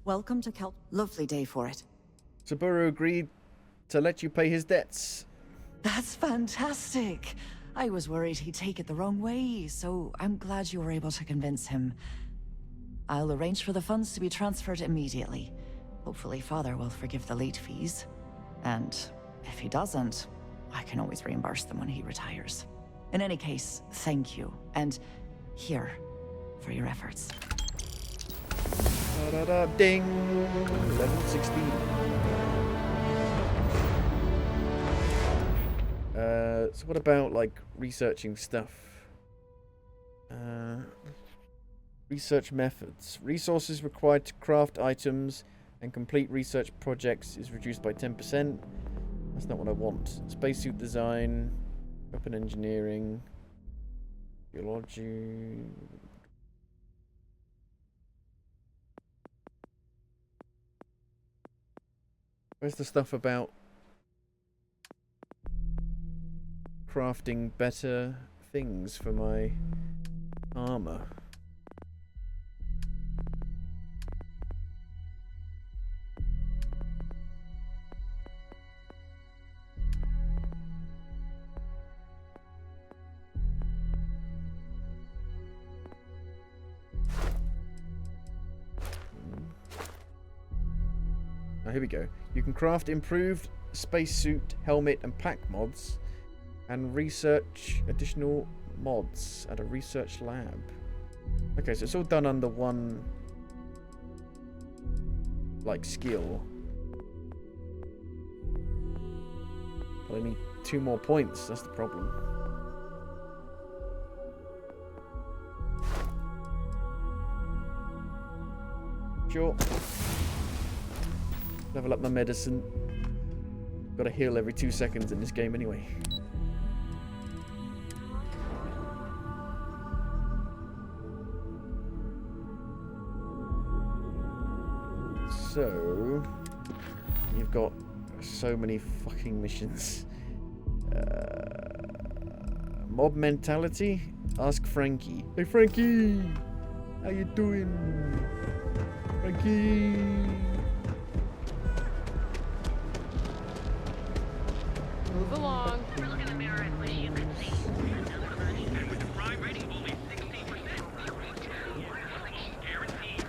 Welcome to Lovely day for it. Saburo agreed to let you pay his debts. That's fantastic. I was worried he'd take it the wrong way, so I'm glad you were able to convince him. I'll arrange for the funds to be transferred immediately. Hopefully Father will forgive the late fees. And if he doesn't, I can always reimburse them when he retires. In any case, thank you. And here, for your efforts. Da-da-da, ding! Level 16. So what about, like, researching stuff? Research methods. Resources required to craft items and complete research projects is reduced by 10%. That's not what I want. Spacesuit design, weapon engineering, geology... Where's the stuff about crafting better things for my armor? Oh, here we go. You can craft improved spacesuit, helmet, and pack mods, and research additional mods at a research lab. Okay, so it's all done under one, like, skill. But I need 2 more points, that's the problem. Sure. Level up my medicine. Gotta heal every 2 seconds in this game anyway. So, you've got so many fucking missions. Mob mentality? Ask Frankie. Hey Frankie! How you doing? Frankie! Move along. Look in the mirror and see you can see. And with the crime rating only 16%, guaranteed.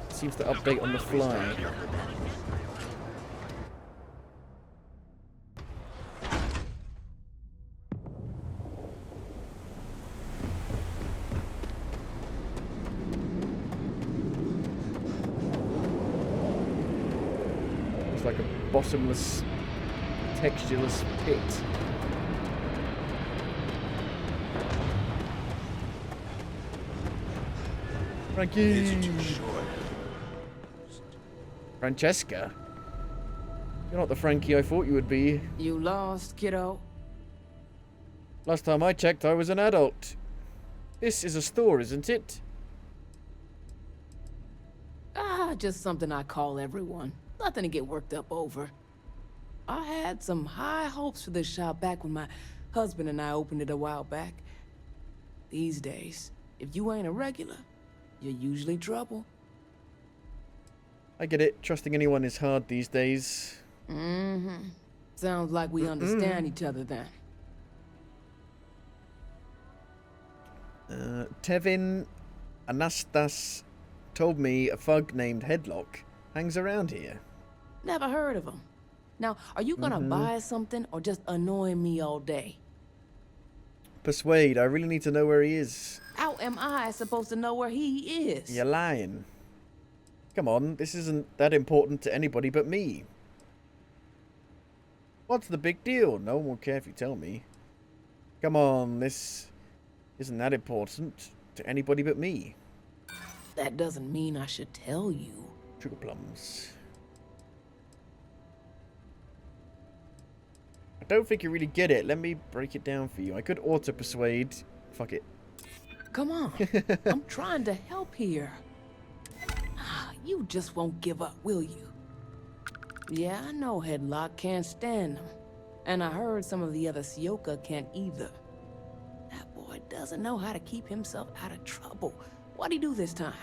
Seems to update on the fly. It's like a bottomless, textureless pit. Frankie! Francesca? You're not the Frankie I thought you would be. You lost, kiddo? Last time I checked, I was an adult. This is a store, isn't it? Ah, just something I call everyone. Nothing to get worked up over. I had some high hopes for this shop back when my husband and I opened it a while back. These days, if you ain't a regular, you're usually trouble. I get it. Trusting anyone is hard these days. Mm-hmm. Sounds like we understand each other then. Tevin Anastas told me a thug named Headlock hangs around here. Never heard of him. Now, are you gonna buy something or just annoy me all day? Persuade, I really need to know where he is. How am I supposed to know where he is? You're lying. Come on, this isn't that important to anybody but me. What's the big deal? No one will care if you tell me. Come on, this isn't that important to anybody but me. That doesn't mean I should tell you. Sugar plums. I don't think you really get it. Let me break it down for you. I could auto-persuade. Fuck it. Come on. I'm trying to help here. You just won't give up, will you? Yeah, I know Headlock can't stand them. And I heard some of the other Sioka can't either. That boy doesn't know how to keep himself out of trouble. What'd he do this time?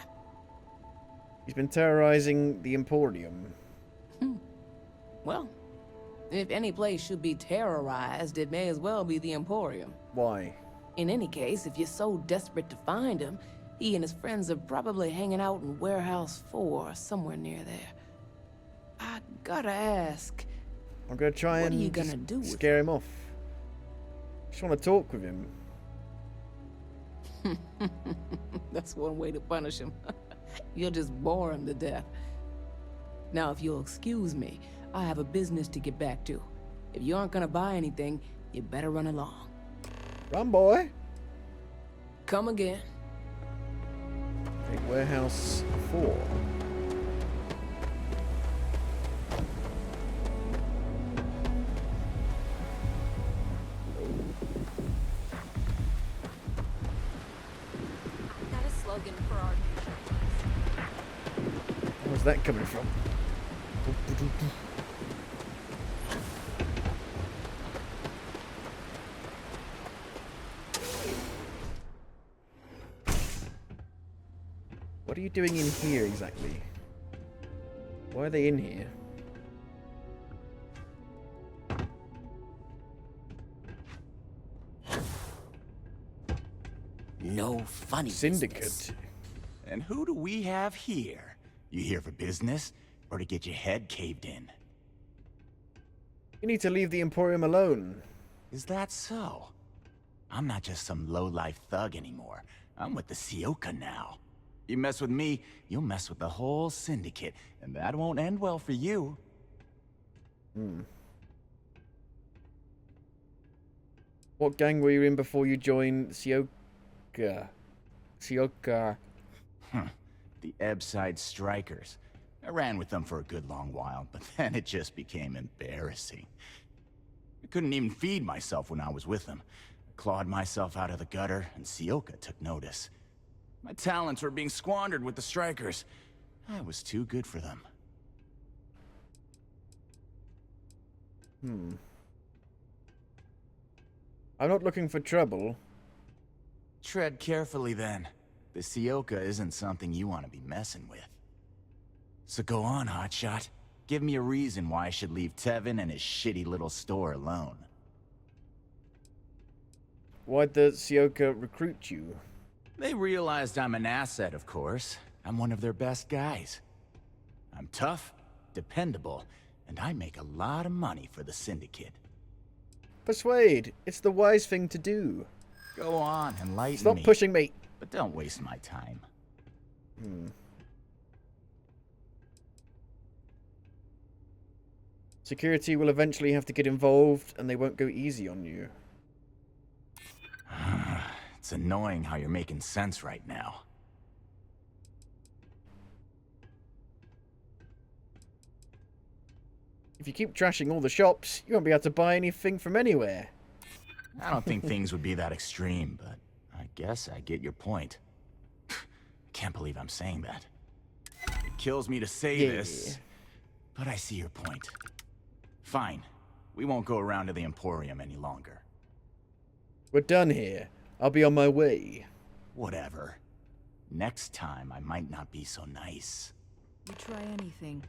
He's been terrorizing the Emporium. Well, if any place should be terrorized, it may as well be the Emporium. Why? In any case, if you're so desperate to find him, he and his friends are probably hanging out in Warehouse 4 or somewhere near there. I gotta ask. I'm gonna try what and are you gonna do with scare him off. Just want to talk with him. That's one way to punish him. You'll just bore him to death. Now, if you'll excuse me, I have a business to get back to. If you aren't gonna buy anything, you better run along. Run, boy. Come again. Okay, Warehouse 4. Got a slogan for our Where's that coming from? What are you doing in here exactly? Why are they in here? No funny Syndicate. business. And who do we have here? You here for business or to get your head caved in? You need to leave the Emporium alone. Is that so? I'm not just some low-life thug anymore. I'm with the Sioka now. You mess with me, you'll mess with the whole syndicate, and that won't end well for you. What gang were you in before you joined Sioka? Sioka. The Ebbside Strikers. I ran with them for a good long while, but then it just became embarrassing. I couldn't even feed myself when I was with them. I clawed myself out of the gutter, and Sioka took notice. My talents were being squandered with the Strikers. I was too good for them. I'm not looking for trouble. Tread carefully then. The Sioka isn't something you want to be messing with. So go on, hotshot. Give me a reason why I should leave Tevin and his shitty little store alone. Why'd the Sioka recruit you? They realized I'm an asset, of course. I'm one of their best guys. I'm tough, dependable, and I make a lot of money for the Syndicate. Persuade. It's the wise thing to do. Go on, enlighten me. Stop pushing me. But don't waste my time. Security will eventually have to get involved, and they won't go easy on you. It's annoying how you're making sense right now. If you keep trashing all the shops, you won't be able to buy anything from anywhere. I don't think things would be that extreme, but I guess I get your point. I can't believe I'm saying that. It kills me to say this, but I see your point. Fine. We won't go around to the Emporium any longer. We're done here. I'll be on my way. Whatever. Next time, I might not be so nice. You try anything,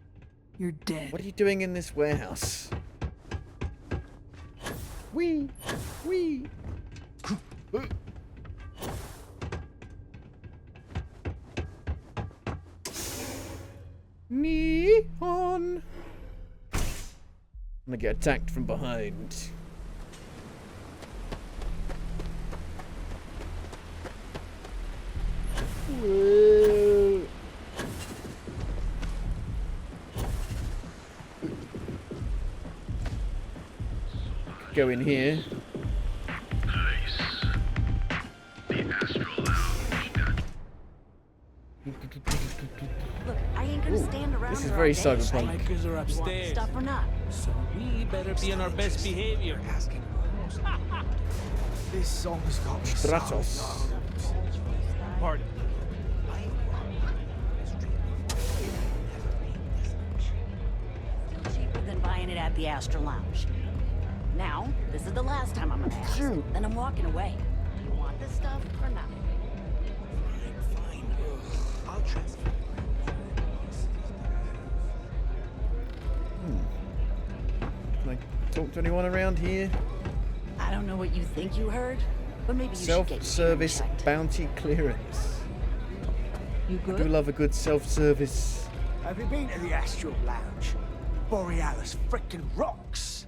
you're dead. What are you doing in this warehouse? Wee! Wee! Neon! I'm gonna get attacked from behind. Whoa. Go in here. Nice. The Astral Lounge. Look, I ain't gonna stand around. This is very cyberpunk. Strikers are upstairs, Stuff or not? so we better be on our best behavior. This song's got me Stratos. Pardon. Still cheaper than buying it at the Astral Lounge. Now, this is the last time I'm gonna ask. Then I'm walking away. Do you want this stuff or not? Fine. I'll transfer. Can I talk to anyone around here? I don't know what you think you heard, but maybe you should get your Self-service hearing checked. bounty clearance. You I do good? love a good self-service. Have you been to the Astral Lounge? Borealis frickin' rocks.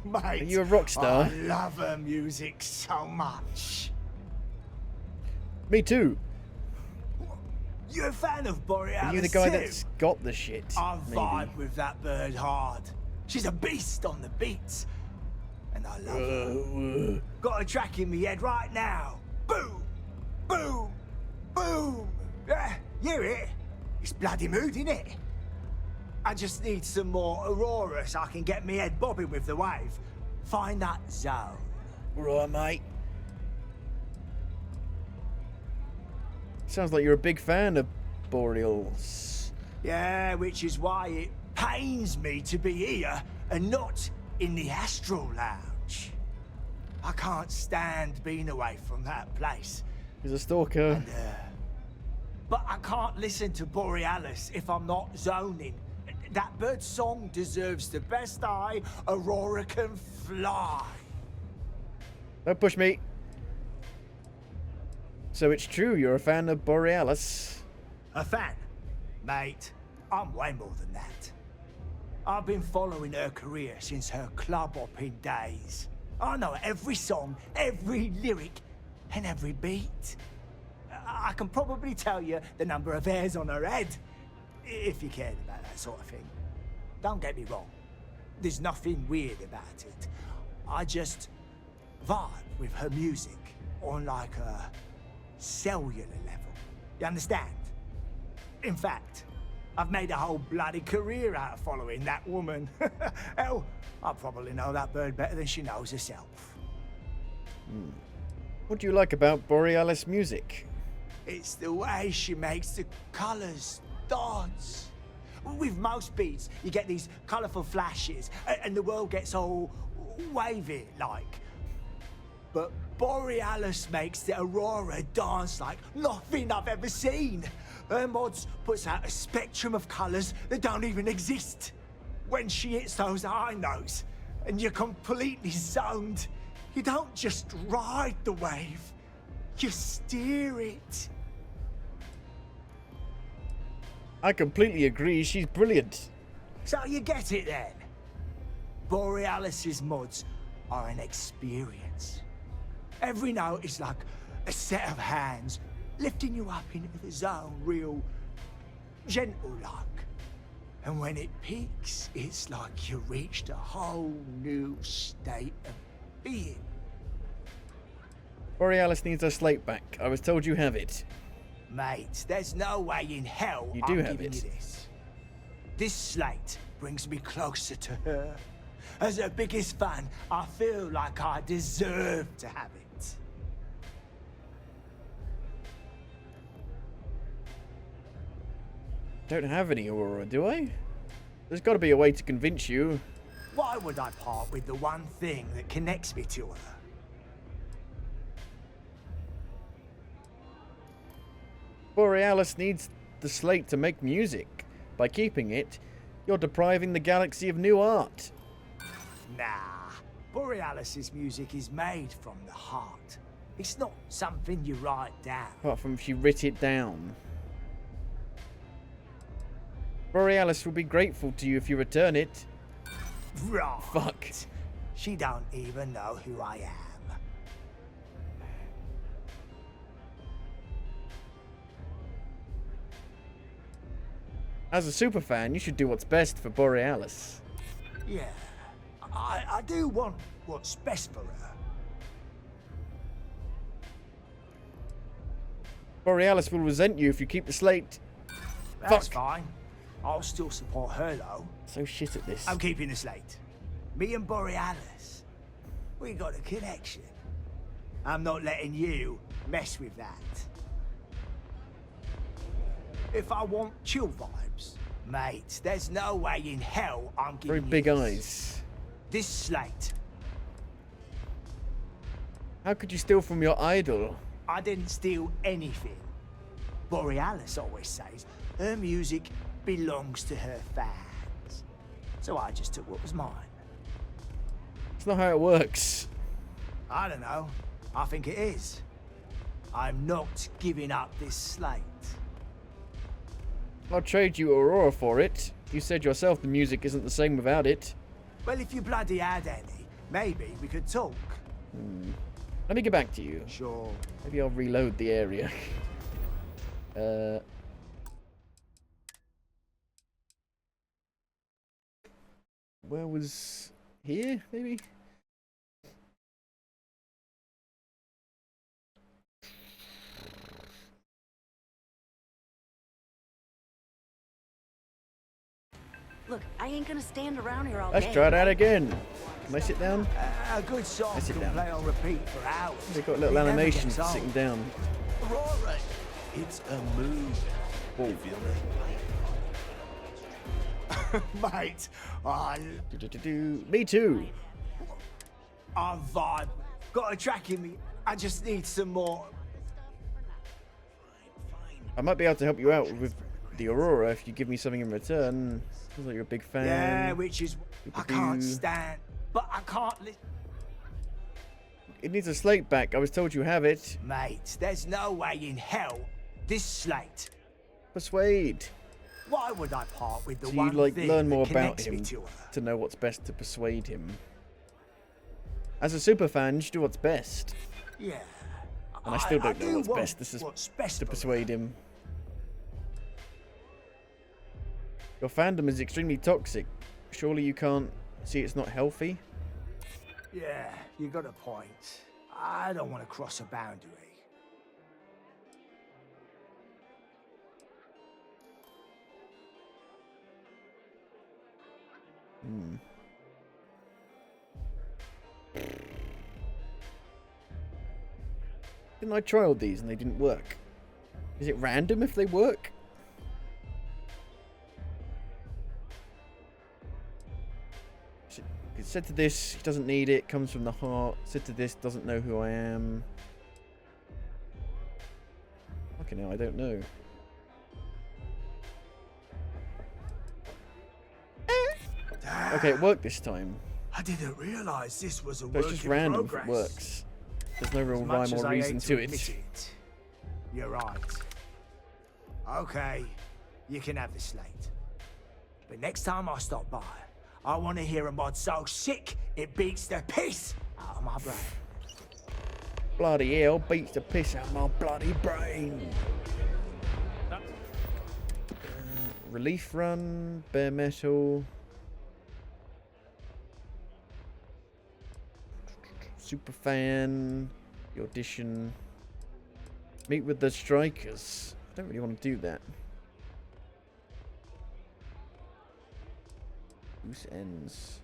Mate, Are you a rock star? I love her music so much. Me too. You a fan of Borealis Are you the guy too? that's got the shit? I Maybe. vibe with that bird hard. She's a beast on the beats. And I love her. Got a track in me head right now. Boom! Boom! Boom! Yeah, hear it? It's bloody mood, innit? I just need some more Aurora so I can get me head bobbing with the wave. Find that zone. Right, mate. Sounds like you're a big fan of Boreals. Yeah, which is why it pains me to be here and not in the Astral Lounge. I can't stand being away from that place. He's a stalker. But I can't listen to Borealis if I'm not zoning. That bird's song deserves the best eye Aurora can fly. Don't push me. So it's true you're a fan of Borealis. A fan? Mate, I'm way more than that. I've been following her career since her club hopping days. I know every song, every lyric, and every beat. I can probably tell you the number of hairs on her head, if you cared about that sort of thing. Don't get me wrong, there's nothing weird about it. I just vibe with her music on like a cellular level. You understand? In fact, I've made a whole bloody career out of following that woman. Hell, I probably know that bird better than she knows herself. What do you like about Borealis music? It's the way she makes the colours dance. With most beats, you get these colourful flashes, and the world gets all wavy-like. But Borealis makes the Aurora dance like nothing I've ever seen. Her mods puts out a spectrum of colours that don't even exist. When she hits those high notes, and you're completely zoned, you don't just ride the wave, you steer it. I completely agree, she's brilliant. So you get it then? Borealis's mods are an experience. Every note is like a set of hands lifting you up into the zone real gentle-like. And when it peaks, it's like you reached a whole new state of being. Borealis needs her slate back. I was told you have it. Mate, there's no way in hell You I'm do have giving it. you this. This slate brings me closer to her. As her biggest fan, I feel like I deserve to have it. Don't have any aurora, do I? There's got to be a way to convince you. Why would I part with the one thing that connects me to her? Borealis needs the slate to make music. By keeping it, you're depriving the galaxy of new art. Nah. Borealis's music is made from the heart. It's not something you write down. Apart from if she writ it down. Borealis will be grateful to you if you return it. Right. Fuck. She don't even know who I am. As a superfan, you should do what's best for Borealis. Yeah. I do want what's best for her. Borealis will resent you if you keep the slate. That's Fuck. fine. I'll still support her though. So shit at this. I'm keeping the slate. Me and Borealis. We got a connection. I'm not letting you mess with that. If I want chill vibes, mate, there's no way in hell I'm giving Very you big this. eyes. This slate. How could you steal from your idol? I didn't steal anything. Borealis always says her music belongs to her fans. So I just took what was mine. It's not how it works. I don't know. I think it is. I'm not giving up this slate. I'll trade you Aurora for it. You said yourself the music isn't the same without it. Well, if you bloody had any, maybe we could talk. Let me get back to you. Sure. Maybe I'll reload the area. Where was... here, maybe? Look, I ain't gonna stand around here all Let's day. try that again. Can I sit down? A good song I sit can down. play on repeat for hours. They've got little It never animations gets for old. sitting down. Right. It's a move. Whoa. Feel Mate, Me too. I'm vibe. Got a track in me. I just need some more. I might be able to help you out with the Aurora if you give me something in return. Sounds like you're a big fan. Yeah, which is I can't stand. But I can't. It needs a slate back. I was told you have it. Mate, there's no way in hell this slate. Persuade. Why would I part with the So one you'd like thing learn that more about connects me him to her? to know what's best to persuade him. As a super fan, you should do what's best. Yeah. And I still don't know do what's want best. This is what's best to for her. persuade him. Your fandom is extremely toxic. Surely you can't see it's not healthy? Yeah, you got a point. I don't want to cross a boundary. Didn't I try all these and they didn't work? Is it random if they work? It said to this, he doesn't need it, comes from the heart. Said to this, doesn't know who I am. Fucking hell, I don't know. Okay, it worked this time. I didn't realize this was a So work it's just in random if progress. it works. There's no real As much rhyme as or I reason hate to admit it. it. You're right. Okay, you can have the slate. But next time I stop by, I want to hear a mod so sick it beats the piss out of my brain. Bloody hell, beats the piss out of my bloody brain. Relief run, bare metal. Super fan, the audition. Meet with the strikers. I don't really want to do that. Loose ends.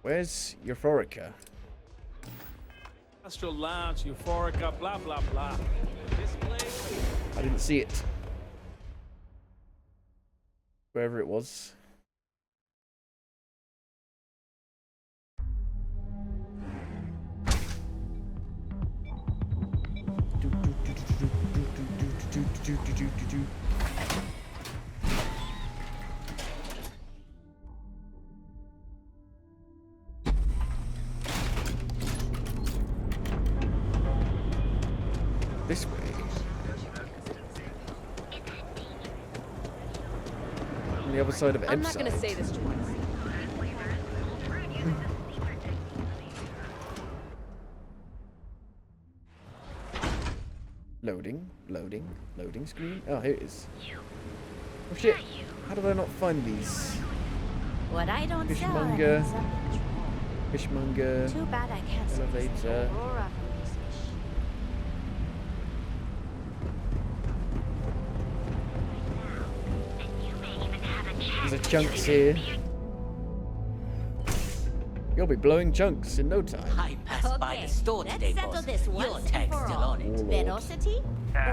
Where's Euphorica? Astral Lounge, Euphorica, blah blah blah. This place. I didn't see it. Wherever it was. This way. On the other side of Ebside. I'm not gonna say this twice. Loading screen. Oh, here it is. Oh shit! How did I not find these? What I don't Fishmonger. sell. Fishmonger. Too bad I can't see Elevator. Aurora from this There's a chunks here. You'll be blowing chunks in no time. I passed by the store today, boss. Your tag's still on it. Velocity?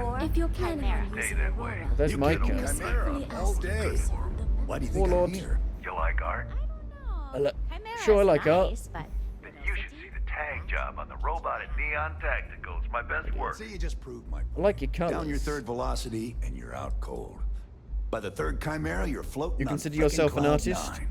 Or if you're planning on using Aurora. There's Micah. All day. Why do you think Warlord. I'm here? You like art? Sure, I like art. Then you should see the tag job on the robot at Neon Tactical. It's my best work. See, you just proved my point. I like your colors. Down your third velocity, and you're out cold. By the third Chimera, you're floating. You on consider frickin' yourself an cloud artist? 9.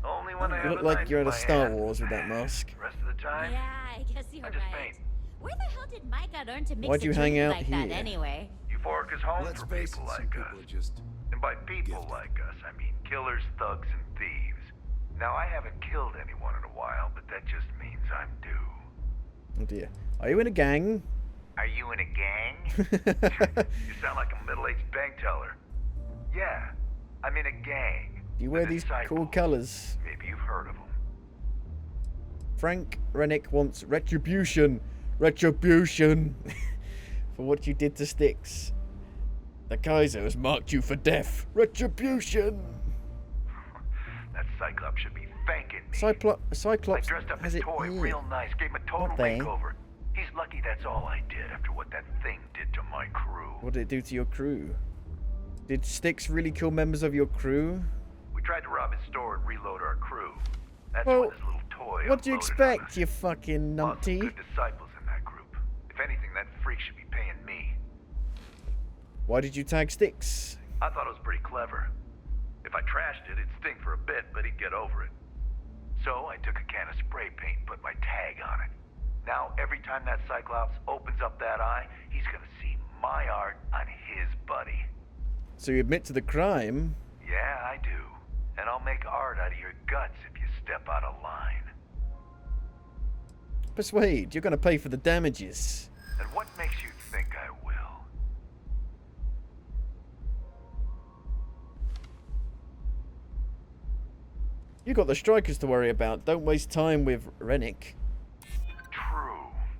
Only when I You have look a like knife you're in at a my Star hand. Wars with that mask. Rest of the time, Yeah, I guess you're I just right. paint. Where the hell did Micah learn to mix Why'd a you drink hang out like that here? anyway? Euphorica's home Let's for face people it, some like people us. are just And by people like us, I mean killers, thugs, and thieves. Now, I haven't killed anyone in a while, but that just means I'm due. Oh dear. Are you in a gang? Are you in a gang? You sound like a middle-aged bank teller. Yeah, I'm in a gang. Do you wear The these Disciples. cool colors? Maybe you've heard of them. Frank Rennick wants retribution. Retribution. For what you did to Styx. The Kaiser has marked you for death. Retribution. That Cyclops should be thanking me. Cyclops I dressed up has his it toy here. real nice, gave him a total Not they. makeover. He's lucky that's all I did after what that thing did to my crew. What did it do to your crew? Did Styx really kill members of your crew? We tried to rob his store and reload our crew. That's Well, when this little toy what do you unloaded on us. expect, you fucking Lots of numpty? good disciples in that group. If anything, that freak should be paying me. Why did you tag Styx? I thought it was pretty clever. If I trashed it, it'd sting for a bit, but he'd get over it. So I took a can of spray paint and put my tag on it. Now, every time that Cyclops opens up that eye, he's gonna see my art on his buddy. So you admit to the crime? Yeah, I do. And I'll make art out of your guts if you step out of line. Persuade, you're gonna pay for the damages. And what makes you think I will? You got the strikers to worry about. Don't waste time with Rennick. True.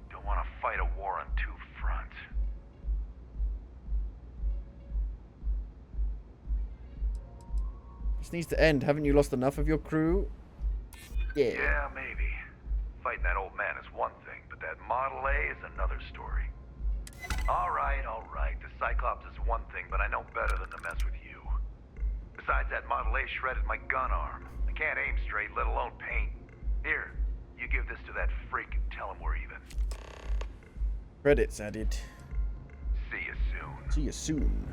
Don't want to fight a war on two fronts. This needs to end. Haven't you lost enough of your crew? Yeah. Yeah, maybe. Fighting that old man is one thing, but that Model A is another story. All right. The Cyclops is one thing, but I know better than to mess with you. Besides, that Model A shredded my gun arm. I can't aim straight, let alone paint. Here, you give this to that freak and tell him we're even. Credits added. See you soon. See you soon.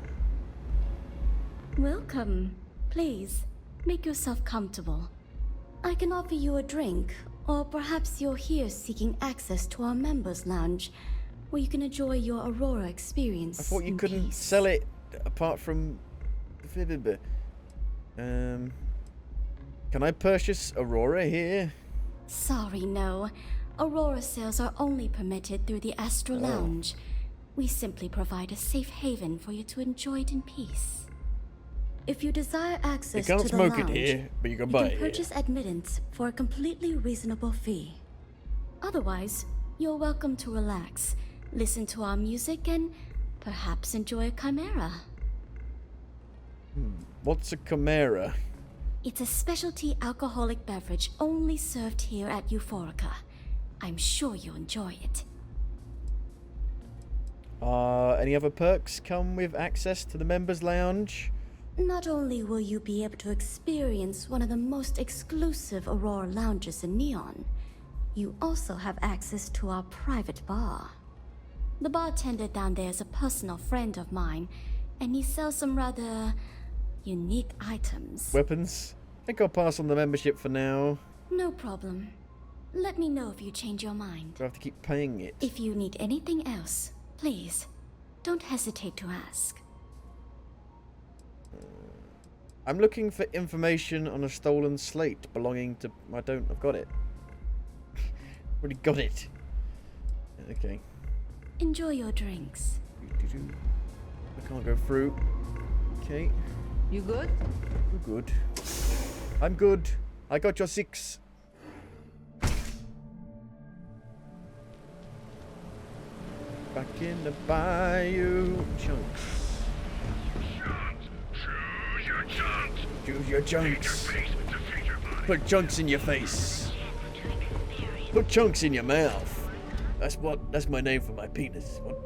Welcome. Please, make yourself comfortable. I can offer you a drink, or perhaps you're here seeking access to our members' lounge, where you can enjoy your Aurora experience. I thought you in couldn't peace. sell it apart from... Can I purchase Aurora here? Sorry, no. Aurora sales are only permitted through the Astral Lounge. We simply provide a safe haven for you to enjoy it in peace. If you desire access You can't to the smoke lounge, it here, but you can buy it here. purchase admittance for a completely reasonable fee. Otherwise, you're welcome to relax, listen to our music, and perhaps enjoy a chimera. What's a chimera? It's a specialty alcoholic beverage only served here at Euphorica. I'm sure you'll enjoy it. Any other perks come with access to the members' lounge? Not only will you be able to experience one of the most exclusive Aurora lounges in Neon, you also have access to our private bar. The bartender down there is a personal friend of mine, and he sells some rather unique items. Weapons? I think I'll pass on the membership for now. No problem. Let me know if you change your mind. Do I have to keep paying it? If you need anything else, please, don't hesitate to ask. I'm looking for information on a stolen slate belonging to... I've got it. Already got it. Okay. Enjoy your drinks. I can't go through. Okay. You good? I'm good. I'm good. I got your 6. Back in the bayou. Chunks. Choose your chunks. Put chunks in your face. Put chunks in your mouth. That's my name for my penis. What?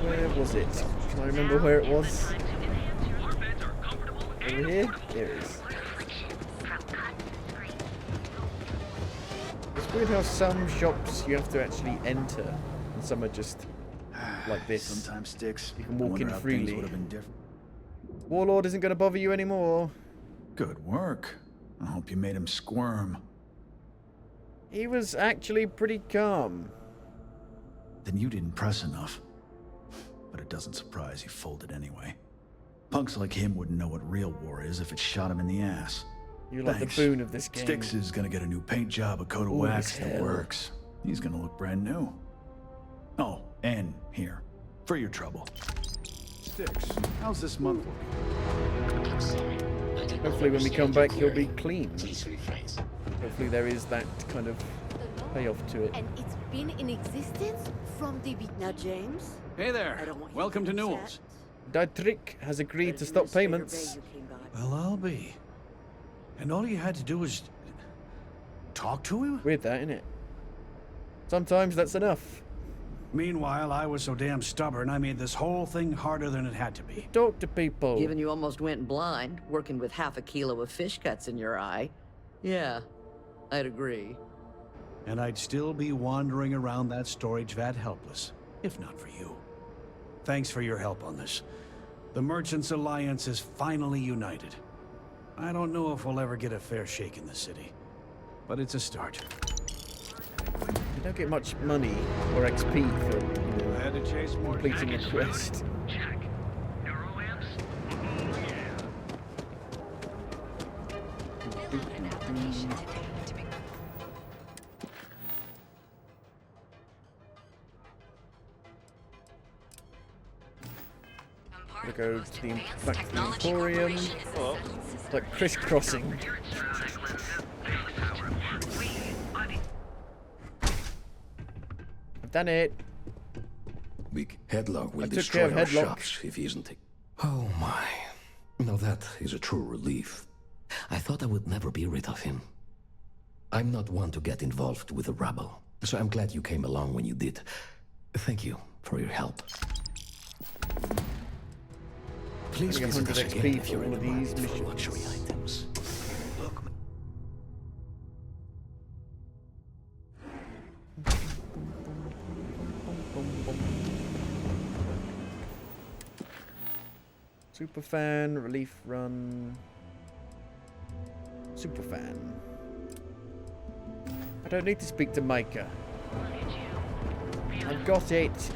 Where was it? Can I remember where it was? Over here? There it is. It's weird how some shops you have to actually enter, and some are just like this. Sometimes sticks. You can walk in freely. Would have been different. Warlord isn't going to bother you anymore. Good work. I hope you made him squirm. He was actually pretty calm. Then you didn't press enough. But it doesn't surprise he folded anyway. Punks like him wouldn't know what real war is if it shot him in the ass. You're like the boon of this game. Styx is gonna get a new paint job, a coat of wax that works. He's gonna look brand new. Oh, and here, for your trouble. Styx, how's this month looking? Hopefully when we come back he'll be clean. Hopefully there is that kind of payoff to it. And it's been in existence from the beat. Now, James? Hey there. Welcome to Newell's. Dietrich has agreed to stop payments. Well, I'll be. And all you had to do was talk to him? Weird that, isn't it? Sometimes that's enough. Meanwhile, I was so damn stubborn, I made this whole thing harder than it had to be. Talk to people. Given you almost went blind, working with half a kilo of fish cuts in your eye. Yeah, I'd agree. And I'd still be wandering around that storage vat helpless, if not for you. Thanks for your help on this. The Merchants Alliance is finally united. I don't know if we'll ever get a fair shake in the city, but it's a start. You don't get much money or XP for I had to chase more completing a quest. We'll go to the back to the Emporium. Oh, like crisscrossing. I've done it. Big Headlock will I took destroy care our of Headlock. shops if he isn't. Oh my. Now that is a true relief. I thought I would never be rid of him. I'm not one to get involved with the rabble, so I'm glad you came along when you did. Thank you for your help. Please Getting visit 100 us XP again if for you're in all the of market these for missions. luxury items. Superfan, relief run. Superfan. I don't need to speak to Micah. I've got it.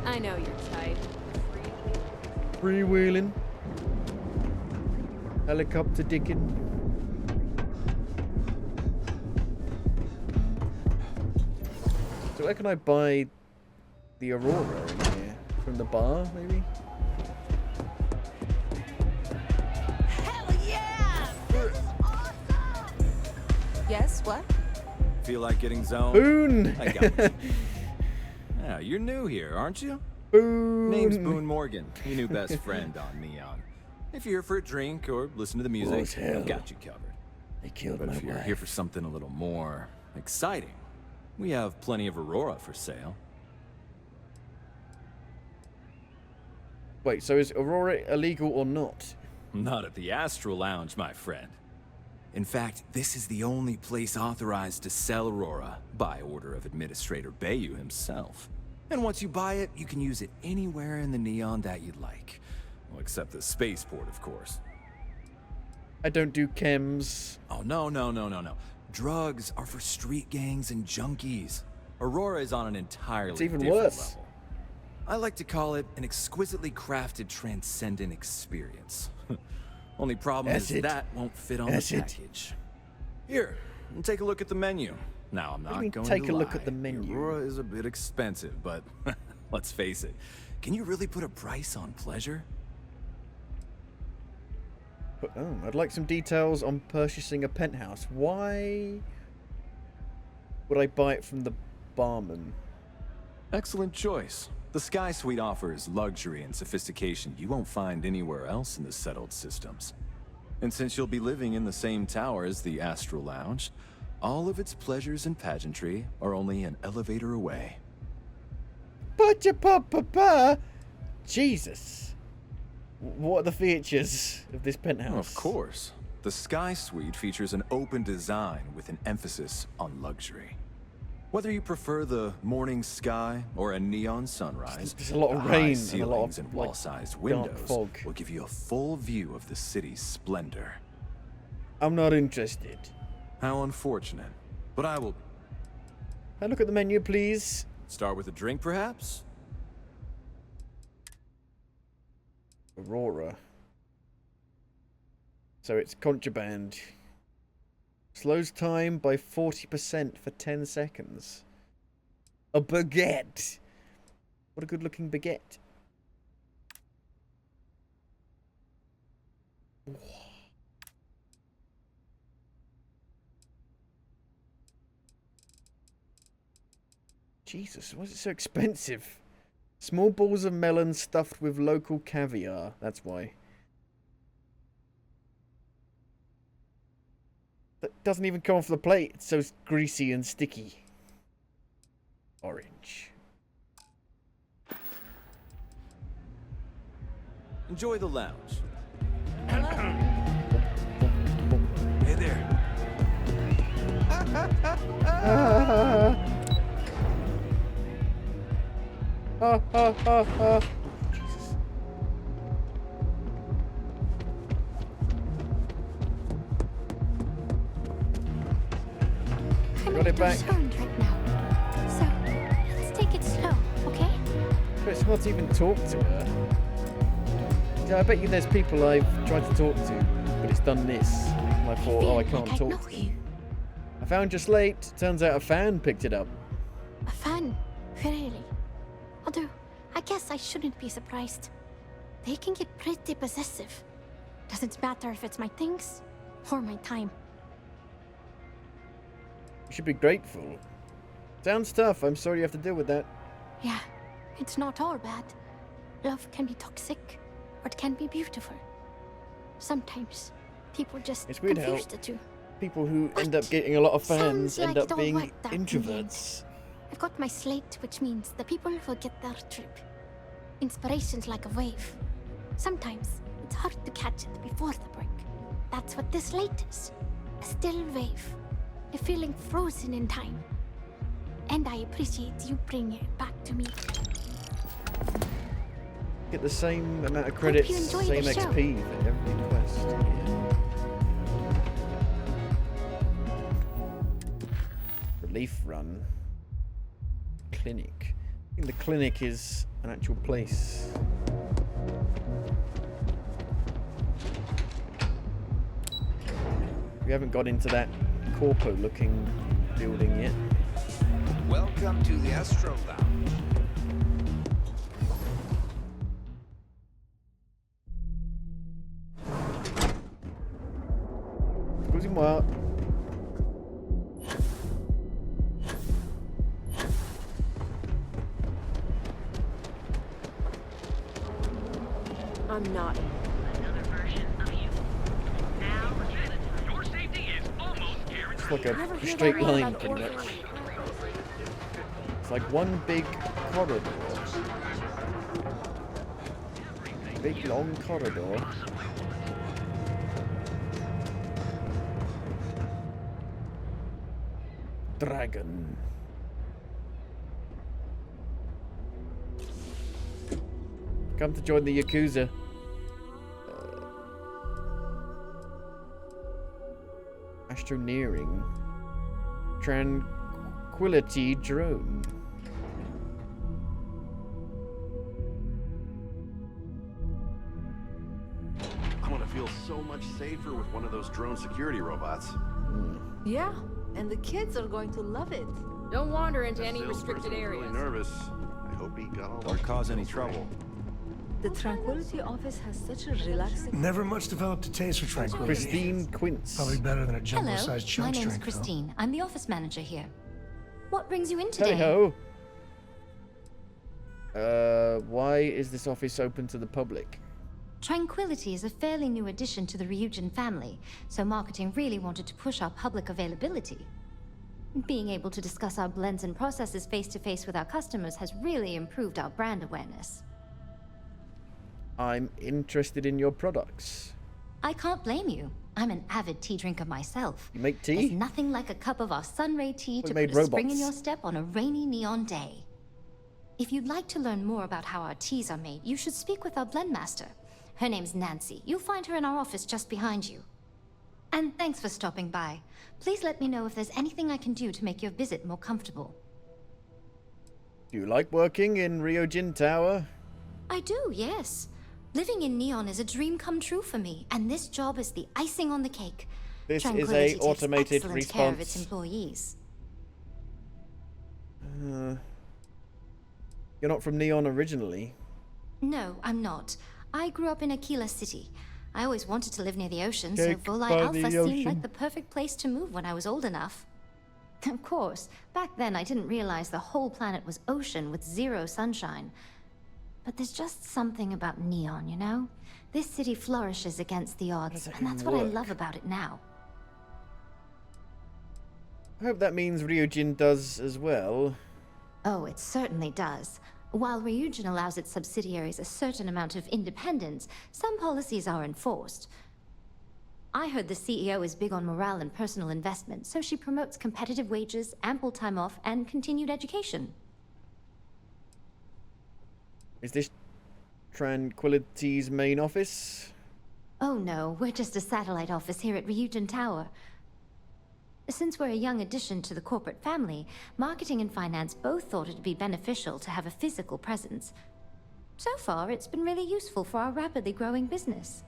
I know your type. Freewheeling. Helicopter dicking. So where can I buy the Aurora in here? From the bar, maybe? Hell yeah! Yes, what? Feel like getting zoned? Boone! I got you. Yeah, you're new here, aren't you? Boone! Name's Boone Morgan, your new best friend on Neon. If you're here for a drink or listen to the music, I've got you covered. They killed But my if you're wife. here for something a little more exciting, we have plenty of Aurora for sale. Wait, so is Aurora illegal or not? Not at the Astral Lounge, my friend. In fact, this is the only place authorized to sell Aurora by order of Administrator Bayou himself. And once you buy it, you can use it anywhere in the Neon that you'd like. Well, except the spaceport, of course. I don't do chems. Oh, no. Drugs are for street gangs and junkies. Aurora is on an entirely It's even different worse. level. I like to call it an exquisitely crafted, transcendent experience. Only problem is that won't fit on the package. Here, take a look at the menu. Now, I'm not going to take a look lie, at the menu? Aurora is a bit expensive, but let's face it. Can you really put a price on pleasure? Oh, I'd like some details on purchasing a penthouse. Why would I buy it from the barman? Excellent choice. The Sky Suite offers luxury and sophistication you won't find anywhere else in the settled systems. And since you'll be living in the same tower as the Astral Lounge, all of its pleasures and pageantry are only an elevator away. Jesus. What are the features of this penthouse? Of course. The Sky Suite features an open design with an emphasis on luxury. Whether you prefer the morning sky or a neon sunrise, there's a lot of the rain high and a ceilings lot of, and wall-sized windows will give you a full view of the city's splendor. I'm not interested. How unfortunate. But I will... Can I look at the menu, please? Start with a drink, perhaps? Aurora. So it's contraband. Slows time by 40% for 10 seconds. A baguette. What a good looking baguette. Jesus, why is it so expensive? Small balls of melon stuffed with local caviar. That's why. That doesn't even come off the plate. It's so greasy and sticky. Orange. Enjoy the lounge. Hey there. Jesus. Got it back. Right now. So, let's take it slow, okay? But it's not even talk to her. Yeah, I bet you there's people I've tried to talk to, but it's done this. And I thought, oh, I can't talk to them. I found your slate. Turns out a fan picked it up. A fan? Really? Although, I guess I shouldn't be surprised. They can get pretty possessive. Doesn't matter if it's my things or my time. You should be grateful. Sounds tough. I'm sorry you have to deal with that. Yeah, it's not all bad. Love can be toxic, or it can be beautiful. Sometimes, people just It's weird how confuse the two. people who end up getting a lot of fans Sounds end like up it all being worked out in the end. introverts. I've got my slate, which means the people will get their trip. Inspiration's like a wave. Sometimes, it's hard to catch it before the break. That's what this slate is. A still wave. A feeling frozen in time. And I appreciate you bringing it back to me. Get the same amount of credits, you enjoy same the show. XP for every quest. Yeah. Relief run. Clinic. I think the clinic is an actual place. We haven't got into that corpo-looking building yet. Welcome to the Astro Lounge. Excusez-moi. naughty. It's like a straight line, pretty much. It's like one big corridor. Big long corridor. Dragon. Come to join the Yakuza. Astroneering. Tranquility drone. I'm gonna feel so much safer with one of those drone security robots. Yeah, and the kids are going to love it. Don't wander into That any salesperson restricted was areas. really nervous. I hope he got all. Or cause any trouble. The Tranquility office has such a relaxing... Never much developed a taste for tranquility. Christine Quince. Probably better than a Hello, jumbo-sized my chunk name's drink, Christine. I'm the office manager here. What brings you in today? Hey-ho. Why is this office open to the public? Tranquility is a fairly new addition to the Ryujin family, so marketing really wanted to push our public availability. Being able to discuss our blends and processes face-to-face with our customers has really improved our brand awareness. I'm interested in your products. I can't blame you. I'm an avid tea drinker myself. You make tea? There's nothing like a cup of our Sunray tea to made put a spring in robots. your step on a rainy neon day. If you'd like to learn more about how our teas are made, you should speak with our blend master. Her name's Nancy. You'll find her in our office just behind you. And thanks for stopping by. Please let me know if there's anything I can do to make your visit more comfortable. Do you like working in Ryujin Tower? I do, yes. Living in Neon is a dream come true for me, and this job is the icing on the cake. This is Tranquility a automated takes excellent care of response. its employees. You're not from Neon originally. No, I'm not. I grew up in Aquila City. I always wanted to live near the ocean, Cake so Volai by Alpha the seemed ocean. like the perfect place to move when I was old enough. Of course, back then I didn't realize the whole planet was ocean with zero sunshine. But there's just something about Neon, you know? This city flourishes against the odds, and that's what I love about it now. I hope that means Ryujin does as well. Oh, it certainly does. While Ryujin allows its subsidiaries a certain amount of independence, some policies are enforced. I heard the CEO is big on morale and personal investment, so she promotes competitive wages, ample time off, and continued education. Is this Tranquility's main office? Oh no, we're just a satellite office here at Ryujin Tower. Since we're a young addition to the corporate family, marketing and finance both thought it'd be beneficial to have a physical presence. So far, it's been really useful for our rapidly growing business.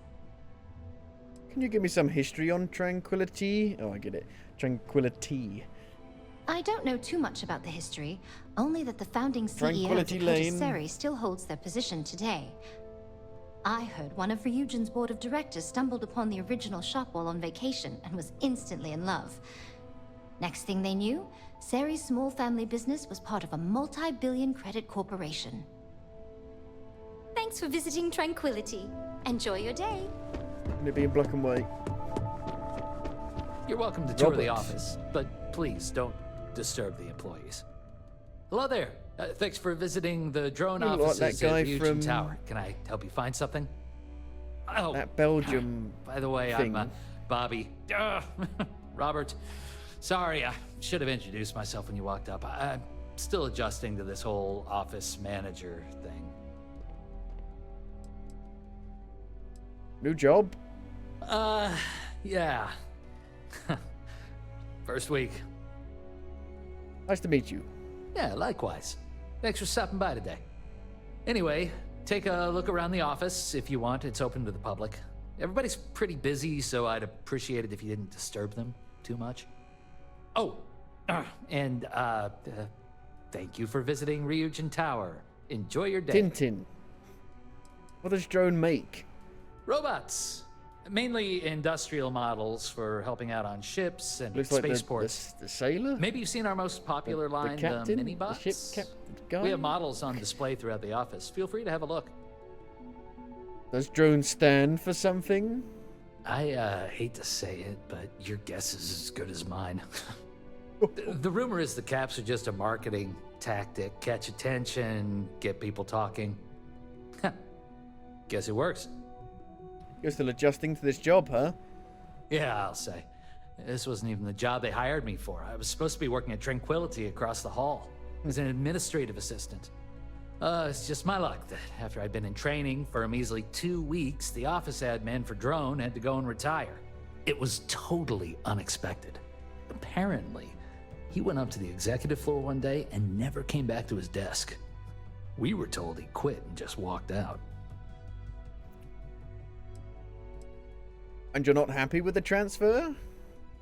Can you give me some history on Tranquility? Oh, I get it. Tranquility. I don't know too much about the history, only that the founding CEO Tranquility Lane. Seri still holds their position today. I heard one of Ryujin's board of directors stumbled upon the original shop while on vacation and was instantly in love. Next thing they knew, Seri's small family business was part of a multi-billion credit corporation. Thanks for visiting Tranquility. Enjoy your day. Can it be in black and white? You're welcome to tour the Robots. office, but please don't disturb the employees. Hello there. Thanks for visiting the drone You look like offices that guy at Ryujin from- Tower. Can I help you find something? Oh, That Belgium by the way, thing. I'm Bobby. Robert. Sorry, I should have introduced myself when you walked up. I'm still adjusting to this whole office manager thing. New job? Yeah. First week. Nice to meet you. Yeah, likewise. Thanks for stopping by today. Anyway, take a look around the office if you want. It's open to the public. Everybody's pretty busy, so I'd appreciate it if you didn't disturb them too much. Oh, and thank you for visiting Ryujin Tower. Enjoy your day. Tintin. What does drone make? Robots. Mainly industrial models for helping out on ships and Looks like spaceports. the sailor? Maybe you've seen our most popular line, the captain? The mini-bots? ship guy? We have models on display throughout the office. Feel free to have a look. Does drone stand for something? I hate to say it, but your guess is as good as mine. The rumor is the caps are just a marketing tactic. Catch attention, get people talking. Guess it works. You're still adjusting to this job, huh? Yeah, I'll say. This wasn't even the job they hired me for. I was supposed to be working at Tranquility across the hall as an administrative assistant. It's just my luck that after I'd been in training for a measly 2 weeks, the office admin for Drone had to go and retire. It was totally unexpected. Apparently, he went up to the executive floor one day and never came back to his desk. We were told he quit and just walked out. And you're not happy with the transfer?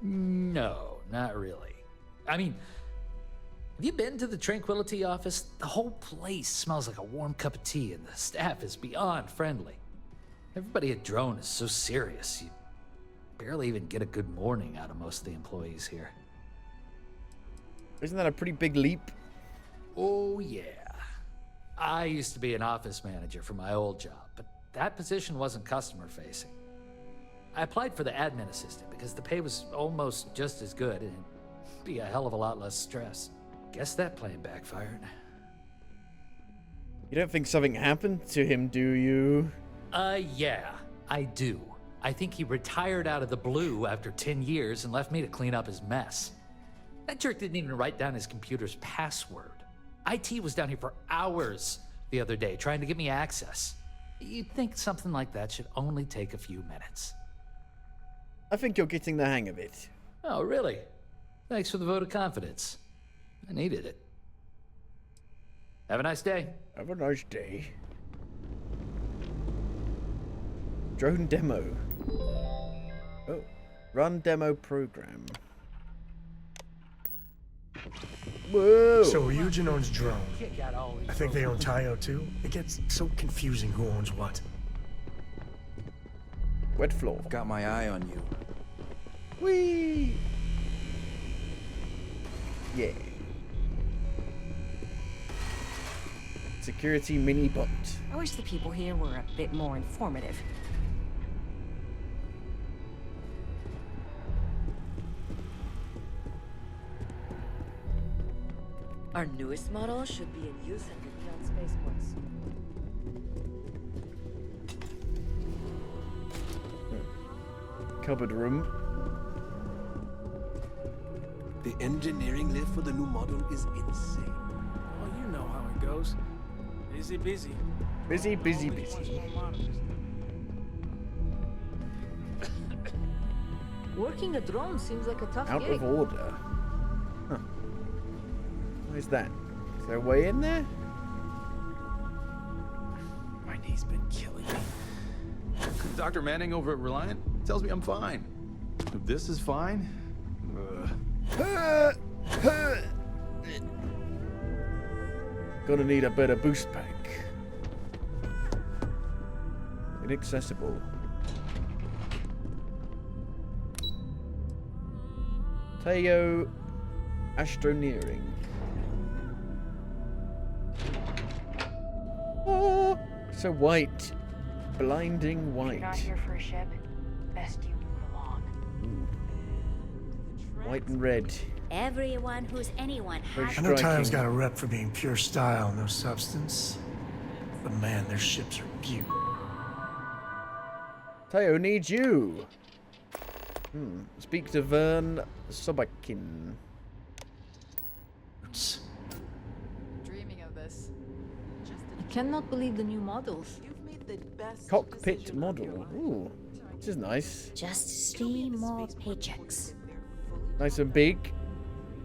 No, not really. I mean, have you been to the Tranquility office? The whole place smells like a warm cup of tea, and the staff is beyond friendly. Everybody at Drone is so serious, you barely even get a good morning out of most of the employees here. Isn't that a pretty big leap? Oh, yeah. I used to be an office manager for my old job, but that position wasn't customer-facing. I applied for the admin assistant because the pay was almost just as good and it'd be a hell of a lot less stress. Guess that plan backfired. You don't think something happened to him, do you? Yeah, I do. I think he retired out of the blue after 10 years and left me to clean up his mess. That jerk didn't even write down his computer's password. IT was down here for hours the other day trying to get me access. You'd think something like that should only take a few minutes. I think you're getting the hang of it. Oh, really? Thanks for the vote of confidence. I needed it. Have a nice day. Have a nice day. Drone demo. Oh, run demo program. Whoa! So Ryujin owns Drone. I think they own Tayo too. It gets so confusing who owns what. Wet floor. Got my eye on you. Whee! Yeah. Security mini bot. I wish the people here were a bit more informative. Our newest model should be in use at the Neon spaceports. Cupboard room. The engineering lift for the new model is insane. Oh, you know how it goes. Busy, busy. Busy, busy, busy. Working a drone seems like a tough Out gig. of order. Huh. Where's that? Is there a way in there? My knee's been killing me. Dr. Manning over at Reliant tells me I'm fine. If this is fine, Gonna need a better boost pack. Inaccessible. Tayo Astroneering. Oh, so white. Blinding white. If you're not here for a ship, best you move along. White and red. Everyone who's anyone has. I know Tayo's got a rep for being pure style, no substance. But man, their ships are beautiful. Tayo needs you. Speak to Vern Sobakin. Dreaming of this. I cannot believe the new models. You've made the best Cockpit model. Ooh, this is nice. Just 3 more paychecks. Nice and big.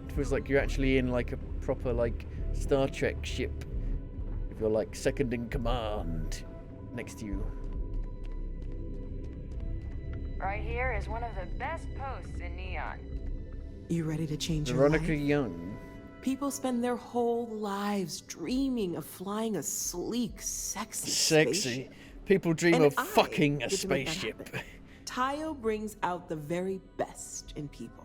It feels like you're actually in like a proper like Star Trek ship. If you're like second in command next to you. Right here is one of the best posts in Neon. You ready to change Veronica your life? Young. People spend their whole lives dreaming of flying a sleek, sexy spaceship. People dream And of I fucking a get to make that spaceship. happen. Tayo brings out the very best in people.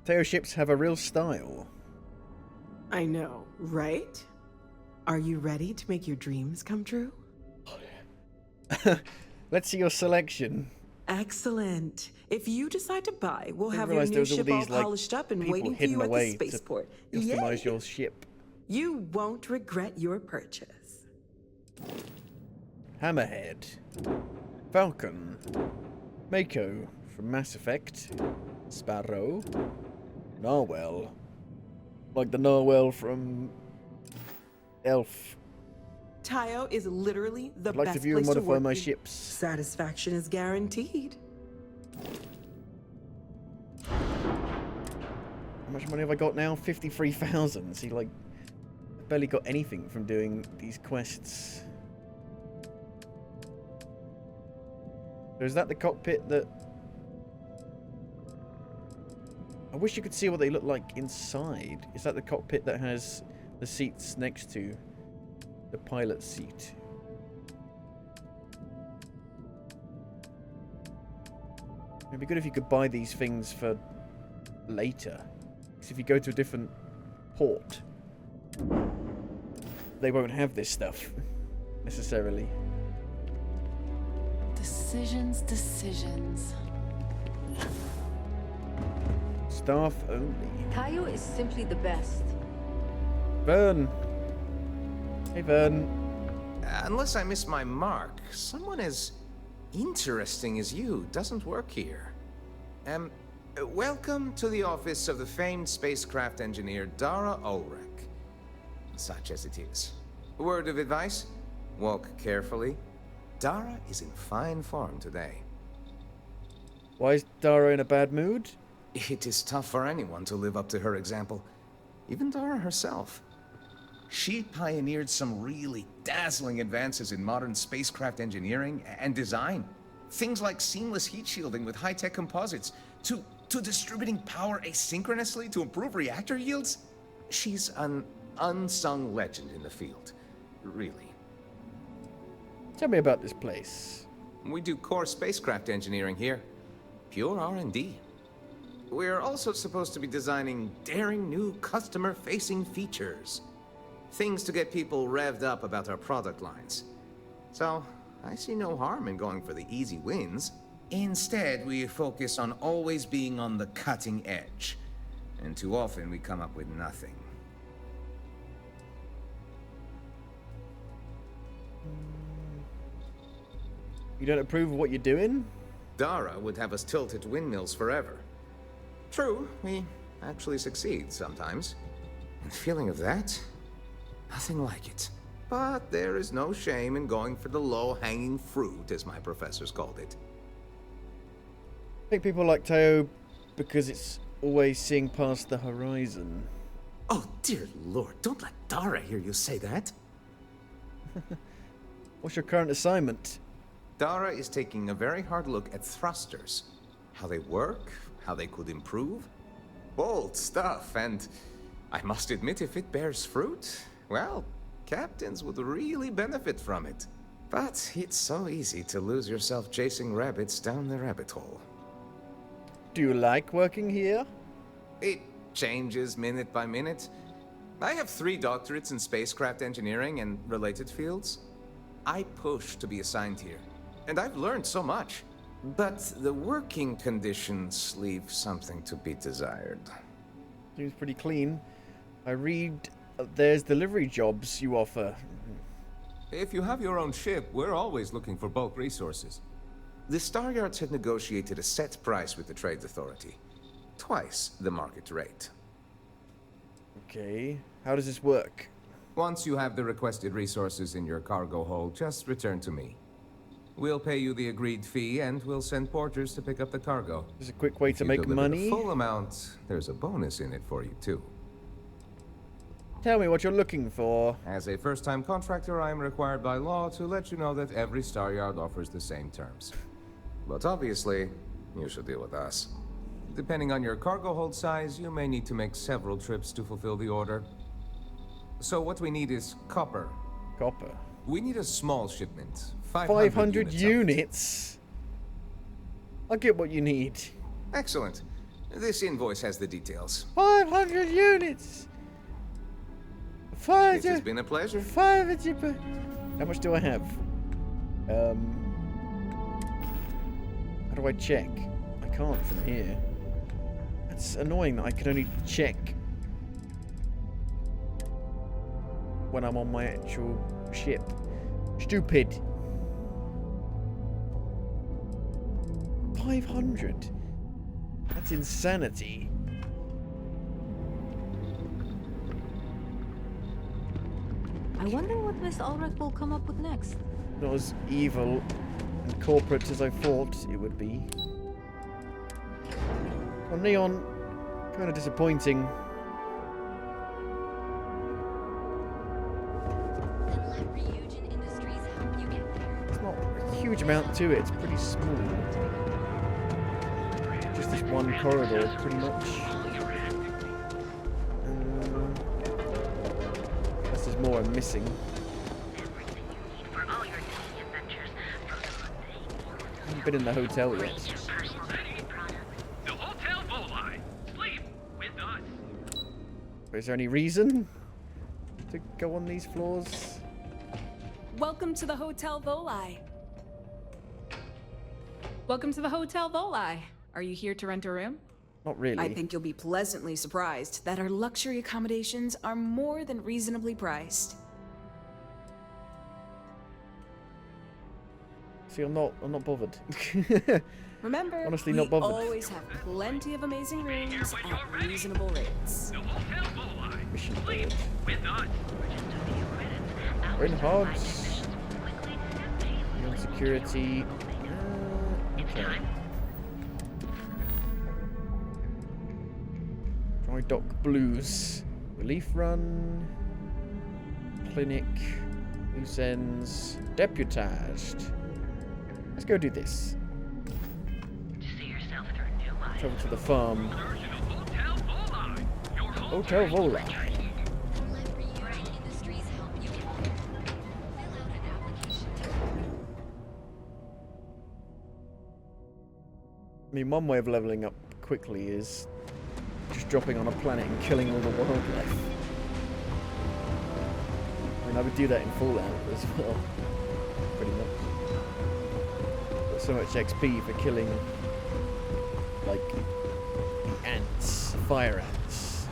Tayo ships have a real style. I know, right? Are you ready to make your dreams come true? Let's see your selection. Excellent. If you decide to buy, we'll have your Realised there new was all ship these, all like, polished up and people waiting for hidden you at the away to spaceport. customize Yay! your ship. You won't regret your purchase. Hammerhead, Falcon, Mako from Mass Effect, Sparrow, Narwhal, like the Narwhal from Elf. Tayo is literally the I'd like best to view place and to modify work. my ships. Satisfaction is guaranteed. How much money have I got now? 53,000. See, like, I barely got anything from doing these quests. So is that the cockpit that... I wish you could see what they look like inside. Is that the cockpit that has the seats next to the pilot's seat? It'd be good if you could buy these things for later. Because if you go to a different port, they won't have this stuff, necessarily. Decisions. Staff only. Tayo is simply the best. Vern. Hey, Vern. Unless I miss my mark, someone as interesting as you doesn't work here. Welcome to the office of the famed spacecraft engineer Dara Ulrich. Such as it is. Word of advice? Walk carefully. Dara is in fine form today. Why is Dara in a bad mood? It is tough for anyone to live up to her example. Even Dara herself. She pioneered some really dazzling advances in modern spacecraft engineering and design. Things like seamless heat shielding with high-tech composites, to distributing power asynchronously to improve reactor yields. She's an unsung legend in the field, really. Tell me about this place. We do core spacecraft engineering here. Pure R&D. We're also supposed to be designing daring new customer-facing features. Things to get people revved up about our product lines. So, I see no harm in going for the easy wins. Instead, we focus on always being on the cutting edge. And too often, we come up with nothing. You don't approve of what you're doing? Dara would have us tilt at windmills forever. True, we actually succeed sometimes. And the feeling of that? Nothing like it. But there is no shame in going for the low-hanging fruit, as my professors called it. I think people like Tayo because it's always seeing past the horizon. Oh, dear Lord, don't let Dara hear you say that. What's your current assignment? Dara is taking a very hard look at thrusters. How they work, how they could improve. Bold stuff, and I must admit, if it bears fruit, well, captains would really benefit from it. But it's so easy to lose yourself chasing rabbits down the rabbit hole. Do you like working here? It changes minute by minute. I have 3 doctorates in spacecraft engineering and related fields. I push to be assigned here, and I've learned so much. But the working conditions leave something to be desired. Seems pretty clean. I read there's delivery jobs you offer. If you have your own ship, we're always looking for bulk resources. The Star Yards have negotiated a set price with the Trade Authority. Twice the market rate. Okay. How does this work? Once you have the requested resources in your cargo hold, just return to me. We'll pay you the agreed fee, and we'll send porters to pick up the cargo. There's a quick way to make money. The full amount, there's a bonus in it for you, too. Tell me what you're looking for. As a first-time contractor, I am required by law to let you know that every Star Yard offers the same terms. But obviously, you should deal with us. Depending on your cargo hold size, you may need to make several trips to fulfill the order. So what we need is copper. Copper? We need a small shipment. 500 units? I'll get what you need. It has been a pleasure. How much do I have? How do I check? I can't from here. It's annoying that I can only check when I'm on my actual ship. Stupid. 500. That's insanity. I wonder what Miss Ulrich will come up with next. Not as evil and corporate as I thought it would be. Well, Neon, kind of disappointing. It's not a huge amount to it, it's pretty small. Just this one corridor, pretty much. Unless there's more I'm missing. I haven't been in the hotel yet. Is there any reason to go on these floors? Welcome to the Hotel Voli. Welcome to the Hotel Voli. Are you here to rent a room? Not really. I think you'll be pleasantly surprised that our luxury accommodations are more than reasonably priced. See, I'm not bothered. Remember, honestly, we not bothered. always have plenty of amazing rooms at reasonable rates. Mission board. We're in Hogs. Beyond security. Okay. Dry Dock Blues. Relief Run. Clinic. Loose ends. Deputized. Let's go do this. Travel to the farm. Hotel Voli. I mean, one way of leveling up quickly is just dropping on a planet and killing all the wildlife. I mean, I would do that in Fallout as well, pretty much. Got so much XP for killing, like, the ants, fire ants.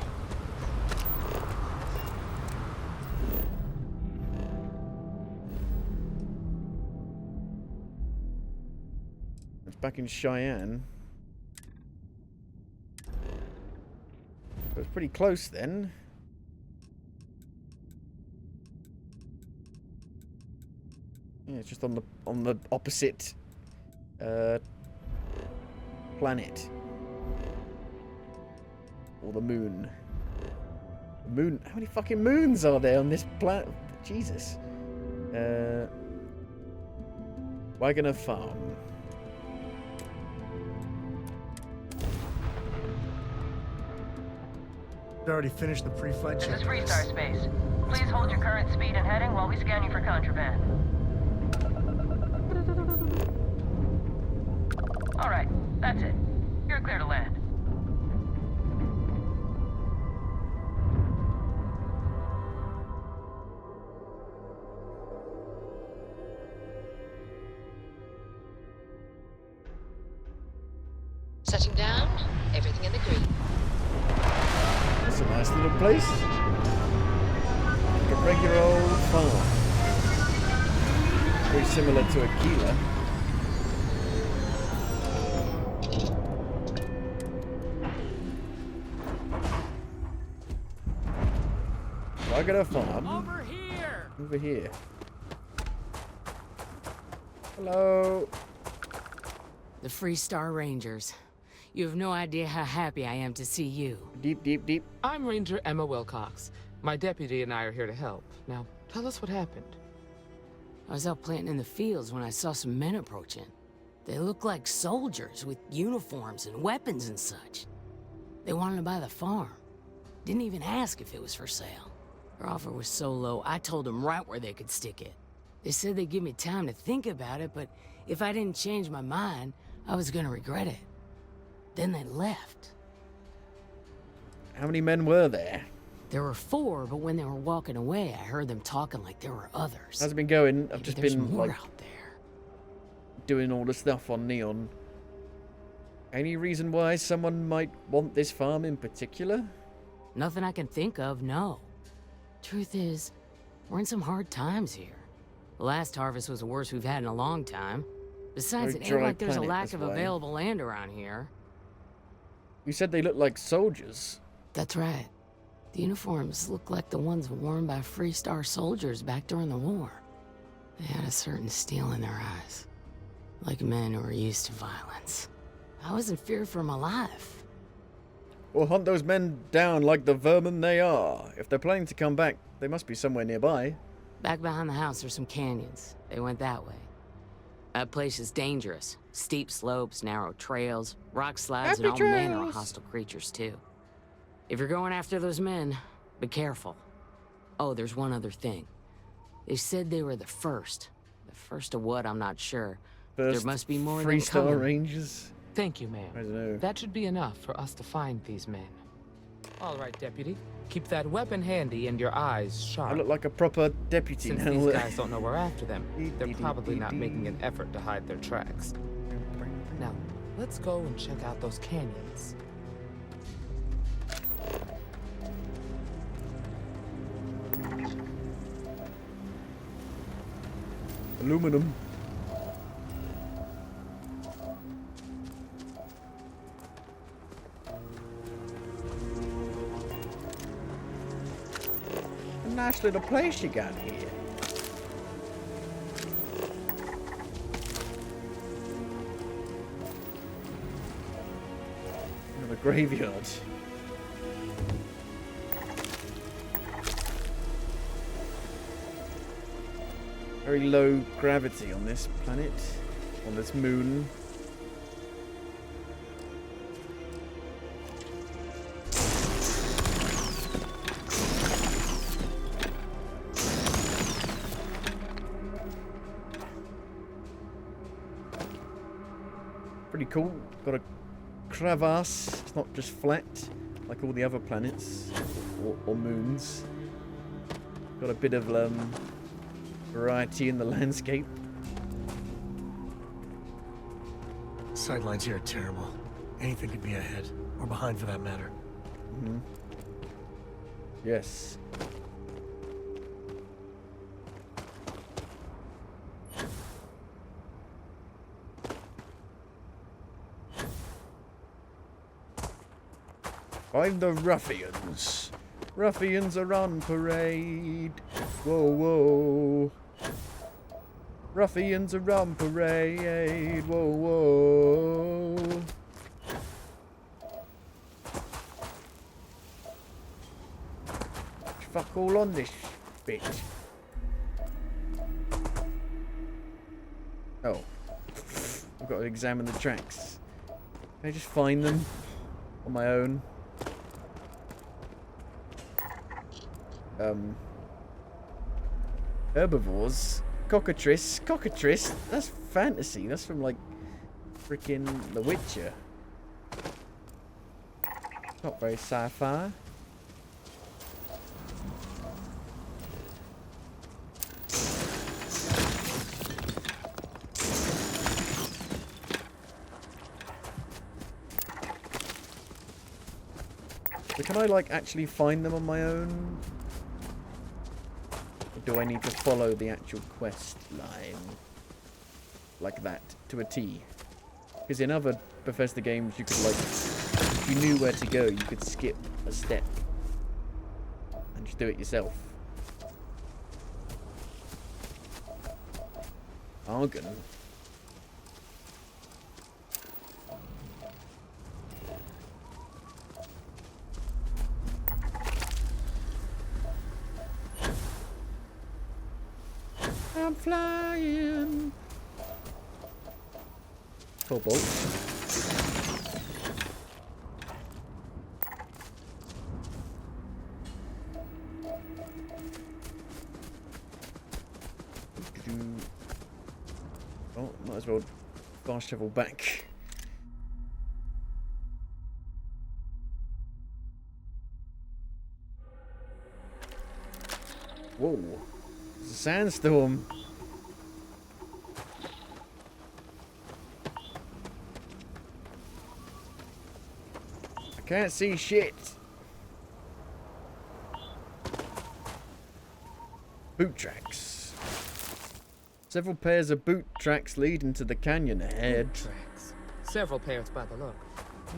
It's back in Cheyenne. It was pretty close then. Yeah, it's just on the opposite planet. Or the moon. The moon. How many fucking moons are there on this planet? Jesus. Wagoner Farm. Already finished the pre-flight check. This is Freestar Space. Please hold your current speed and heading while we scan you for contraband. All right, that's it. You're clear to land. Setting down, everything in the green. That's a nice little place. Like a regular old farm. Very similar to Aquila. Wagoner Farm. Over here. Over here. Hello. The Freestar Rangers. You have no idea how happy I am to see you. Deep, deep, deep. I'm Ranger Emma Wilcox. My deputy and I are here to help. Now, tell us what happened. I was out planting in the fields when I saw some men approaching. They looked like soldiers with uniforms and weapons and such. They wanted to buy the farm. Didn't even ask if it was for sale. Their offer was so low, I told them right where they could stick it. They said they'd give me time to think about it, but if I didn't change my mind, I was gonna regret it. Then they left. How many men were there? There were 4, but when they were walking away, I heard them talking like there were others. How's it been going? I've Maybe just there's been more like out there. doing all the stuff on Neon. Any reason why someone might want this farm in particular? Nothing I can think of, no. Truth is, we're in some hard times here. The last harvest was the worst we've had in a long time. Besides, Very it ain't dry like there's a planet, lack that's of why. available land around here. You said they look like soldiers. That's right. The uniforms look like the ones worn by Free Star soldiers back during the war. They had a certain steel in their eyes. Like men who were used to violence. I was in fear for my life. We'll hunt those men down like the vermin they are. If they're planning to come back, they must be somewhere nearby. Back behind the house are some canyons. They went that way. That place is dangerous. Steep slopes, narrow trails, rock slides, and all manner of hostile creatures, too. If you're going after those men, be careful. Oh, there's one other thing. They said they were the first. The first of what, I'm not sure. First There must be more Free than Star coming. Rangers. Thank you, ma'am. I don't know. That should be enough for us to find these men. All right, deputy. Keep that weapon handy and your eyes sharp. I look like a proper deputy Since now. these guys don't know we're after them, they're probably not making an effort to hide their tracks. Now, let's go and check out those canyons. Aluminum. A nice little place you got here. Another graveyard. Very low gravity on this planet, on this moon. Pretty cool. Got a crevasse. It's not just flat like all the other planets or moons. Got a bit of variety in the landscape. Sightlines here are terrible. Anything could be ahead, or behind for that matter. Mm-hmm. Yes. Find the ruffians. Ruffians are on parade. Whoa, whoa. Ruffians are on parade. Whoa, whoa. Fuck all on this bitch. Oh. I've got to examine the tracks. Can I just find them on my own? Herbivores? Cockatrice? Cockatrice? That's fantasy. That's from like freaking The Witcher. Not very sci-fi. So can I like actually find them on my own? Or do I need to follow the actual quest line? Like that, to a T? Because in other Bethesda games you could like, if you knew where to go, you could skip a step. And just do it yourself. Argon. I'm flying. Cobalt. Oh, might as well fast travel back. Whoa. It's a sandstorm. I can't see shit. Boot tracks. Several pairs of boot tracks lead into the canyon ahead. Tracks. Several pairs by the look.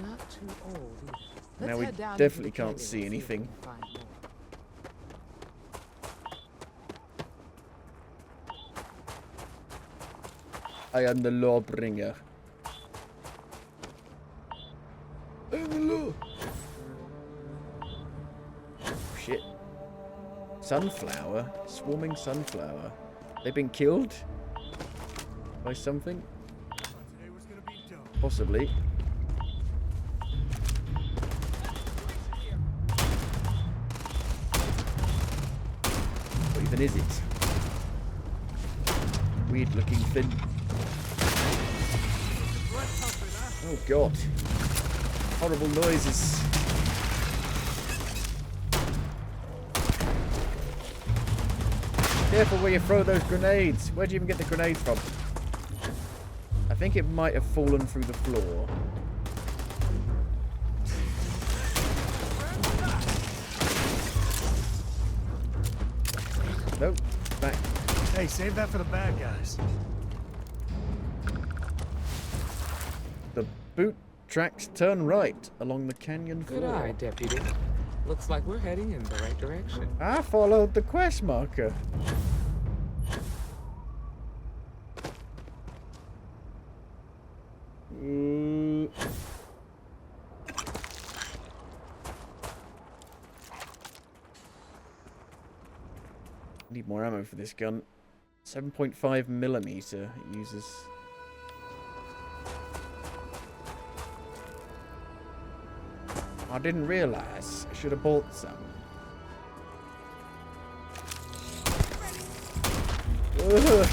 Not too old either. Now we head down definitely into the can't canyon see and if we anything. can find more. I am the lawbringer. I am the law. Shit. Sunflower? Swarming sunflower. They've been killed? By something? Possibly. What even is it? Weird looking thing. Oh god. Horrible noises. Careful where you throw those grenades. Where'd you even get the grenades from? I think it might have fallen through the floor. Nope. Back. Hey, save that for the bad guys. The boot tracks turn right along the canyon floor. Good eye, Deputy. Looks like we're heading in the right direction. I followed the quest marker. Need more ammo for this gun. 7.5 millimeter it uses. I didn't realize. I should have bought some. Ugh.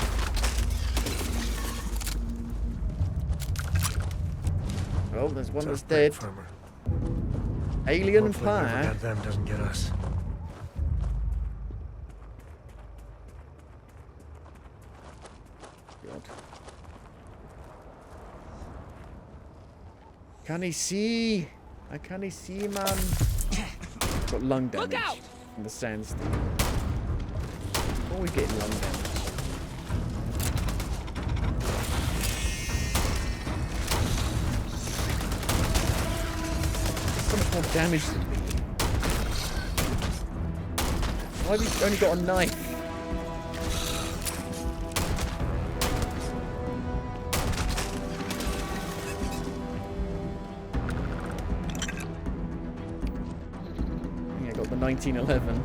Oh, there's one that's dead. Alien Hopefully Empire. whoever got them doesn't get us. God. Can he see? I can't see, man. Got lung damage from the sandstorm. Always getting lung damage. So much more damage than me. Why have you only got a knife? I got the 1911.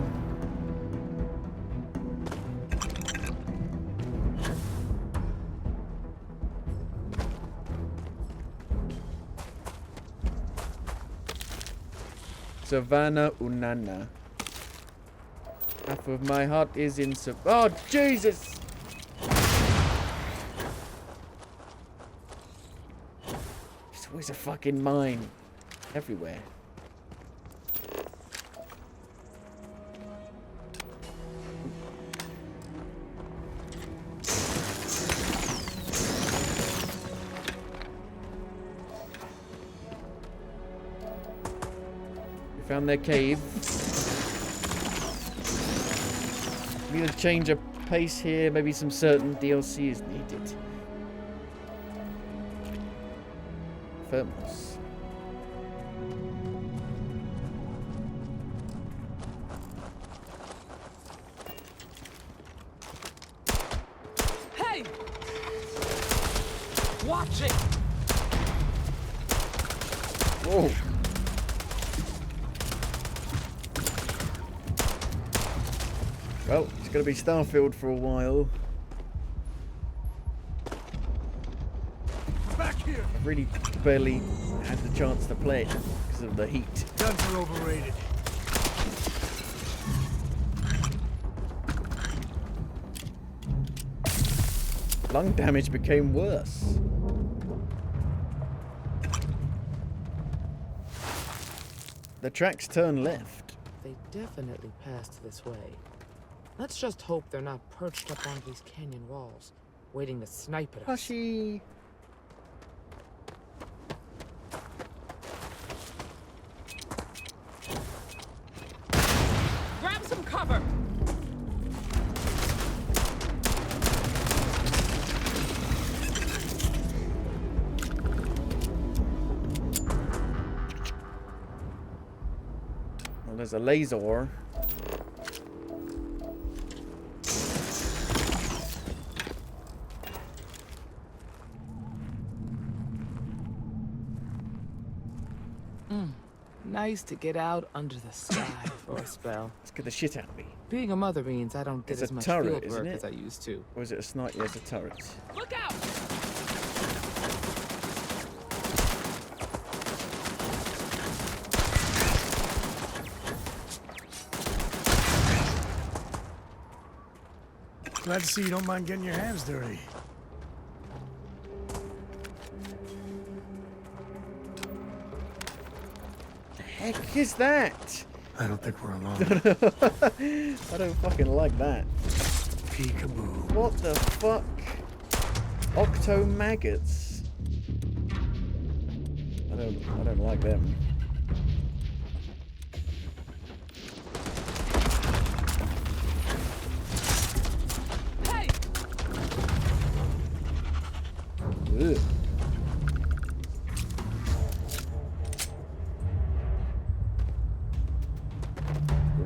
Savannah Unana. Half of my heart is in Oh, Jesus! There's always a fucking mine. Everywhere. Found their cave. Need a change of pace here. Maybe some certain DLC is needed. Thermos. Hey! Watch it! Whoa. Well, it's going to be Starfield for a while. Back here. I've really barely had the chance to play it because of the heat. Guns are overrated. Lung damage became worse. The tracks turn left. They definitely passed this way. Let's just hope they're not perched up on these canyon walls, waiting to snipe at us. Hushie. Grab some cover! Well, there's a laser. Nice to get out under the sky for a spell. Let's get the shit out of me. Being a mother means I don't get It's as a much turret, field isn't work it? as I used to. Or is it a sniper? Yeah, it's a turret. Look out! Glad to see you don't mind getting your hands dirty. The heck is that? I don't think we're alone. I don't fucking like that. Peekaboo. What the fuck? Octo maggots. I don't like them. Hey! Ugh.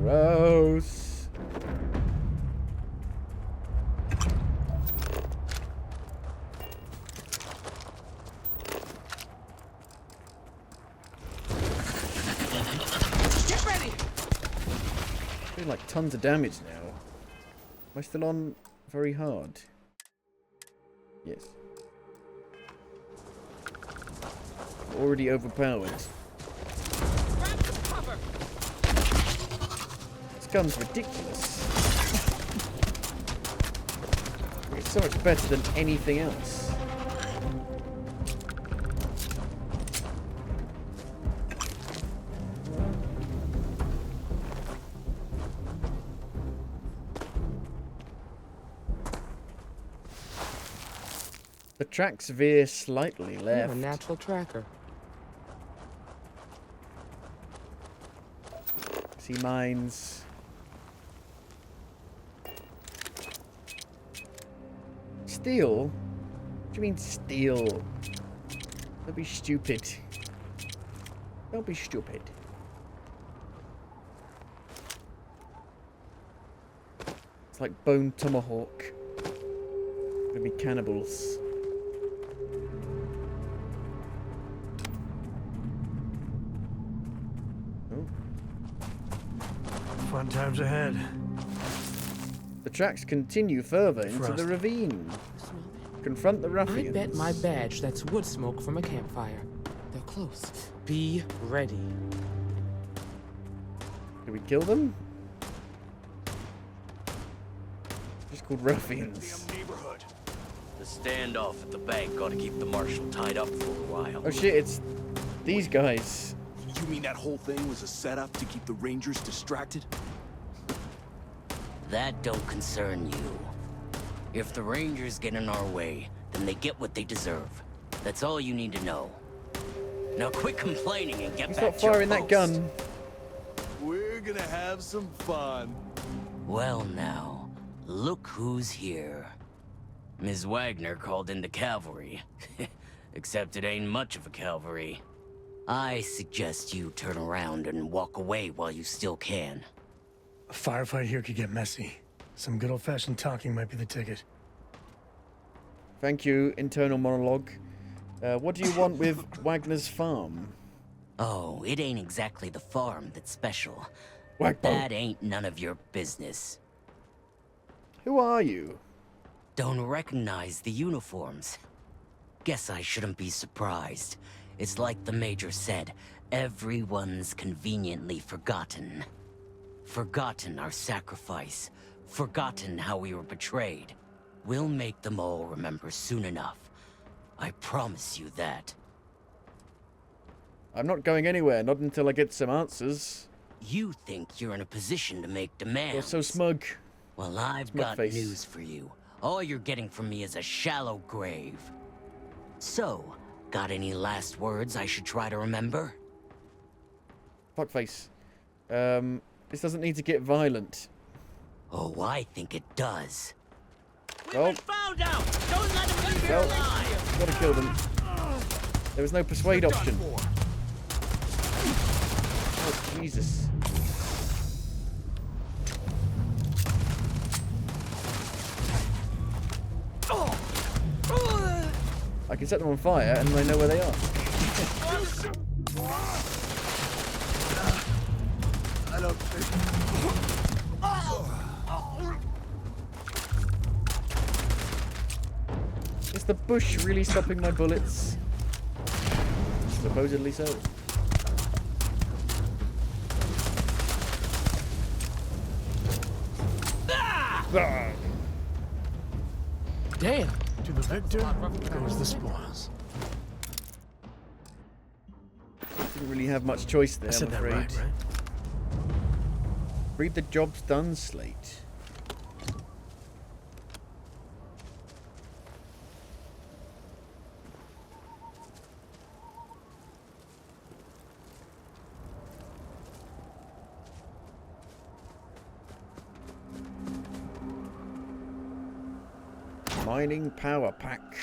Gross. Get ready! Doing like tons of damage now. Am I still on very hard? Yes. Already overpowered. Grab some cover! This gun's ridiculous. It's so much better than anything else. The tracks veer slightly left. You're a natural tracker. See mines. Steal? What do you mean steal? Don't be stupid. Don't be stupid. It's like Bone Tomahawk. Gonna be cannibals. Fun times ahead. The tracks continue further into Frost. the ravine. Confront the I ruffians. bet my badge that's wood smoke from a campfire. They're close. Be ready. Do we kill them? Just called ruffians. The standoff at the bank ought to keep the marshal tied up for a while. Oh shit, it's these guys. You mean that whole thing was a setup to keep the Rangers distracted? That don't concern you. If the Rangers get in our way, then they get what they deserve. That's all you need to know. Now quit complaining and get He's back not to your firing that post. gun. We're gonna have some fun. Well now, look who's here. Ms. Wagner called in the cavalry. Except it ain't much of a cavalry. I suggest you turn around and walk away while you still can. A firefight here could get messy. Some good old-fashioned talking might be the ticket. Thank you, internal monologue. What do you want with Wagner's farm? Oh, it ain't exactly the farm that's special. Wagbo. That ain't none of your business. Who are you? Don't recognize the uniforms. Guess I shouldn't be surprised. It's like the Major said, everyone's conveniently forgotten. Forgotten our sacrifice. Forgotten how we were betrayed. We'll make them all remember soon enough. I promise you that. I'm not going anywhere, not until I get some answers. You think you're in a position to make demands. You're so smug. Well, I've got news for you. All you're getting from me is a shallow grave. So, got any last words I should try to remember? Fuckface. This doesn't need to get violent. Oh, I think it does. Well, Found out! Don't let him leave you alive! Gotta kill them. There was no persuade option. Oh, Jesus. I can set them on fire and I know where they are. I don't think... Is the bush really stopping my bullets? Supposedly so. Ah! Damn! To the victor goes the spoils. Didn't really have much choice there, I said I'm that afraid. right? Read the job's done slate. Mining power pack.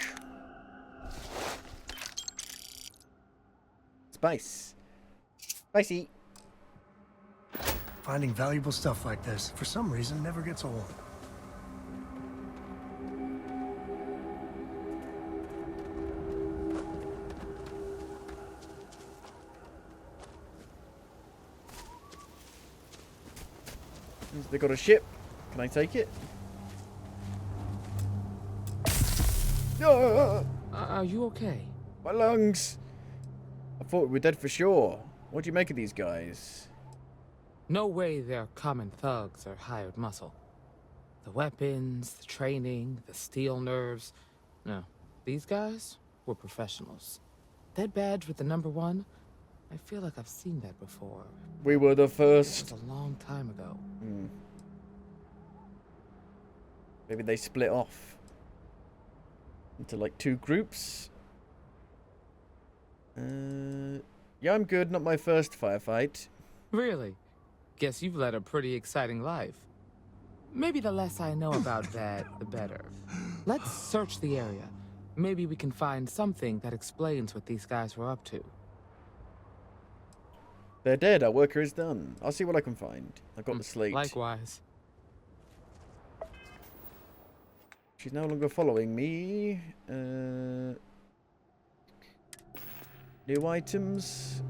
Spice. Spicy. Finding valuable stuff like this, for some reason, never gets old. They got a ship. Can I take it? Are you okay? My lungs. I thought we were dead for sure. What do you make of these guys? No way they're common thugs or hired muscle. The weapons, the training, the steel nerves. No, these guys were professionals. That badge with the #1, I feel like I've seen that before. We were the first. It was a long time ago. Maybe they split off into like 2 groups. Yeah, I'm good. Not my first firefight. Really? Guess you've led a pretty exciting life. Maybe the less I know about that, the better. Let's search the area. Maybe we can find something that explains what these guys were up to. They're dead. Our worker is done. I'll see what I can find. I've got the slate. Likewise. She's no longer following me. New items.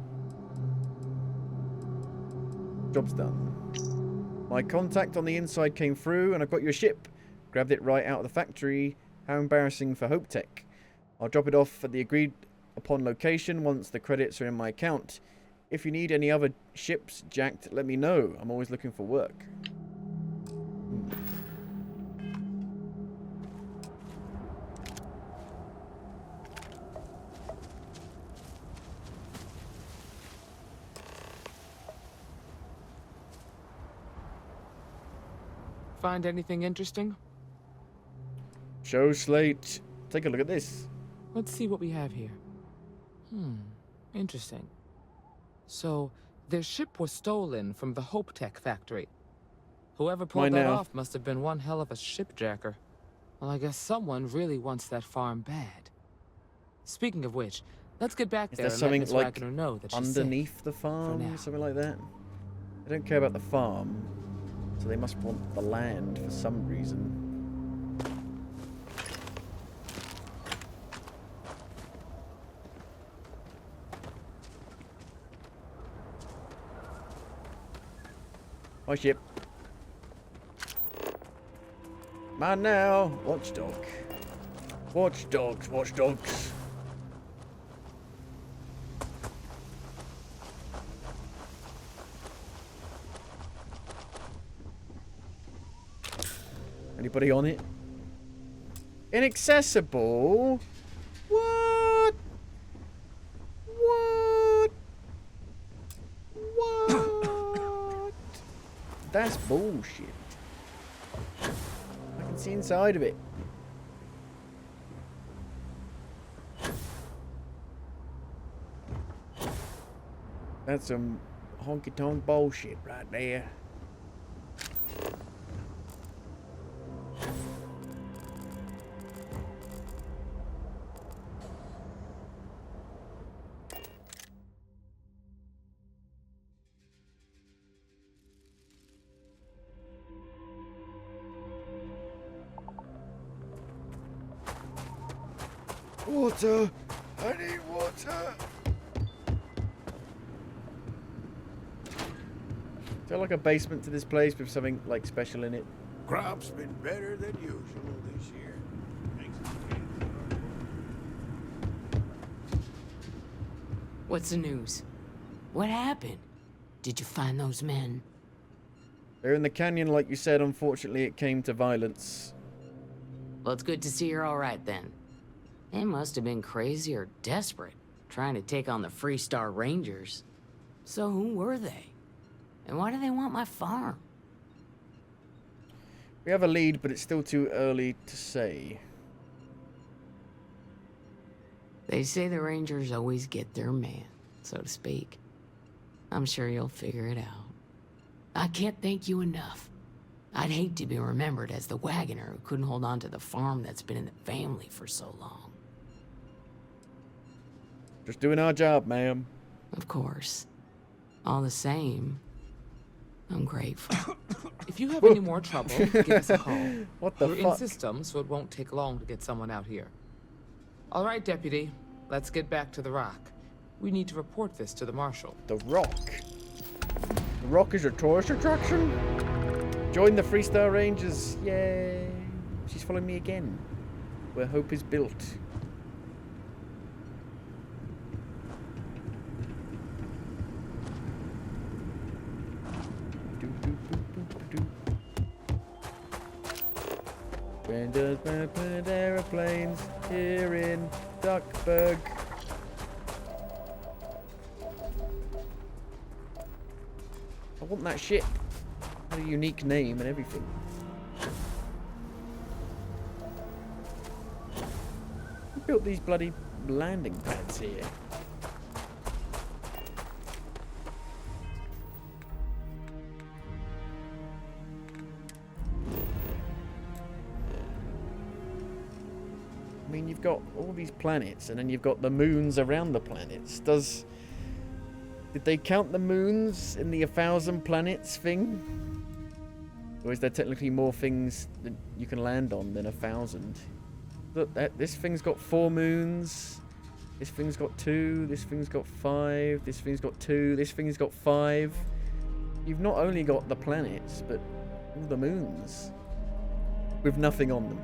Job's done. My contact on the inside came through and I've got your ship. Grabbed it right out of the factory. How embarrassing for Hope Tech. I'll drop it off at the agreed upon location once the credits are in my account. If you need any other ships jacked, let me know. I'm always looking for work. Find anything interesting? Show slate. Take a look at this. Let's see what we have here. Interesting. So, their ship was stolen from the Hope Tech factory. Whoever pulled that off must have been one hell of a shipjacker. Well, I guess someone really wants that farm bad. Speaking of which, let's get back there and let Miss Wagner know that she's underneath the farm, something like that. They don't care about the farm, so they must want the land for some reason. My ship. Man now, watchdog. Watchdogs, watchdogs. Anybody on it? Inaccessible? What? What? What? That's bullshit. What's inside of it? That's some honky-tonk bullshit right there. Water! I need water! Is there like a basement to this place with something like special in it? Crop's been better than usual this year. What's the news? What happened? Did you find those men? They're in the canyon, like you said. Unfortunately, it came to violence. Well, it's good to see you're all right then. They must have been crazy or desperate, trying to take on the Freestar Rangers. So who were they? And why do they want my farm? We have a lead, but it's still too early to say. They say the Rangers always get their man, so to speak. I'm sure you'll figure it out. I can't thank you enough. I'd hate to be remembered as the wagoner who couldn't hold on to the farm that's been in the family for so long. Just doing our job, ma'am. Of course. All the same, I'm grateful. If you have any more trouble, give us a call. What the We're fuck? in system, so it won't take long to get someone out here. All right, Deputy. Let's get back to the Rock. We need to report this to the Marshal. The Rock? The Rock is your tourist attraction? Join the Freestar Rangers. Yay. She's following me again. Where hope is built. When does man put aeroplanes here in Duckburg? I want that shit. Had a unique name and everything. Who built these bloody landing pads here? I mean, you've got all these planets, and then you've got the moons around the planets. Did they count the moons in the 1,000 planets thing? Or is there technically more things that you can land on than 1,000? Look, this thing's got 4 moons. This thing's got 2. This thing's got 5. This thing's got 2. This thing's got 5. You've not only got the planets, but all the moons. With nothing on them.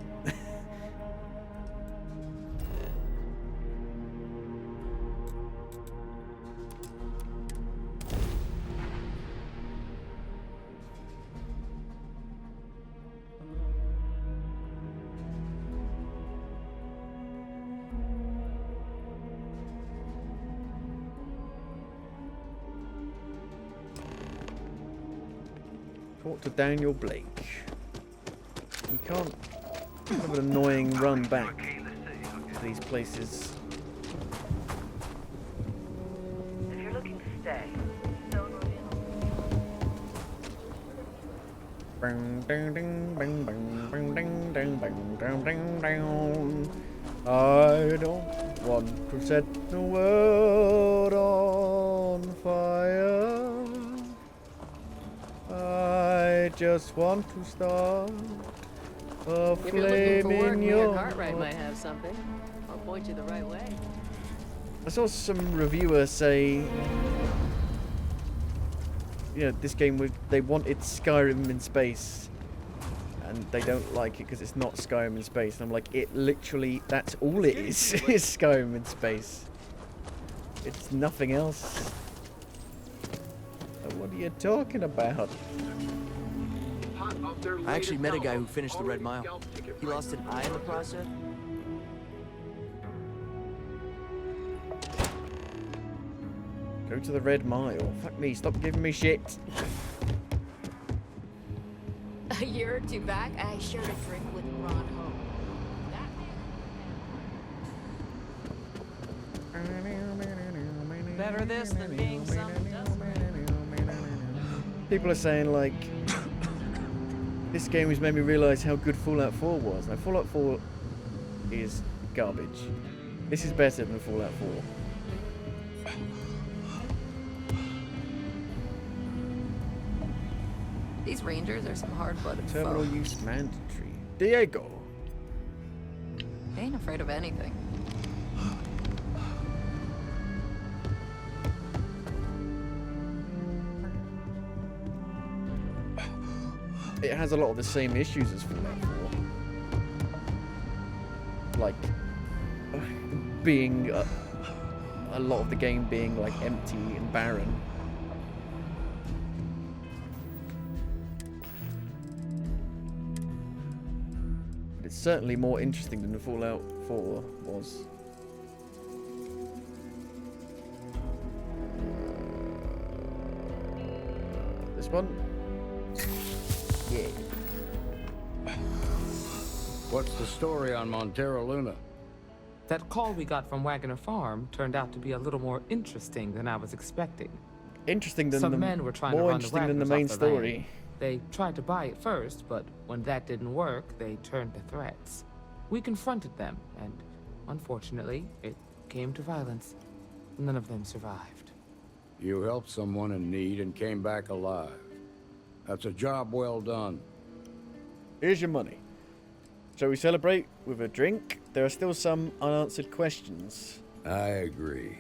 Talk to Daniel Blake. You can't have an annoying run back to these places. If you're looking to stay, don't Bang, ding, ding, bang, bang, bang, ding, ding, bang, ding, ding, ding. I don't want to set the world on fire. I just want to start a If you're looking flame for work, in me your or Cartwright might have something. I'll point you the right way. I saw some reviewer say, you know, this game they wanted Skyrim in space, and they don't like it because it's not Skyrim in space. And I'm like, it literally, that's all it is, is Skyrim in space. It's nothing else. What are you talking about? I actually met a guy who finished the Red Mile. He lost an eye in the process. Go to the Red Mile. Fuck me, stop giving me shit. A year or two back, I shared a drink with Ron Hope. Better this than being something else. People are saying, like, this game has made me realize how good Fallout 4 was. Now, Fallout 4 is garbage. This is better than Fallout 4. These rangers are some hard-blooded Terminal folk. use mandatory. Diego. They ain't afraid of anything. It has a lot of the same issues as Fallout 4. Like, being a lot of the game being like empty and barren. But it's certainly more interesting than Fallout 4 was. This one? Yeah. What's the story on Montero Luna? That call we got from Wagner Farm turned out to be a little more interesting than I was expecting. Interesting than Some the men were trying to more run the interesting than the Wagners main off the land. story. They tried to buy it first, but when that didn't work, they turned to threats. We confronted them, and unfortunately, it came to violence. None of them survived. You helped someone in need and came back alive. That's a job well done. Here's your money. Shall we celebrate with a drink? There are still some unanswered questions. I agree.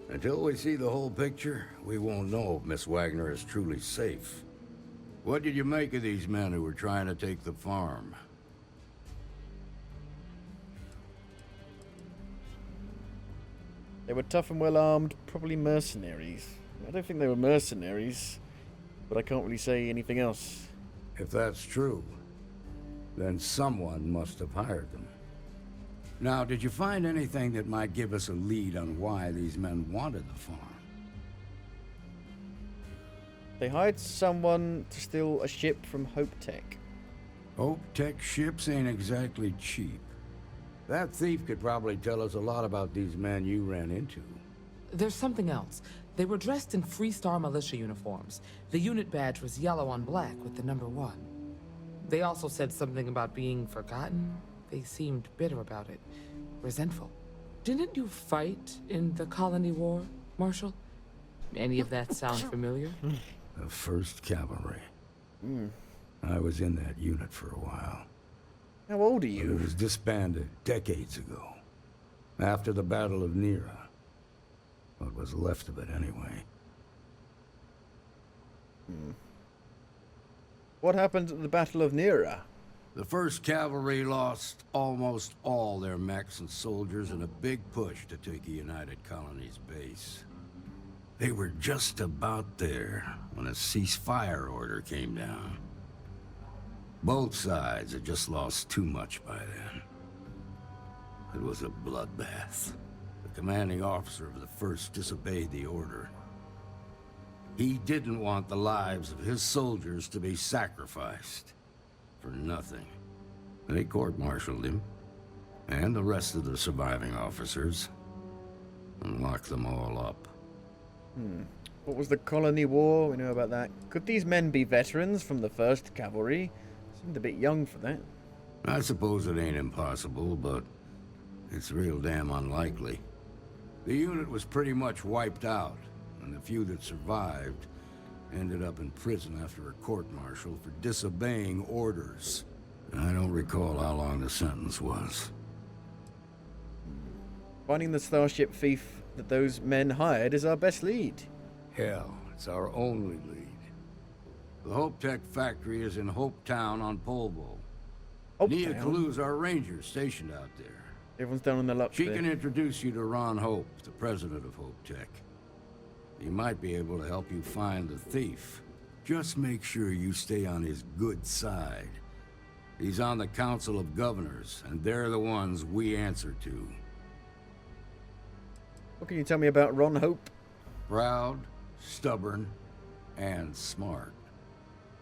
Until we see the whole picture, we won't know if Miss Wagner is truly safe. What did you make of these men who were trying to take the farm? They were tough and well armed, probably mercenaries. I don't think they were mercenaries, but I can't really say anything else. If that's true, then someone must have hired them. Now, did you find anything that might give us a lead on why these men wanted the farm? They hired someone to steal a ship from Hope Tech. Hope Tech ships ain't exactly cheap. That thief could probably tell us a lot about these men you ran into. There's something else. They were dressed in Freestar militia uniforms. The unit badge was yellow on black with the number 1. They also said something about being forgotten. They seemed bitter about it, resentful. Didn't you fight in the Colony War, Marshal? Any of that sound familiar? The 1st Cavalry. I was in that unit for a while. How old are you? It was disbanded decades ago, after the Battle of Nera. What was left of it, anyway. What happened at the Battle of Nera? The 1st Cavalry lost almost all their mechs and soldiers in a big push to take a United Colonies base. They were just about there when a ceasefire order came down. Both sides had just lost too much by then. It was a bloodbath. The commanding officer of the 1st disobeyed the order. He didn't want the lives of his soldiers to be sacrificed for nothing. They court-martialed him, and the rest of the surviving officers, and locked them all up. What was the Colony War? We know about that. Could these men be veterans from the 1st Cavalry? Seemed a bit young for that. I suppose it ain't impossible, but it's real damn unlikely. The unit was pretty much wiped out, and the few that survived ended up in prison after a court-martial for disobeying orders. I don't recall how long the sentence was. Finding the starship thief that those men hired is our best lead. Hell, it's our only lead. The Hope Tech factory is in Hope Town on Polvo. Nia Kalu's our ranger stationed out there. Everyone's down on the luck. She can introduce you to Ron Hope, the president of Hope Tech. He might be able to help you find the thief. Just make sure you stay on his good side. He's on the Council of Governors, and they're the ones we answer to. What can you tell me about Ron Hope? Proud, stubborn, and smart.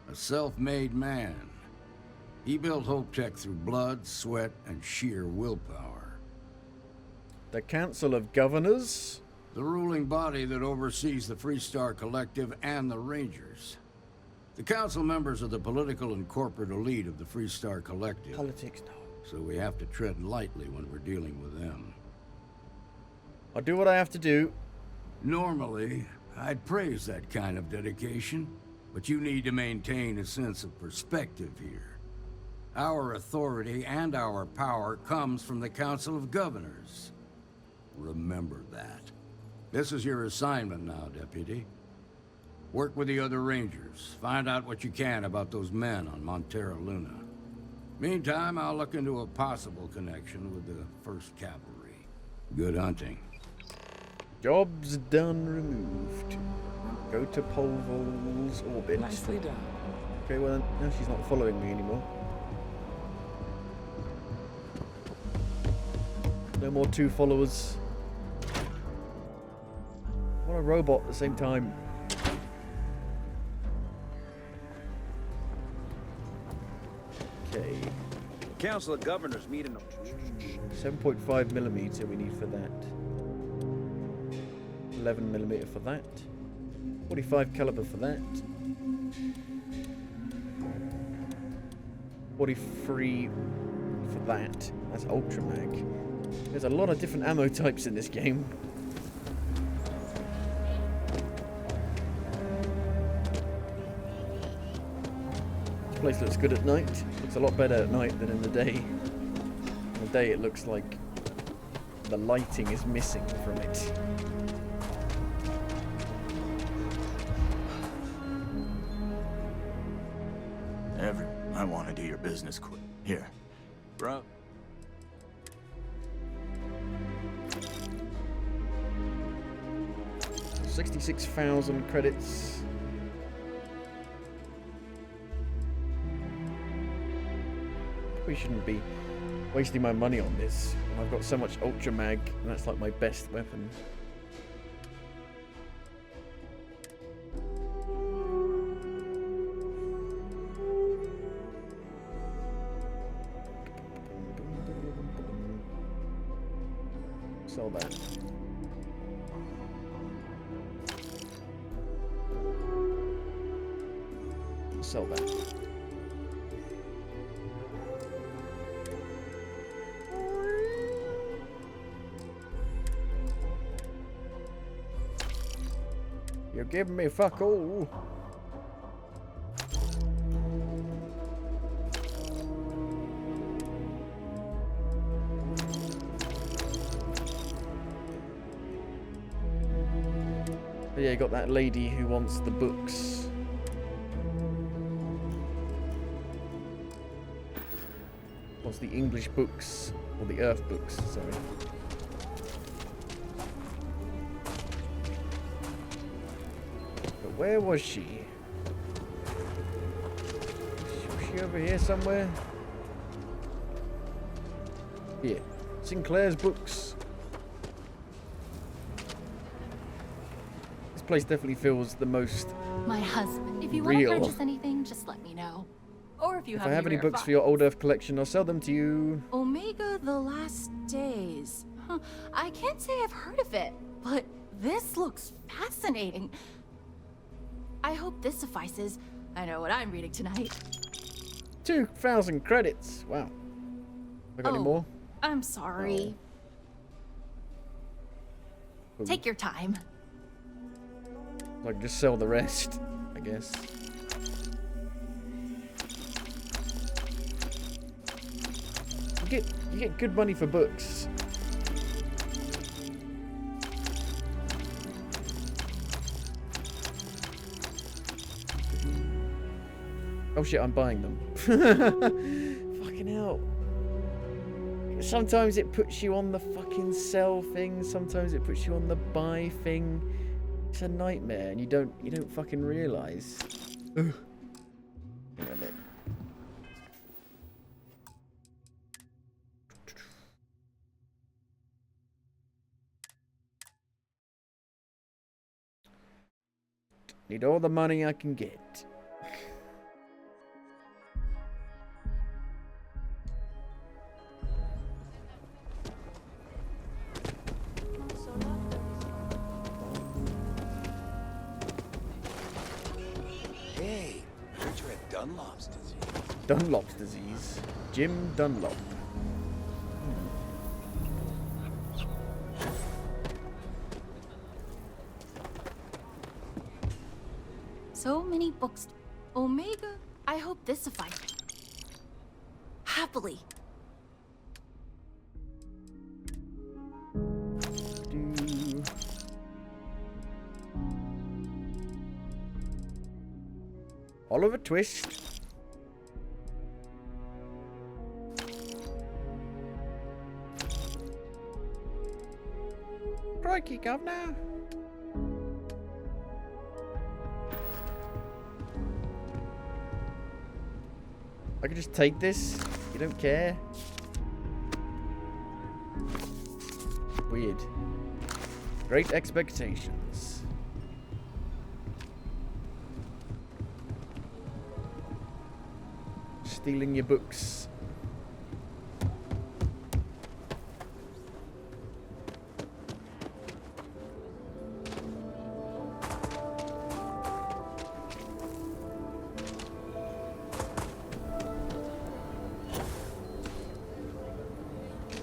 A self-made man. He built Hope Tech through blood, sweat, and sheer willpower. The Council of Governors? The ruling body that oversees the Freestar Collective and the Rangers. The council members are the political and corporate elite of the Freestar Collective. Politics, no. So we have to tread lightly when we're dealing with them. I'll do what I have to do. Normally, I'd praise that kind of dedication, but you need to maintain a sense of perspective here. Our authority and our power comes from the Council of Governors. Remember that. This is your assignment now, Deputy. Work with the other Rangers. Find out what you can about those men on Montera Luna. Meantime, I'll look into a possible connection with the 1st Cavalry. Good hunting. Job's done removed. Go to Polvol's orbit. Nicely done. Okay, well, now she's not following me anymore. No more 2 followers. What a robot at the same time. Okay. Council of Governors meet in 7.5 millimeter we need for that. 11 millimeter for that. 45 caliber for that. 43 for that. That's Ultra Mag. There's a lot of different ammo types in this game. This place looks good at night. Looks a lot better at night than in the day. In the day it looks like the lighting is missing from it. I want to do your business quick. Here. Bro. 66,000 credits. We shouldn't be wasting my money on this. I've got so much Ultra Mag, and that's like my best weapon. Sell that. Sell that. You're giving me fuck all. But yeah, you got that lady who wants the books. Wants the English books, or the Earth books, sorry. But where was she? Was she over here somewhere? Here. Sinclair's books. This place definitely feels the most My husband. If you want real. to purchase anything, just let me know. Or if you If have I have any rare books for your old Earth collection, I'll sell them to you. Omega the Last Days. Huh. I can't say I've heard of it, but this looks fascinating. I hope this suffices. I know what I'm reading tonight. 2,000 credits. Wow. I got any more? I'm sorry. Oh. Take your time. I can just sell the rest, I guess. You get good money for books. Oh shit, I'm buying them. Fucking hell. Sometimes it puts you on the fucking sell thing, sometimes it puts you on the buy thing. It's a nightmare and you don't fucking realise. Ugh. Hang on a minute. Need all the money I can get. Dunlop's disease. Dunlop's disease. Jim Dunlop. So many books. Omega, I hope this suffices. Happily. Oliver Twist. Crikey, governor. I could just take this. You don't care. Weird. Great expectations. Stealing your books.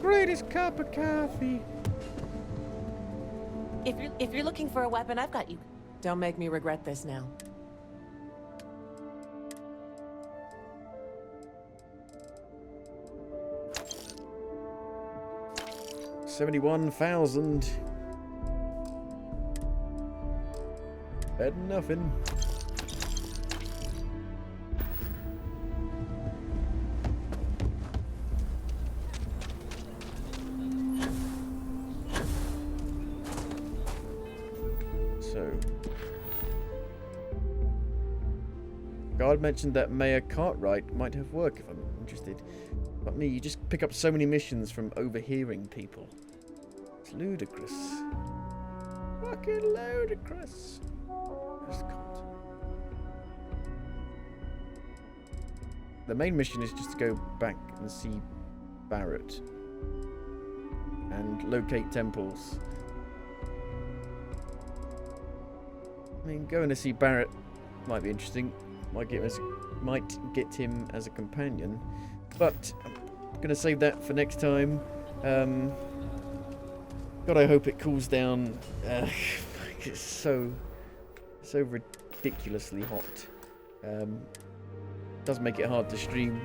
Greatest cup of coffee. If you're looking for a weapon, I've got you. Don't make me regret this now. $71,000. Better than nothing. So, God mentioned that Mayor Cartwright might have work if I'm interested. But me, you just pick up so many missions from overhearing people. It's ludicrous. Fucking ludicrous. The main mission is just to go back and see Barrett. And locate temples. I mean, going to see Barrett might be interesting. Might get him as a companion. But I'm going to save that for next time. God, I hope it cools down. It's so ridiculously hot. Does make it hard to stream.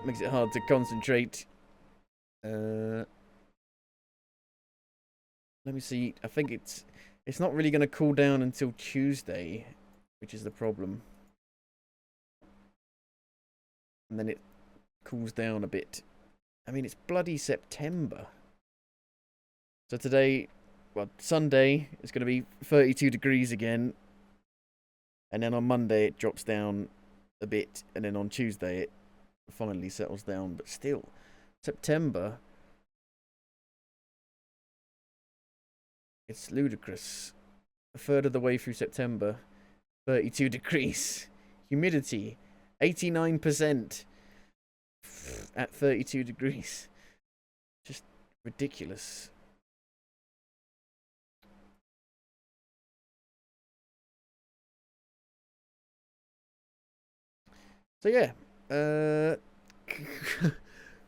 Makes it hard to concentrate. Let me see. I think it's not really going to cool down until Tuesday, which is the problem. And then it cools down a bit. I mean, it's bloody September. So today, well, Sunday, it's going to be 32 degrees again. And then on Monday, it drops down a bit. And then on Tuesday, it finally settles down. But still, September, it's ludicrous. A third of the way through September, 32 degrees. Humidity, 89% at 32 degrees. Just ridiculous. So yeah, there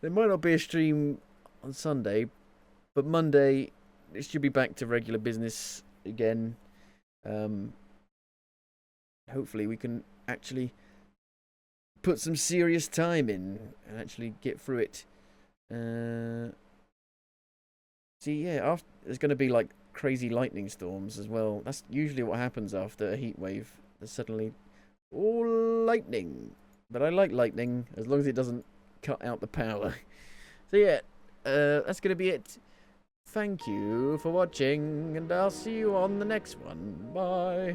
might not be a stream on Sunday, but Monday it should be back to regular business again. Hopefully we can actually put some serious time in and actually get through it. See, yeah, there's going to be like crazy lightning storms as well. That's usually what happens after a heat wave. There's suddenly all lightning. But I like lightning as long as it doesn't cut out the power. So yeah, that's going to be it. Thank you for watching, and I'll see you on the next one. Bye.